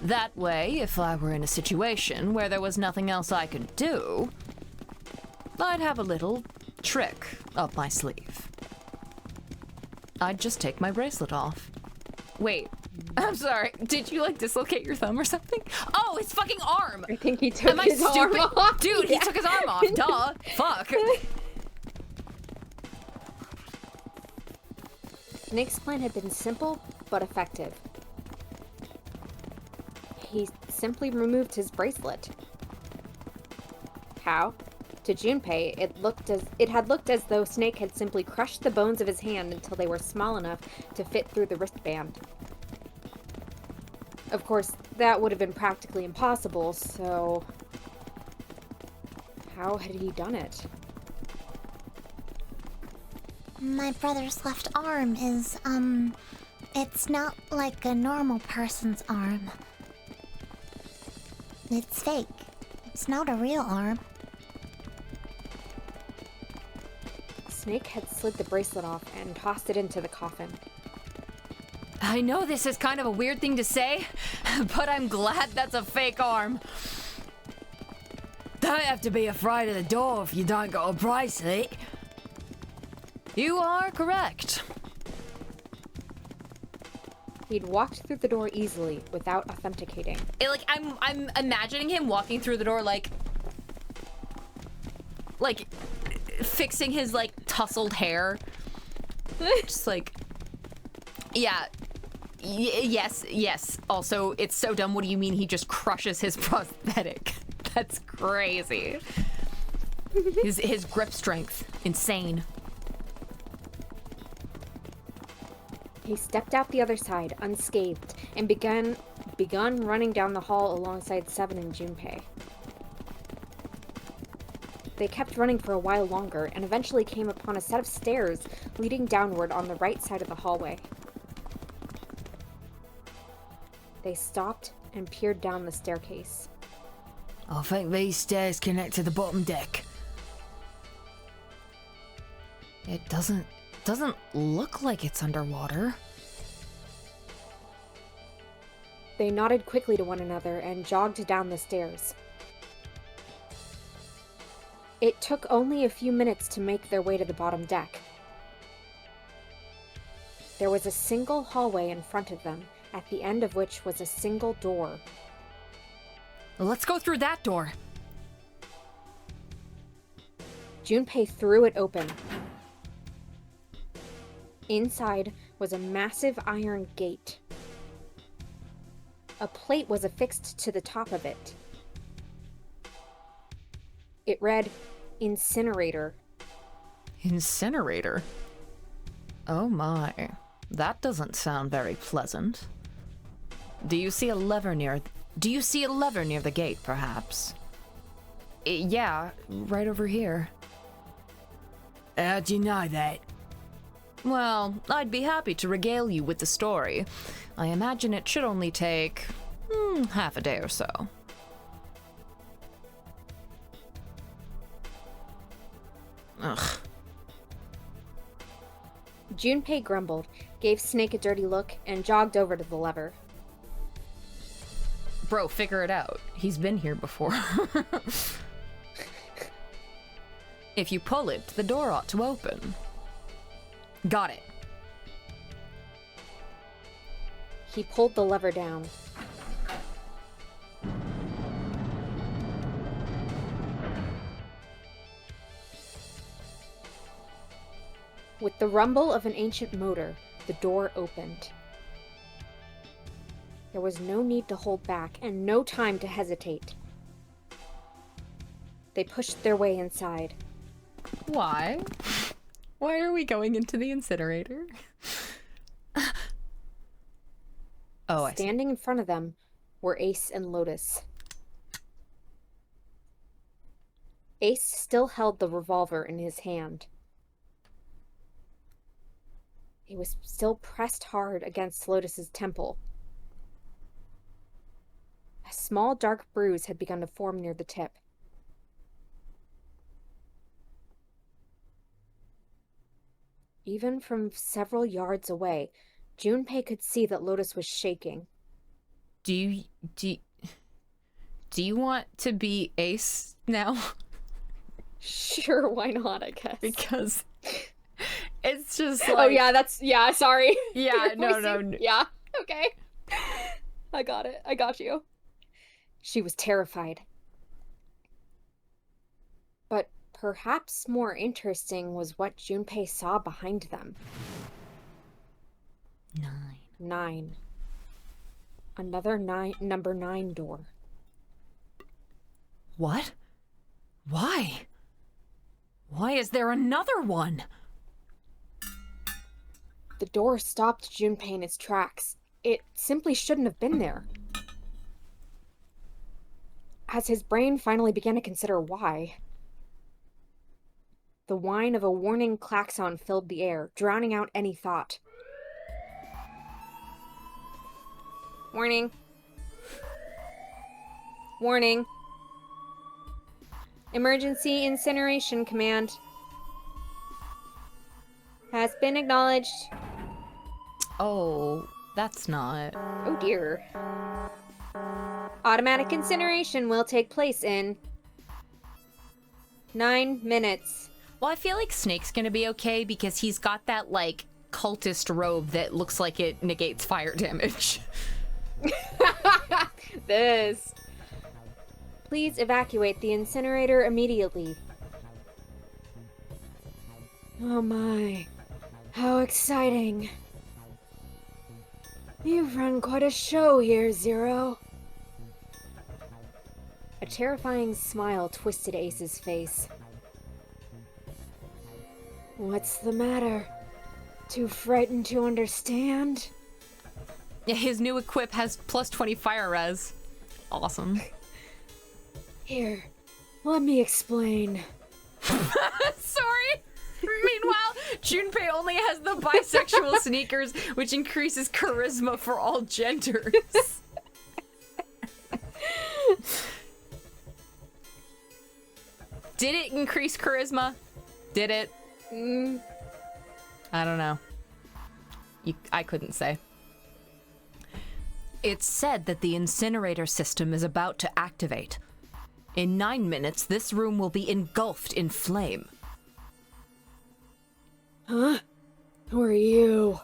That way, if I were in a situation where there was nothing else I could do, I'd have a little trick up my sleeve. I'd just take my bracelet off. Wait, I'm sorry. Did you, like, dislocate your thumb or something? Oh, his fucking arm! I think he took Am I his arm stupid? off. Dude, he took his arm off. Duh. Fuck. Snake's plan had been simple, but effective. He simply removed his bracelet. How? To Junpei, it had looked as though Snake had simply crushed the bones of his hand until they were small enough to fit through the wristband. Of course, that would have been practically impossible, so... How had he done it? My brother's left arm is, it's not like a normal person's arm. It's fake. It's not a real arm. Snake had slid the bracelet off and tossed it into the coffin. I know this is kind of a weird thing to say, but I'm glad that's a fake arm. Don't have to be afraid of the door if you don't got a bracelet. You are correct. He'd walked through the door easily, without authenticating. I'm imagining him walking through the door like fixing his, like, tousled hair. Just like, yeah. Yes. Also, it's so dumb. What do you mean he just crushes his prosthetic? That's crazy. His grip strength, insane. He stepped out the other side, unscathed, and begun running down the hall alongside Seven and Junpei. They kept running for a while longer, and eventually came upon a set of stairs leading downward on the right side of the hallway. They stopped and peered down the staircase. I think these stairs connect to the bottom deck. It doesn't look like it's underwater. They nodded quickly to one another and jogged down the stairs. It took only a few minutes to make their way to the bottom deck. There was a single hallway in front of them, at the end of which was a single door. Let's go through that door. Junpei threw it open. Inside was a massive iron gate. A plate was affixed to the top of it. It read, "Incinerator." Incinerator? Oh my. That doesn't sound very pleasant. Do you see a lever near the gate, perhaps? Yeah, right over here. How'd you know that? Well, I'd be happy to regale you with the story. I imagine it should only take half a day or so. Ugh. Junpei grumbled, gave Snake a dirty look, and jogged over to the lever. Bro, figure it out. He's been here before. If you pull it, the door ought to open. Got it. He pulled the lever down. With the rumble of an ancient motor, the door opened. There was no need to hold back and no time to hesitate. They pushed their way inside. Why? Why are we going into the incinerator? Oh, I see. Standing in front of them were Ace and Lotus. Ace still held the revolver in his hand. It was still pressed hard against Lotus's temple. A small dark bruise had begun to form near the tip. Even from several yards away, Junpei could see that Lotus was shaking. Do you want to be Ace now? Sure, why not, I guess. Because it's just like... Oh, yeah, sorry. Yeah, no. Yeah, okay. I got it. I got you. She was terrified. But perhaps more interesting was what Junpei saw behind them. 9. Another number 9 door. What? Why? Why is there another one? The door stopped Junpei in its tracks. It simply shouldn't have been there. As his brain finally began to consider why, the whine of a warning klaxon filled the air, drowning out any thought. Warning. Warning. Emergency incineration command has been acknowledged. Oh, that's not... Oh dear. Automatic incineration will take place in 9 minutes. Well, I feel like Snake's gonna be okay because he's got that, like, cultist robe that looks like it negates fire damage. This. Please evacuate the incinerator immediately. Oh my. How exciting. You've run quite a show here, Zero. A terrifying smile twisted Ace's face. What's the matter? Too frightened to understand? Yeah, his new equip has plus 20 fire res. Awesome. Here, let me explain. Sorry. Meanwhile, Junpei only has the bisexual sneakers, which increases charisma for all genders. Did it increase charisma? Did it? I don't know. I couldn't say. It's said that the incinerator system is about to activate. In 9 minutes, this room will be engulfed in flame. Huh? Who are you?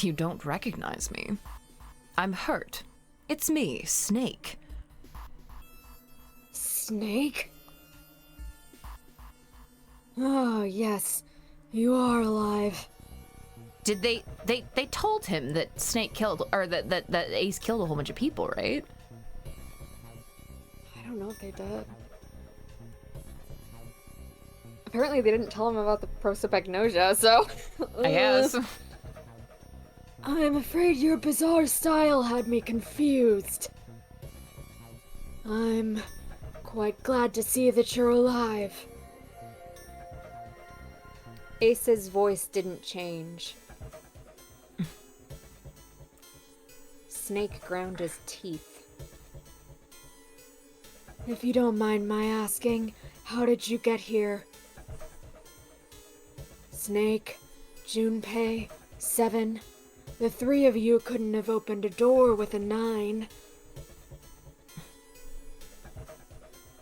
You don't recognize me. I'm hurt. It's me, Snake. Snake? Oh, yes. You are alive. Did they told him that Snake killed, or that Ace killed a whole bunch of people, right? I don't know if they did. Apparently they didn't tell him about the prosopagnosia, so... I guess. I'm afraid your bizarre style had me confused. I'm quite glad to see that you're alive. Ace's voice didn't change. Snake ground his teeth. If you don't mind my asking, how did you get here? Snake, Junpei, Seven. The three of you couldn't have opened a door with a 9.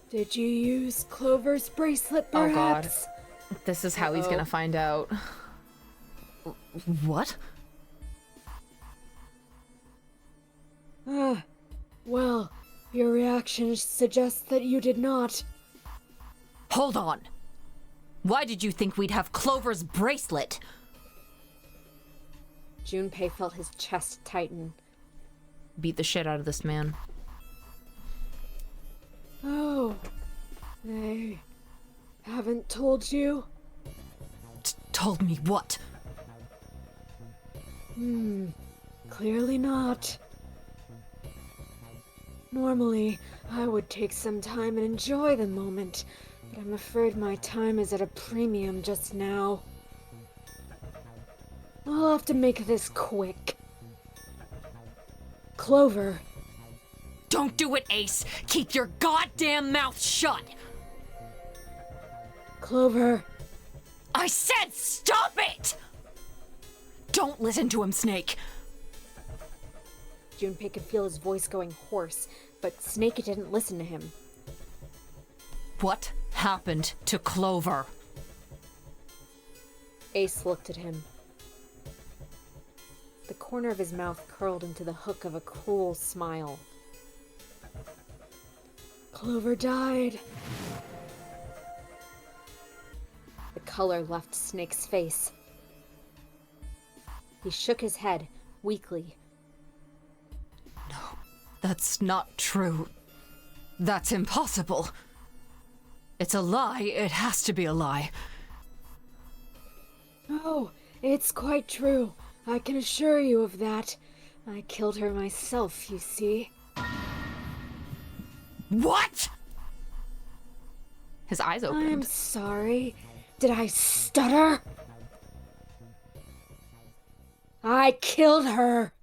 Did you use Clover's bracelet, perhaps? Oh god. This is how he's gonna find out. What? Well, your reaction suggests that you did not. Hold on. Why did you think we'd have Clover's bracelet? Junpei felt his chest tighten. Beat the shit out of this man. Oh, they haven't told you? Told me what? Clearly not. Normally, I would take some time and enjoy the moment, but I'm afraid my time is at a premium just now. I'll have to make this quick. Clover. Don't do it, Ace! Keep your goddamn mouth shut! Clover. I said stop it! Don't listen to him, Snake. Junpei could feel his voice going hoarse, but Snake didn't listen to him. What happened to Clover? Ace looked at him. The corner of his mouth curled into the hook of a cruel smile. Clover died. The color left Snake's face. He shook his head, weakly. That's not true. That's impossible. It's a lie. It has to be a lie. Oh, it's quite true. I can assure you of that. I killed her myself, you see. What? His eyes I'm opened. sorry. Did I stutter? I killed her!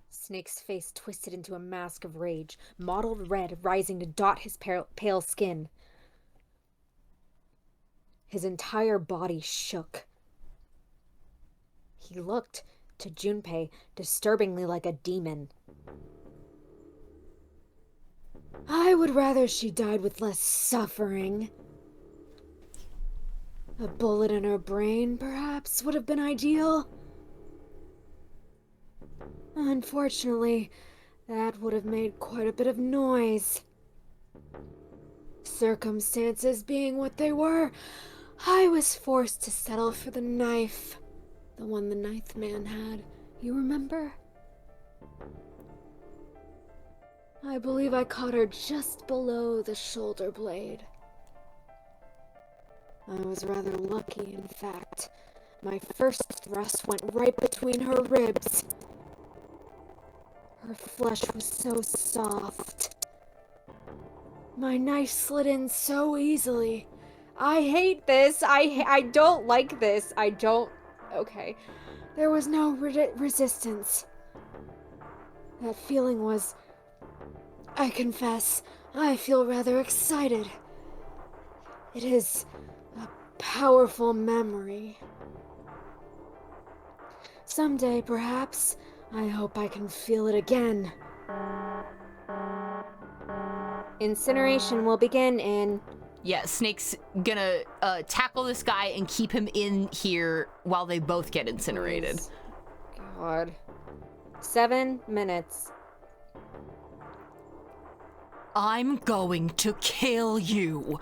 Snake's face twisted into a mask of rage, mottled red rising to dot his pale skin. His entire body shook. He looked, to Junpei, disturbingly like a demon. I would rather she died with less suffering. A bullet in her brain, perhaps, would have been ideal. Unfortunately, that would have made quite a bit of noise. Circumstances being what they were, I was forced to settle for the knife. The one the ninth man had, you remember? I believe I caught her just below the shoulder blade. I was rather lucky, in fact. My first thrust went right between her ribs. Her flesh was so soft. My knife slid in so easily. I hate this. I don't like this. I don't... Okay. There was no resistance. That feeling was... I confess, I feel rather excited. It is a powerful memory. Someday, perhaps, I hope I can feel it again. Incineration will begin in... Yeah, Snake's gonna tackle this guy and keep him in here while they both get incinerated. Please. God. 7 minutes. I'm going to kill you.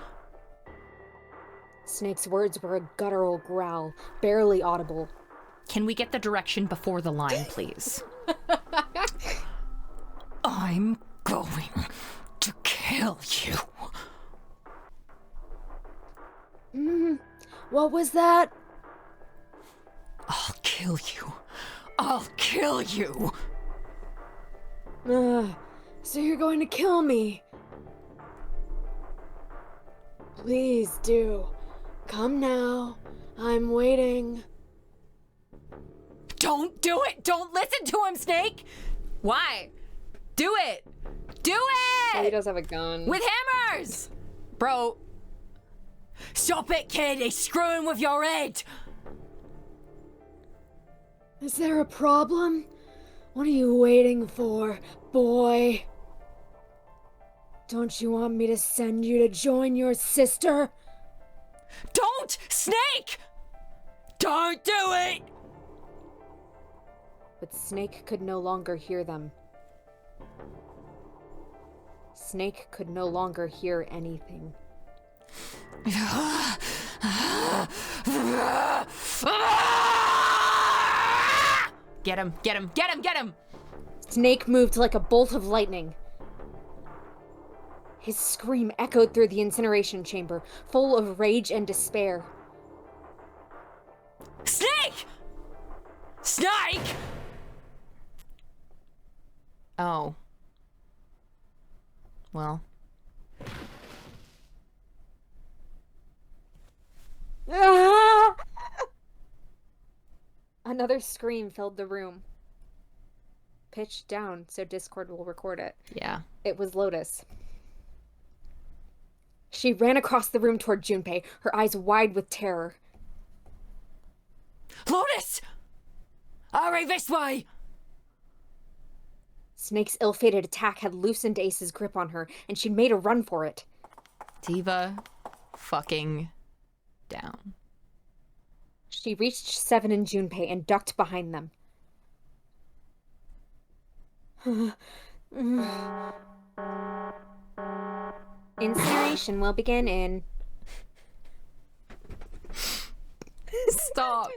Snake's words were a guttural growl, barely audible. Can we get the direction before the line, please? I'm going to kill you. What was that? I'll kill you. I'll kill you. So you're going to kill me? Please do. Come now. I'm waiting. Don't do it! Don't listen to him, Snake! Why? Do it! Do Oh, he it! does have a gun. With hammers! Bro. Stop it, kid! He's screwing with your head! Is there a problem? What are you waiting for, boy? Don't you want me to send you to join your sister? Don't! Snake! Don't do it! But Snake could no longer hear them. Snake could no longer hear anything. Get him, get him, get him, get him! Snake moved like a bolt of lightning. His scream echoed through the incineration chamber, full of rage and despair. Snake! Snake! Oh. Well. Ah! Another scream filled the room. Pitched down so Discord will record it. Yeah. It was Lotus. She ran across the room toward Junpei, her eyes wide with terror. Lotus! Hurry this way! Snake's ill-fated attack had loosened Ace's grip on her, and she'd made a run for it. Diva fucking down. She reached Seven and Junpei and ducked behind them. Incineration will begin in... Stop.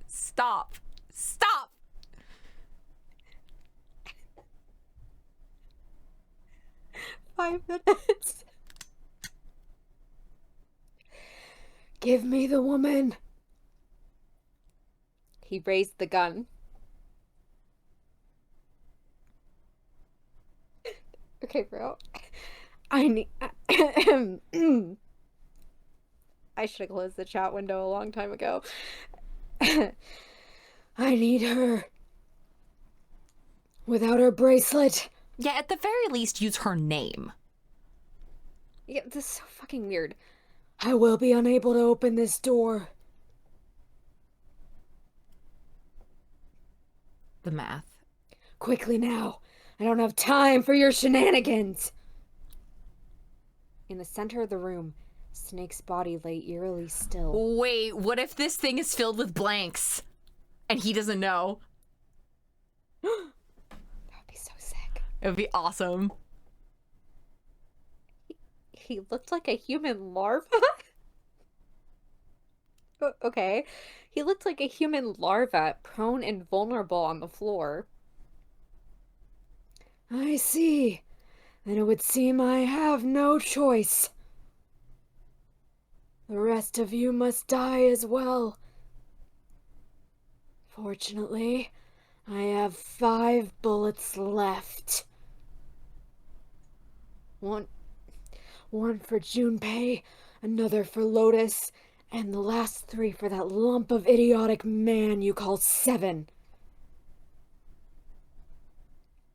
Stop. Stop! 5 minutes. Give me the woman. He raised the gun. Okay, bro. I need... I should have closed the chat window a long time ago. I need her. Without her bracelet. Yeah, at the very least, use her name. Yeah, this is so fucking weird. I will be unable to open this door. The math. Quickly now. I don't have time for your shenanigans. In the center of the room, Snake's body lay eerily still. Wait, what if this thing is filled with blanks? And he doesn't know? That would be so sick. It would be awesome. He looked like a human larva? Okay. He looked like a human larva, prone and vulnerable on the floor. I see. Then it would seem I have no choice. The rest of you must die as well. Fortunately, I have 5 bullets left. One for Junpei, another for Lotus, and the last 3 for that lump of idiotic man you call Seven.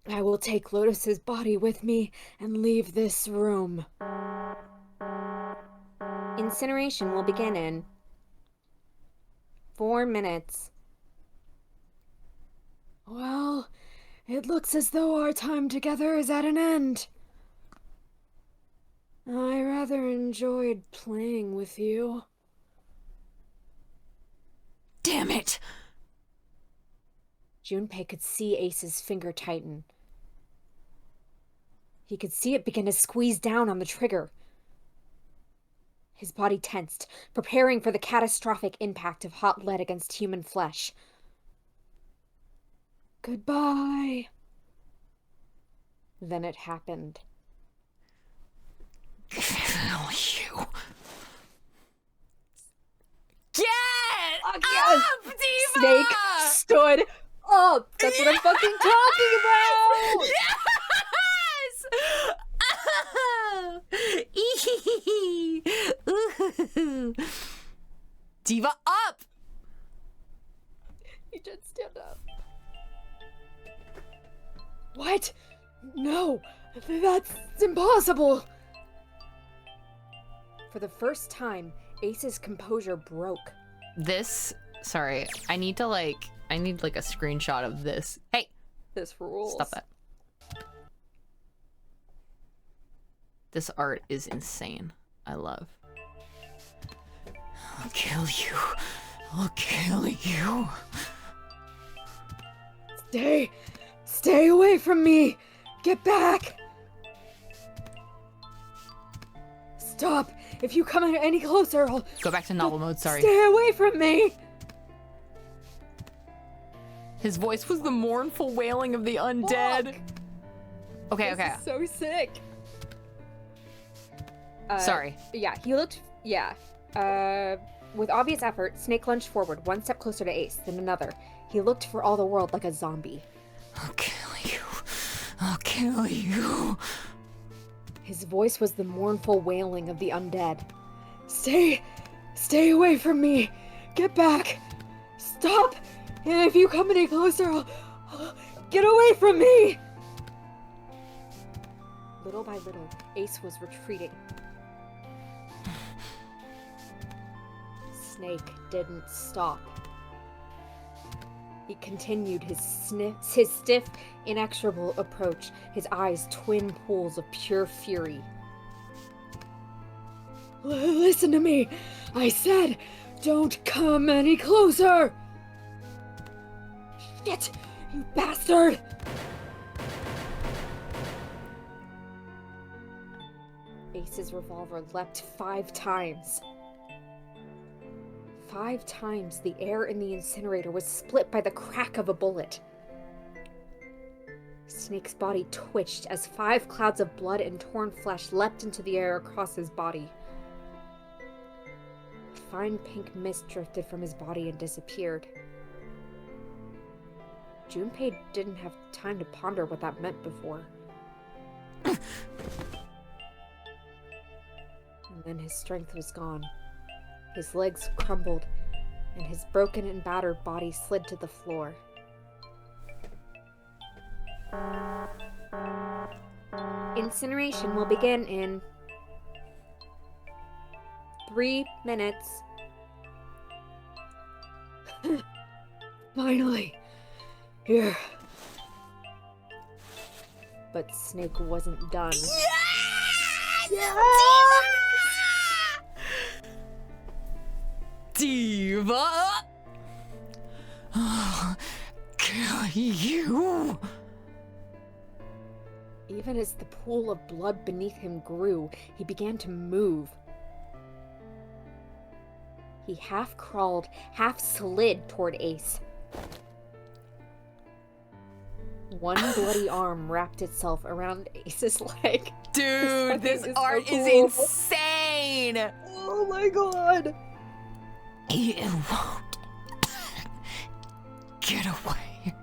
I will take Lotus's body with me and leave this room. Incineration will begin in 4 minutes. Well, It looks as though our time together is at an end. I rather enjoyed playing with you. Damn it! Junpei could see Ace's finger tighten. He could see it begin to squeeze down on the trigger. His body tensed, preparing for the catastrophic impact of hot lead against human flesh. Goodbye. Then it happened. Kill you. Get up, Diva! Snake stood up. That's what I'm fucking talking about. Yes! Diva up! He did stand up. What? No, that's impossible. For the first time, Ace's composure broke. Sorry, I need like a screenshot of this. Hey! This rules. Stop that. This art is insane. I love. I'll kill you. I'll kill you. Stay away from me. Get back. Stop. If you come any closer, I'll... Go back to novel mode, sorry. Stay away from me. His voice was the mournful wailing of the undead. Fuck. Okay. This is so sick. Sorry. Yeah, he looked... Yeah. With obvious effort, Snake lunged forward, one step closer to Ace, then another. He looked for all the world like a zombie. I'll kill you. I'll kill you. His voice was the mournful wailing of the undead. Stay away from me. Get back. Stop. And if you come any closer, I'll get away from me. Little by little, Ace was retreating. Snake didn't stop. He continued his stiff, inexorable approach, his eyes twin pools of pure fury. Listen to me! I said, don't come any closer! Shit! You bastard! Ace's revolver leapt 5 times. 5 times the air in the incinerator was split by the crack of a bullet. Snake's body twitched as 5 clouds of blood and torn flesh leapt into the air across his body. Fine pink mist drifted from his body and disappeared. Junpei didn't have time to ponder what that meant before. And then his strength was gone. His legs crumbled, and his broken and battered body slid to the floor. Incineration will begin in 3 minutes. Finally! Here. But Snake wasn't done. Yes! Diva! I'll kill you! Even as the pool of blood beneath him grew, he began to move. He half crawled, half slid toward Ace. One bloody arm wrapped itself around Ace's leg. Dude, this art is insane! Oh my god! You won't get away.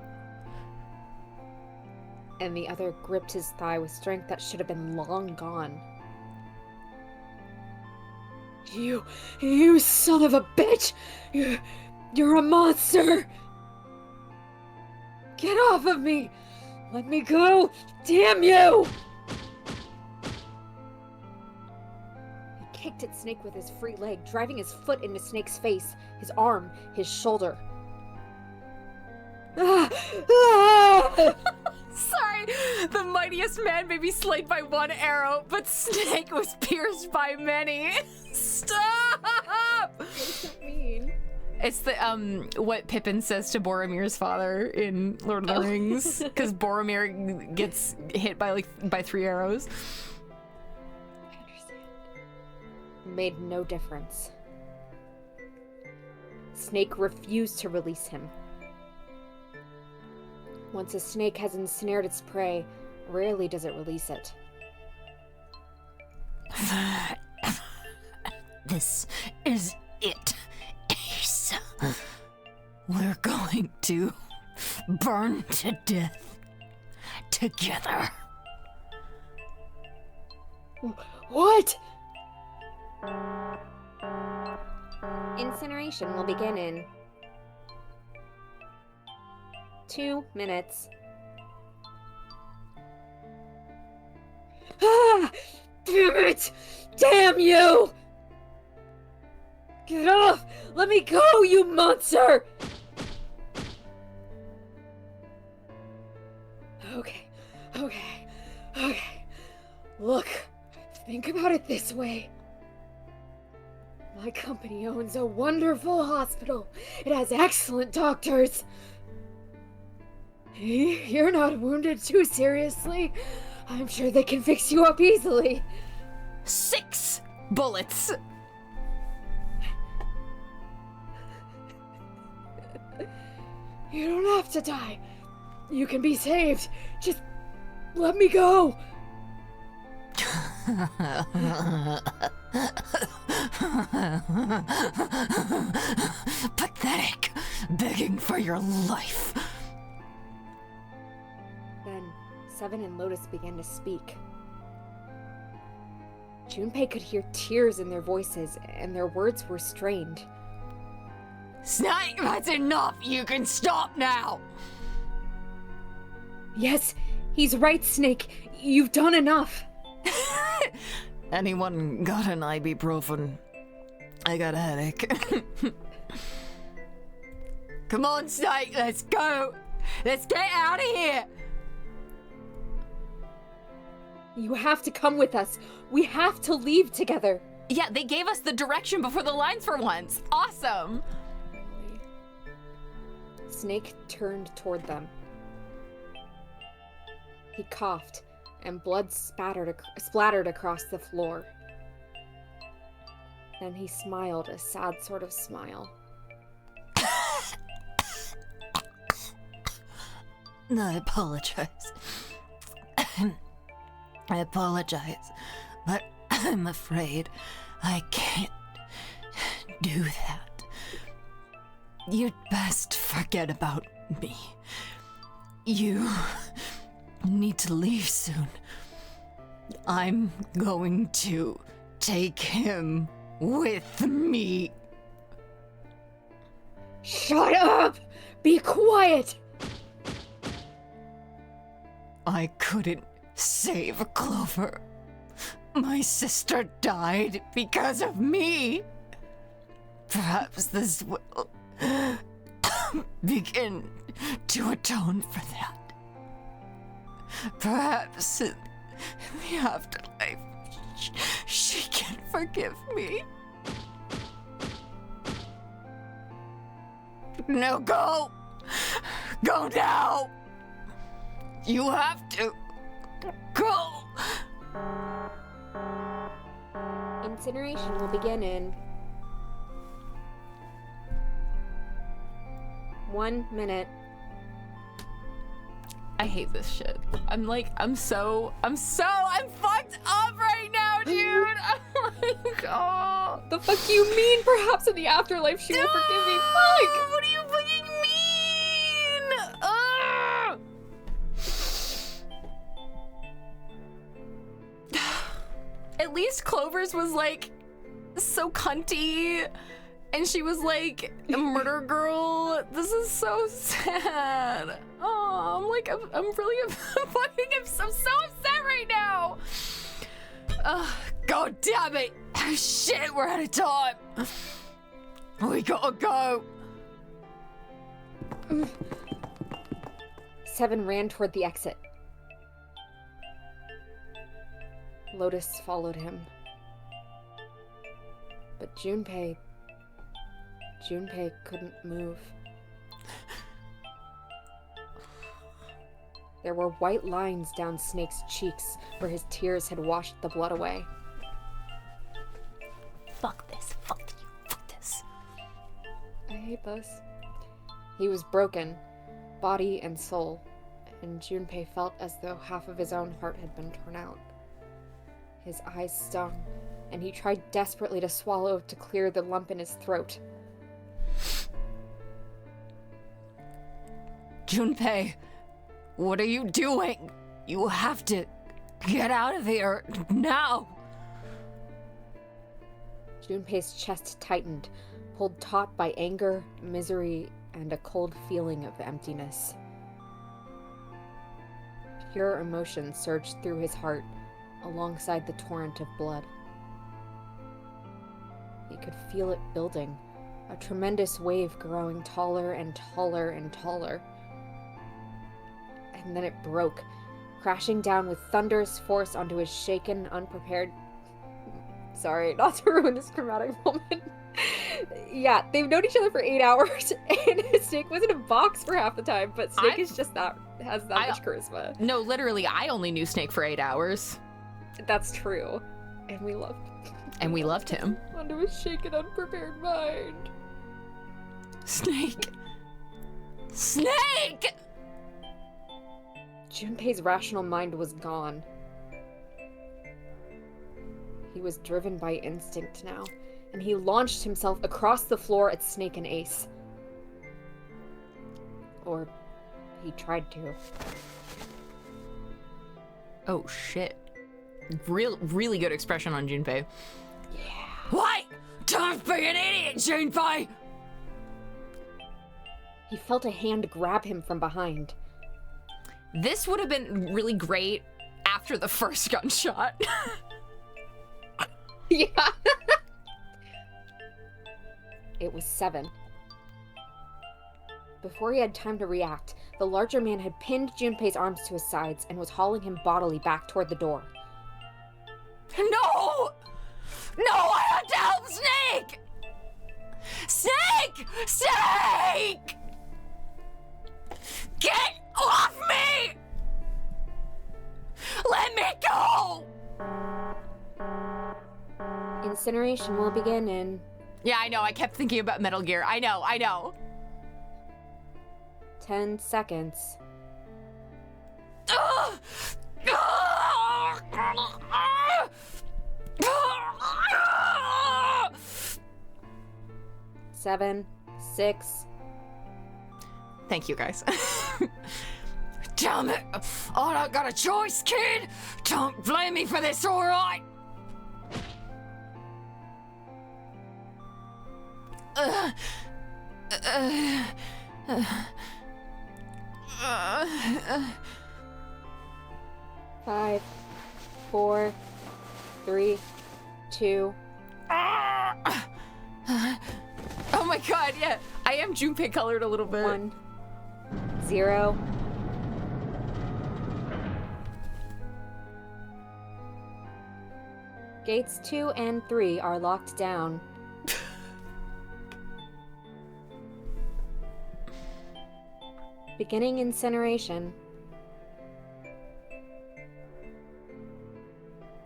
And the other gripped his thigh with strength that should have been long gone. You son of a bitch! You're a monster! Get off of me! Let me go! Damn you! He kicked at Snake with his free leg, driving his foot into Snake's face, his arm, his shoulder. man may be slain by one arrow, but Snake was pierced by many. Stop! What does that mean? It's the what Pippin says to Boromir's father in Lord of the Rings, because Boromir gets hit by 3 arrows. I understand. Made no difference. Snake refused to release him. Once a snake has ensnared its prey, rarely does it release it. This is it, Ace. We're going to burn to death together. What? Incineration will begin in 2 minutes. Ah! Damn it! Damn you! Get off! Let me go, you monster! Okay. Look, think about it this way. My company owns a wonderful hospital. It has excellent doctors. You're not wounded too seriously. I'm sure they can fix you up easily. 6 bullets. You don't have to die. You can be saved. Just let me go. Pathetic. Begging for your life. Then Seven and Lotus began to speak. Junpei could hear tears in their voices, and their words were strained. Snake, that's enough. You can stop now. Yes, he's right, Snake. You've done enough. Anyone got an ibuprofen? I got a headache. Come on, Snake, let's go. Let's get out of here. You have to come with us. We have to leave together. Yeah, they gave us the direction before the lines for once. Awesome. Snake turned toward them. He coughed, and blood splattered across the floor. Then he smiled, a sad sort of smile. I apologize. I apologize, but I'm afraid I can't do that. You'd best forget about me. You need to leave soon. I'm going to take him with me. Shut up! Be quiet! I couldn't save Clover. My sister died because of me. Perhaps this will begin to atone for that. Perhaps in the afterlife, she can forgive me. No, go! Go now! You have to go! Incineration will begin in 1 minute. I hate this shit. I'm fucked up right now, dude. I'm like, oh. The fuck you mean? Perhaps in the afterlife she will forgive me. Fuck! What do you fucking mean? Ugh. At least Clover's was like so cunty, and she was like a murder girl. This is so sad. Oh, I'm really fucking, I'm so upset right now. God damn it. Shit, we're out of time. We gotta go. Seven ran toward the exit. Lotus followed him. But Junpei couldn't move. There were white lines down Snake's cheeks where his tears had washed the blood away. Fuck this. Fuck you. Fuck this. I hate this. He was broken, body and soul, and Junpei felt as though half of his own heart had been torn out. His eyes stung, and he tried desperately to swallow to clear the lump in his throat. Junpei, what are you doing? You have to get out of here now. Junpei's chest tightened, pulled taut by anger, misery, and a cold feeling of emptiness. Pure emotion surged through his heart, alongside the torrent of blood. He could feel it building, a tremendous wave growing taller and taller and taller. And then it broke, crashing down with thunderous force onto his shaken, unprepared... Sorry, not to ruin this dramatic moment. Yeah, they've known each other for 8 hours, and Snake was in a box for half the time, but Snake is just has that much charisma. No, literally, I only knew Snake for 8 hours. That's true. And we loved him. Onto his shaken, unprepared mind. Snake! Snake! Junpei's rational mind was gone. He was driven by instinct now, and he launched himself across the floor at Snake and Ace. Or he tried to. Oh shit. Really good expression on Junpei. Yeah. Wait! Don't be an idiot, Junpei! He felt a hand grab him from behind. This would have been really great after the first gunshot. Yeah. It was 7. Before he had time to react, the larger man had pinned Junpei's arms to his sides and was hauling him bodily back toward the door. No! No, I have to help Snake! Snake! Snake! Get off me! Let me go! Incineration will begin in... Yeah, I know. I kept thinking about Metal Gear. I know. 10 seconds. 7, 6. Thank you, guys. Damn it! I don't got a choice, kid! Don't blame me for this, alright? Five, 4, 3, 2. Oh my god, yeah. I am Junpei colored a little bit. 1, 0. Gates 2 and 3 are locked down. Beginning incineration.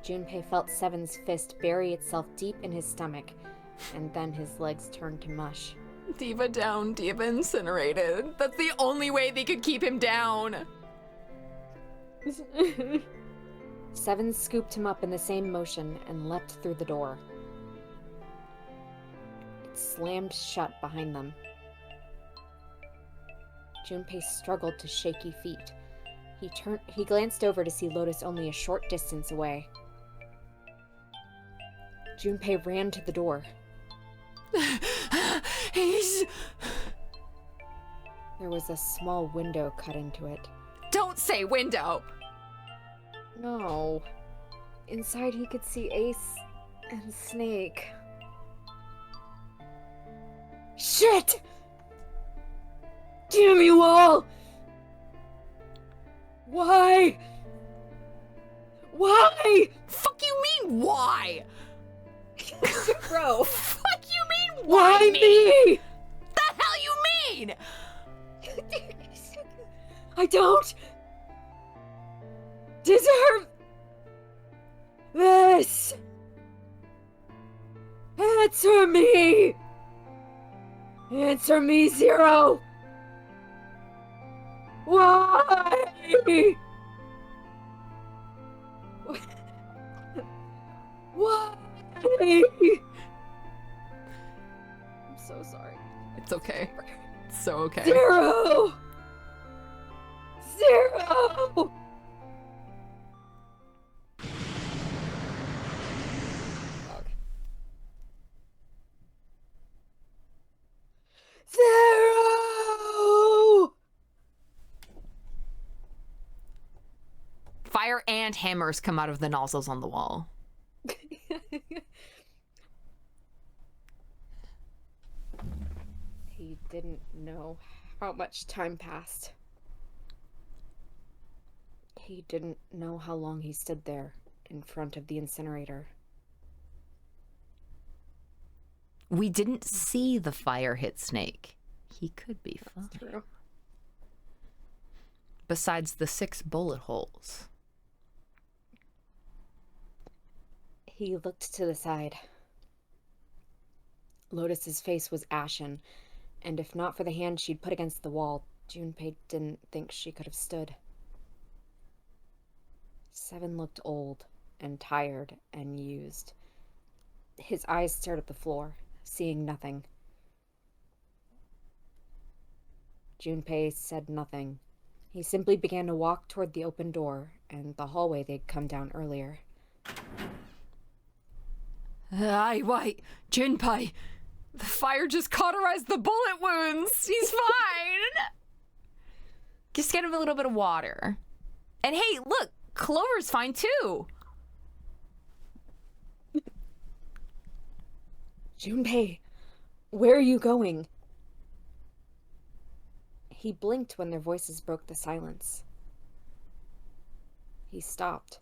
Junpei felt Seven's fist bury itself deep in his stomach, and then his legs turned to mush. Diva down, Diva incinerated. That's the only way they could keep him down. Seven scooped him up in the same motion and leapt through the door. It slammed shut behind them. Junpei struggled to shaky feet. He glanced over to see Lotus only a short distance away. Junpei ran to the door. He's... There was a small window cut into it. Don't say window! No. Inside he could see Ace and Snake. Shit! Damn you all! Why? Why? Fuck you mean, why? Bro. Fuck you mean, Why me? The hell you mean? I don't deserve this. Answer me. Answer me, Zero. Why? Why? I'm so sorry. It's okay. It's so okay. Zero. Zero. Zero. Fire and hammers come out of the nozzles on the wall. He didn't know how much time passed. He didn't know how long he stood there in front of the incinerator. We didn't see the fire hit Snake. He could be fine. That's true. Besides the 6 bullet holes. He looked to the side. Lotus's face was ashen, and if not for the hand she'd put against the wall, Junpei didn't think she could have stood. Seven looked old and tired and used. His eyes stared at the floor, seeing nothing. Junpei said nothing. He simply began to walk toward the open door and the hallway they'd come down earlier. Aye, wait, Junpei. The fire just cauterized the bullet wounds. He's fine. Just get him a little bit of water. And hey, look, Clover's fine too. Junpei, where are you going? He blinked when their voices broke the silence. He stopped.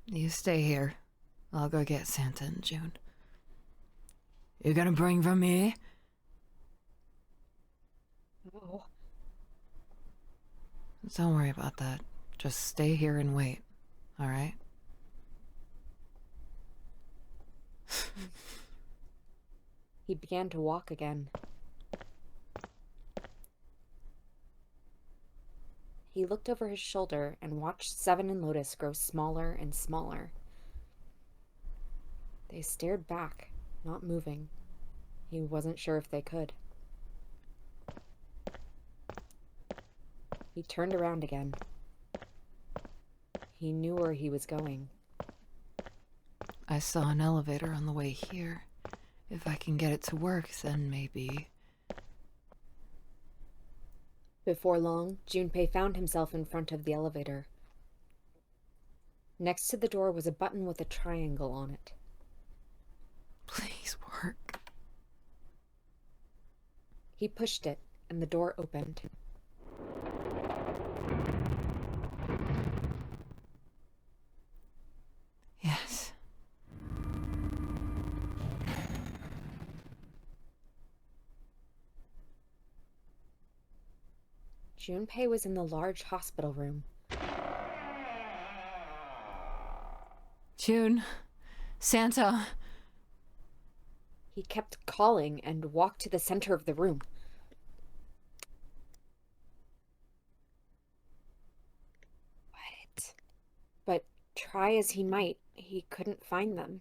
You stay here. I'll go get Santa and June. You gonna bring from here? No. Don't worry about that. Just stay here and wait, alright? He began to walk again. He looked over his shoulder and watched Seven and Lotus grow smaller and smaller. They stared back, not moving. He wasn't sure if they could. He turned around again. He knew where he was going. I saw an elevator on the way here. If I can get it to work, then maybe... Before long, Junpei found himself in front of the elevator. Next to the door was a button with a triangle on it. Please work. He pushed it, and the door opened. Yes. Junpei was in the large hospital room. June. Santa. He kept calling and walked to the center of the room. What? But try as he might, he couldn't find them.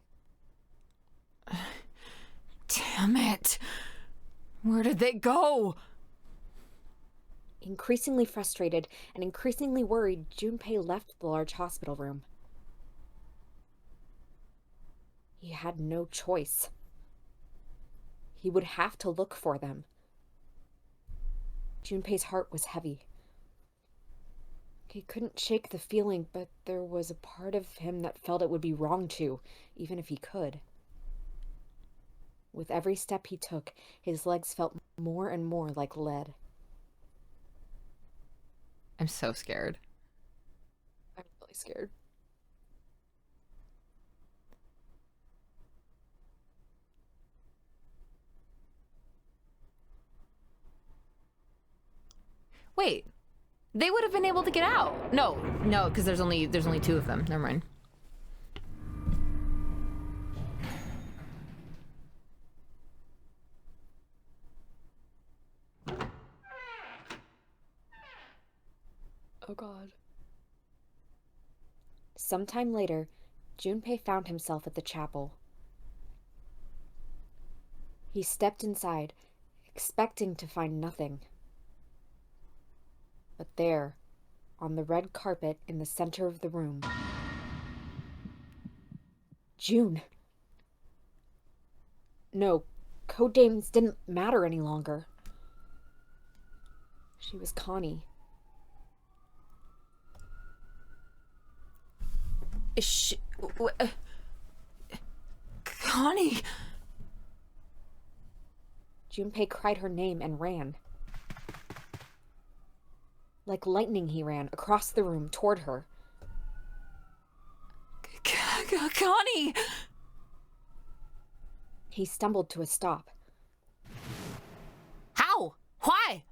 Damn it. Where did they go? Increasingly frustrated and increasingly worried, Junpei left the large hospital room. He had no choice. He would have to look for them. Junpei's heart was heavy. He couldn't shake the feeling, but there was a part of him that felt it would be wrong to, even if he could. With every step he took, his legs felt more and more like lead. I'm so scared. I'm really scared. Wait. They would have been able to get out. No, because there's only 2 of them. Never mind. Oh god. Sometime later, Junpei found himself at the chapel. He stepped inside, expecting to find nothing. But there, on the red carpet in the center of the room, June. No, code names didn't matter any longer. She was Connie. Connie! Junpei cried her name and ran. Like lightning he ran, across the room, toward her. Connie! He stumbled to a stop. How? Why?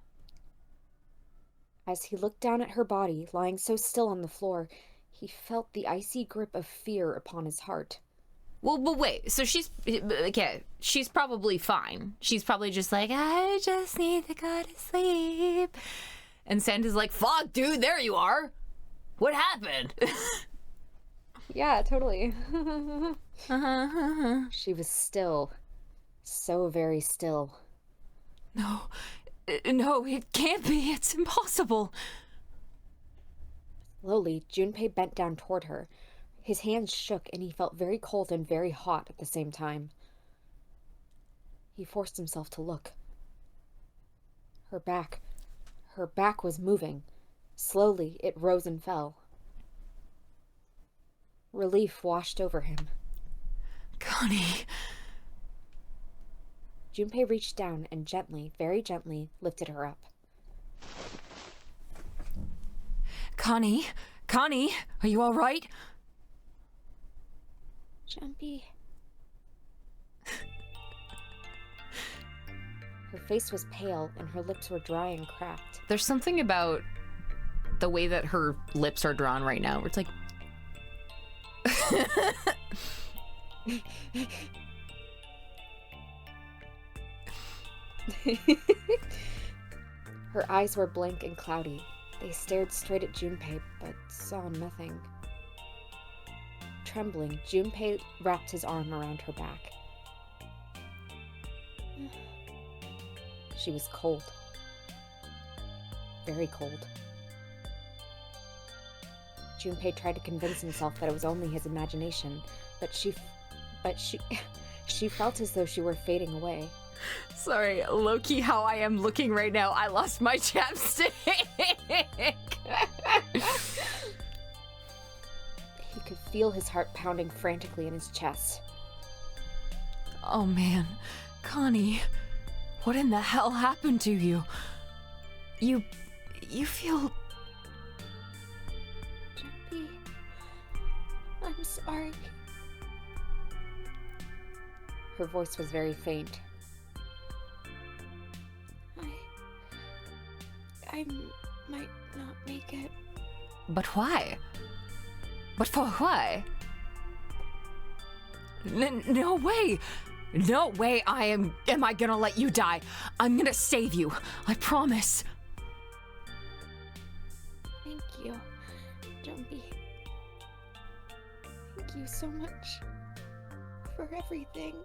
As he looked down at her body, lying so still on the floor, he felt the icy grip of fear upon his heart. Well, but wait, so she's probably fine. She's probably just like, I just need to go to sleep. And Santa's like, fuck, dude, there you are. What happened? Yeah, totally. She was still. So very still. No, it can't be. It's impossible. Slowly, Junpei bent down toward her. His hands shook, and he felt very cold and very hot at the same time. He forced himself to look. Her back was moving. Slowly, it rose and fell. Relief washed over him. Connie. Junpei reached down and gently, very gently, lifted her up. Connie, are you all right? Jumpy. Her face was pale and her lips were dry and cracked. There's something about the way that her lips are drawn right now where it's like... Her eyes were blank and cloudy. They stared straight at Junpei, but saw nothing. Trembling, Junpei wrapped his arm around her back. She was cold. Very cold. Junpei tried to convince himself that it was only his imagination, but she felt as though she were fading away. Sorry, low-key how I am looking right now, I lost my chapstick. He could feel his heart pounding frantically in his chest. Oh man, Connie, what in the hell happened to you? You feel... Jumpy, I'm sorry. Her voice was very faint. I might not make it. But why? But for why? No way! No way am I gonna let you die. I'm gonna save you. I promise. Thank you, Jumpy. Thank you so much for everything.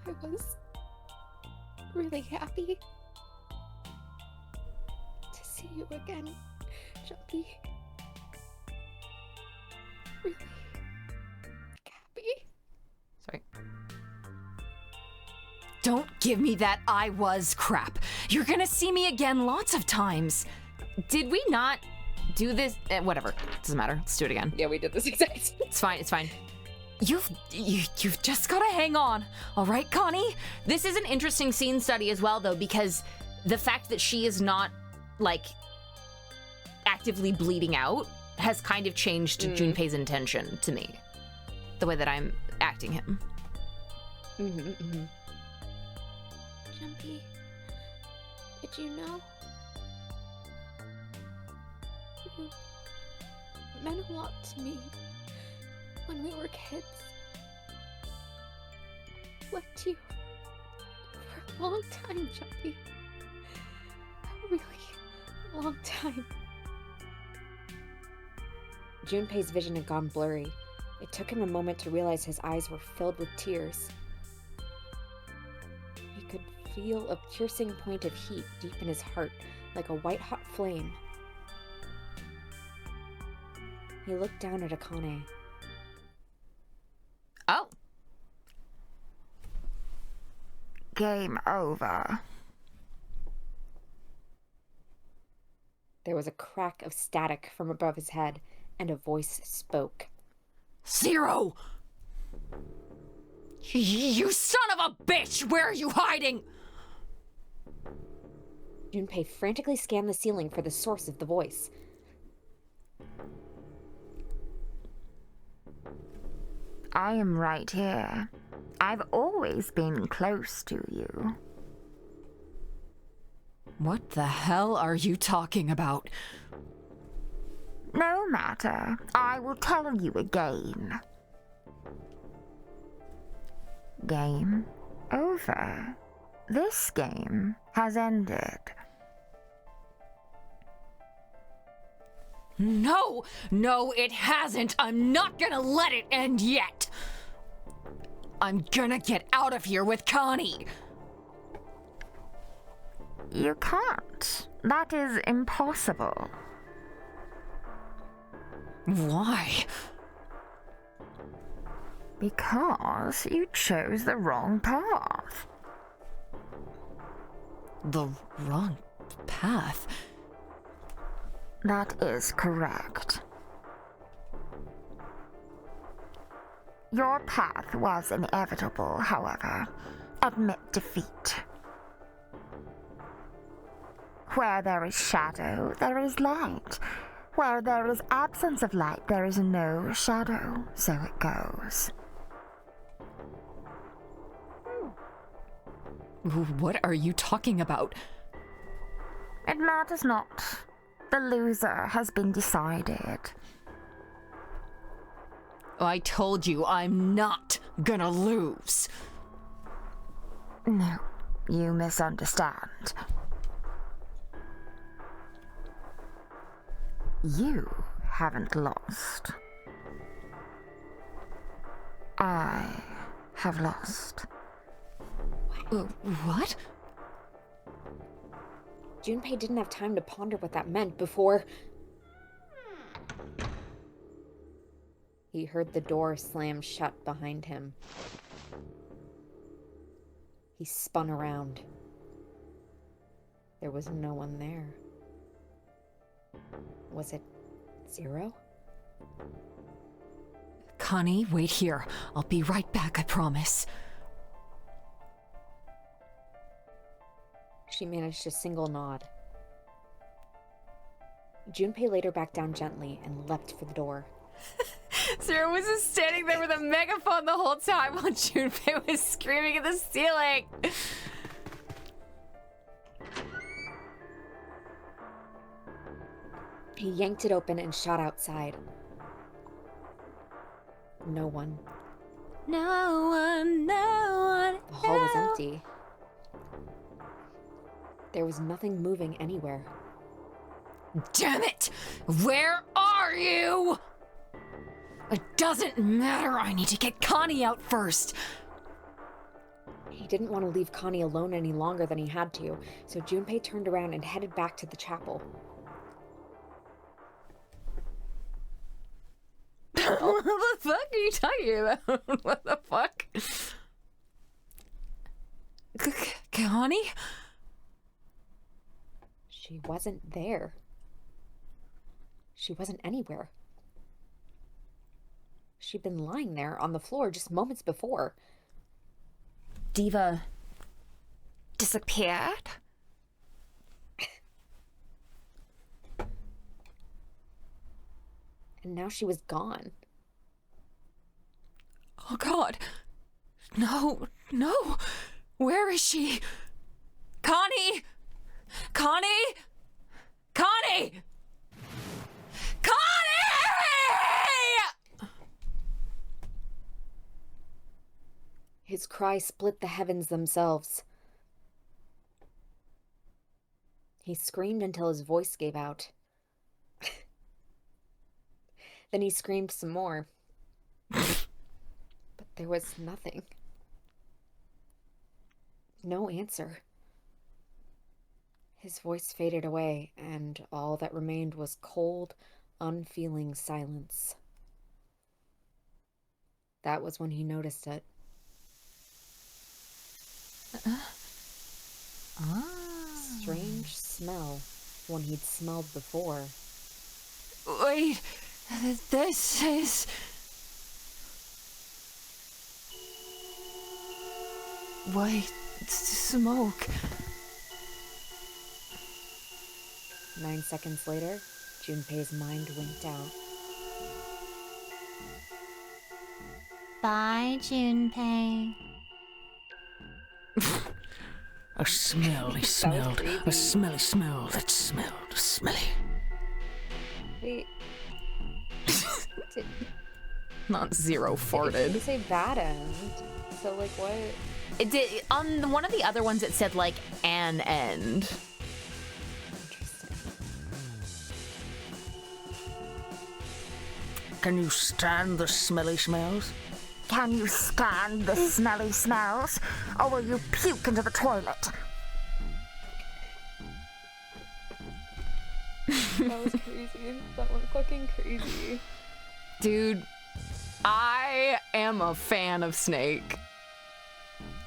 I was really happy to see you again, Jumpy. Really happy. Sorry. Don't give me that I was crap. You're gonna see me again lots of times. Did we not do this? Whatever. Doesn't matter. Let's do it again. Yeah, we did this exact. It's fine. It's fine. You've just gotta hang on. All right, Connie? This is an interesting scene study as well, though, because the fact that she is not, like, actively bleeding out has kind of changed Junpei's intention to me. The way that I'm acting him. Jumpy, Did you know? You meant a lot to me when we were kids. Loved you for a long time, Jumpy. A really long time. Junpei's vision had gone blurry. It took him a moment to realize his eyes were filled with tears. He could feel a piercing point of heat deep in his heart, like a white-hot flame. He looked down at Akane. Oh. Game over. There was a crack of static from above his head, and a voice spoke. Zero! You son of a bitch! Where are you hiding? Junpei frantically scanned the ceiling for the source of the voice. I am right here. I've always been close to you. What the hell are you talking about? No matter. I will tell you again. Game over. This game has ended. No! No, it hasn't! I'm not gonna let it end yet! I'm gonna get out of here with Connie! You can't. That is impossible. Why? Because you chose the wrong path. The wrong path? That is correct. Your path was inevitable, however. Admit defeat. Where there is shadow, there is light. Where there is absence of light, there is no shadow. So it goes. What are you talking about? It matters not. The loser has been decided. I told you I'm not gonna lose. No, you misunderstand. You haven't lost. I have lost. What? Junpei didn't have time to ponder what that meant before he heard the door slam shut behind him. He spun around. There was no one there. Was it Zero? Connie, wait here. I'll be right back, I promise. She managed a single nod. Junpei laid her back down gently and leapt for the door. Zero was just standing there with a megaphone the whole time while Junpei was screaming at the ceiling. He yanked it open and shot outside. No one. No one, no one. The hall was empty. There was nothing moving anywhere. Damn it! Where are you? It doesn't matter. I need to get Connie out first. He didn't want to leave Connie alone any longer than he had to, so Junpei turned around and headed back to the chapel. What the fuck are you talking about? What the fuck? Connie? She wasn't there. She wasn't anywhere. She'd been lying there on the floor just moments before. Diva disappeared? And now she was gone. Oh God. No, no. Where is she? Connie! Connie? Connie! Connie! His cry split the heavens themselves. He screamed until his voice gave out. Then he screamed some more. But there was nothing. No answer. His voice faded away, and all that remained was cold, unfeeling silence. That was when he noticed it. Strange smell, one he'd smelled before. Wait, this is... Wait, smoke. 9 seconds later, Junpei's mind winked out. Bye, Junpei. A smelly smelled. A smelly smell that smelled smelly. Wait. Not zero farted. You say bad end. So like what? It did on one of the other ones. It said like an end. Can you stand the smelly smells? Can you stand the smelly smells? Or will you puke into the toilet? That was crazy. That went fucking crazy. Dude, I am a fan of Snake.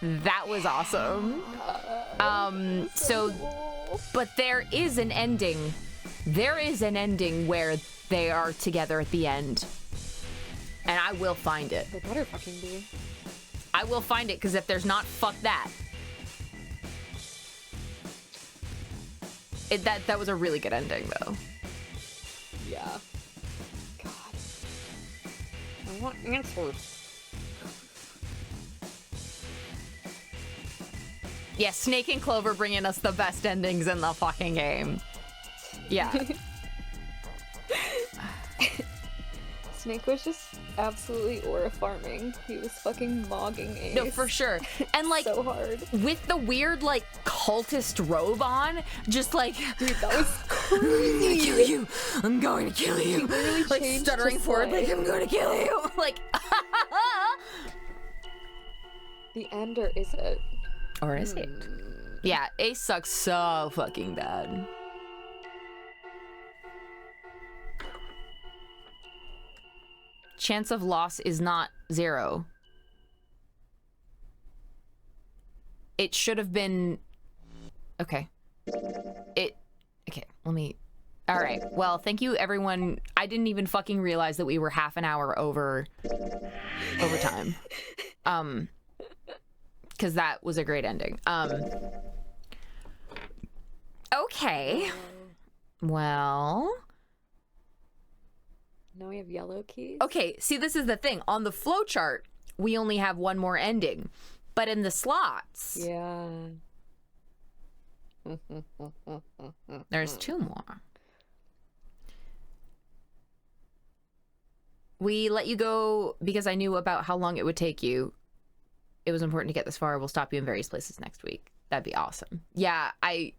That was awesome. But there is an ending. There is an ending where they are together at the end. And I will find it. There better fucking be. I will find it, because if there's not, fuck that. That was a really good ending, though. Yeah. God. I want answers. Yeah, Snake and Clover bringing us the best endings in the fucking game. Yeah. Snake was just absolutely aura farming. He was fucking mogging Ace. No, for sure. And like so hard. With the weird like cultist robe on, just like dude, that was crazy. I'm gonna kill you. I'm going to kill you. Like stuttering forward, like I'm going to kill you. Like the end, or is it? Or is it? Yeah, Ace sucks so fucking bad. Chance of loss is not 0. It should have been... Okay. Okay, let me... Alright, well, thank you, everyone. I didn't even fucking realize that we were half an hour over time. Because that was a great ending. Okay. Well... Now we have yellow keys. Okay, see, this is the thing. On the flowchart, we only have one more ending. But in the slots... Yeah. There's 2 more. We let you go because I knew about how long it would take you. It was important to get this far. We'll stop you in various places next week. That'd be awesome. Yeah, I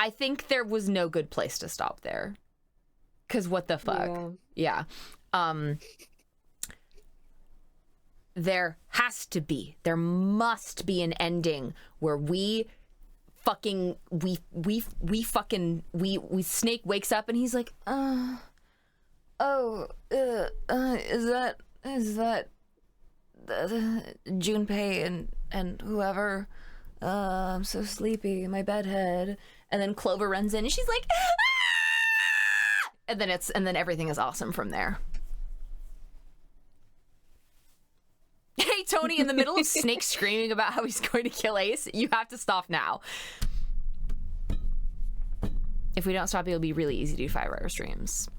think there was no good place to stop there. Because what the fuck? Yeah. There must be an ending where Snake wakes up and he's like, is that Junpei and whoever? I'm so sleepy, my bedhead. And then Clover runs in and she's like, ah! And then everything is awesome from there. Hey, Tony, in the middle of Snake screaming about how he's going to kill Ace, you have to stop now. If we don't stop, it'll be really easy to do 5-hour streams.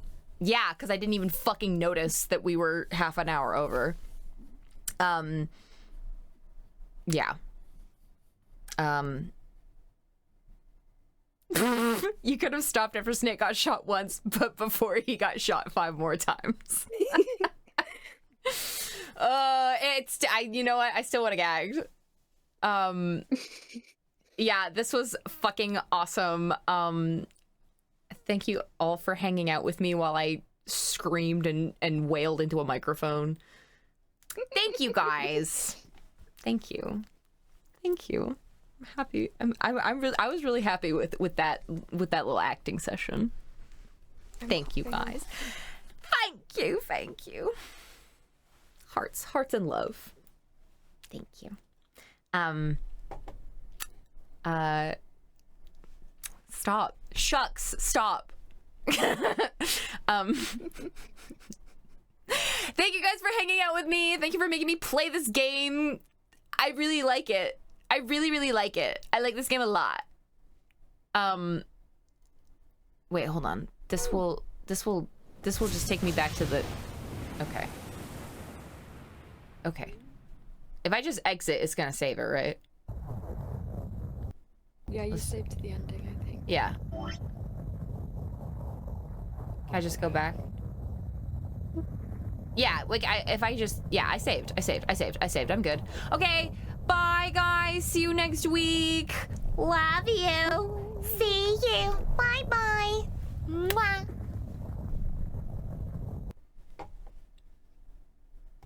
Yeah, because I didn't even fucking notice that we were half an hour over. Yeah. You could have stopped after Snake got shot once, but before he got shot 5 more times. You know what? I still would have gagged. Yeah, this was fucking awesome. Thank you all for hanging out with me while I screamed and wailed into a microphone. Thank you guys. Thank you. Thank you. I'm happy. I was really happy with that little acting session. Thank you guys. Thank you. Hearts and love. Thank you. Stop. Shucks. Stop. Thank you guys for hanging out with me. Thank you for making me play this game. I really like it. I really like it. I like this game a lot. Wait, hold on. This will just take me back to the... Okay. If I just exit, it's gonna save it, right? Yeah, you saved the ending, I think. Yeah. Can I just go back? Yeah, like I saved. I'm good. Okay, bye guys. See you next week. Love you. See you. Bye-bye.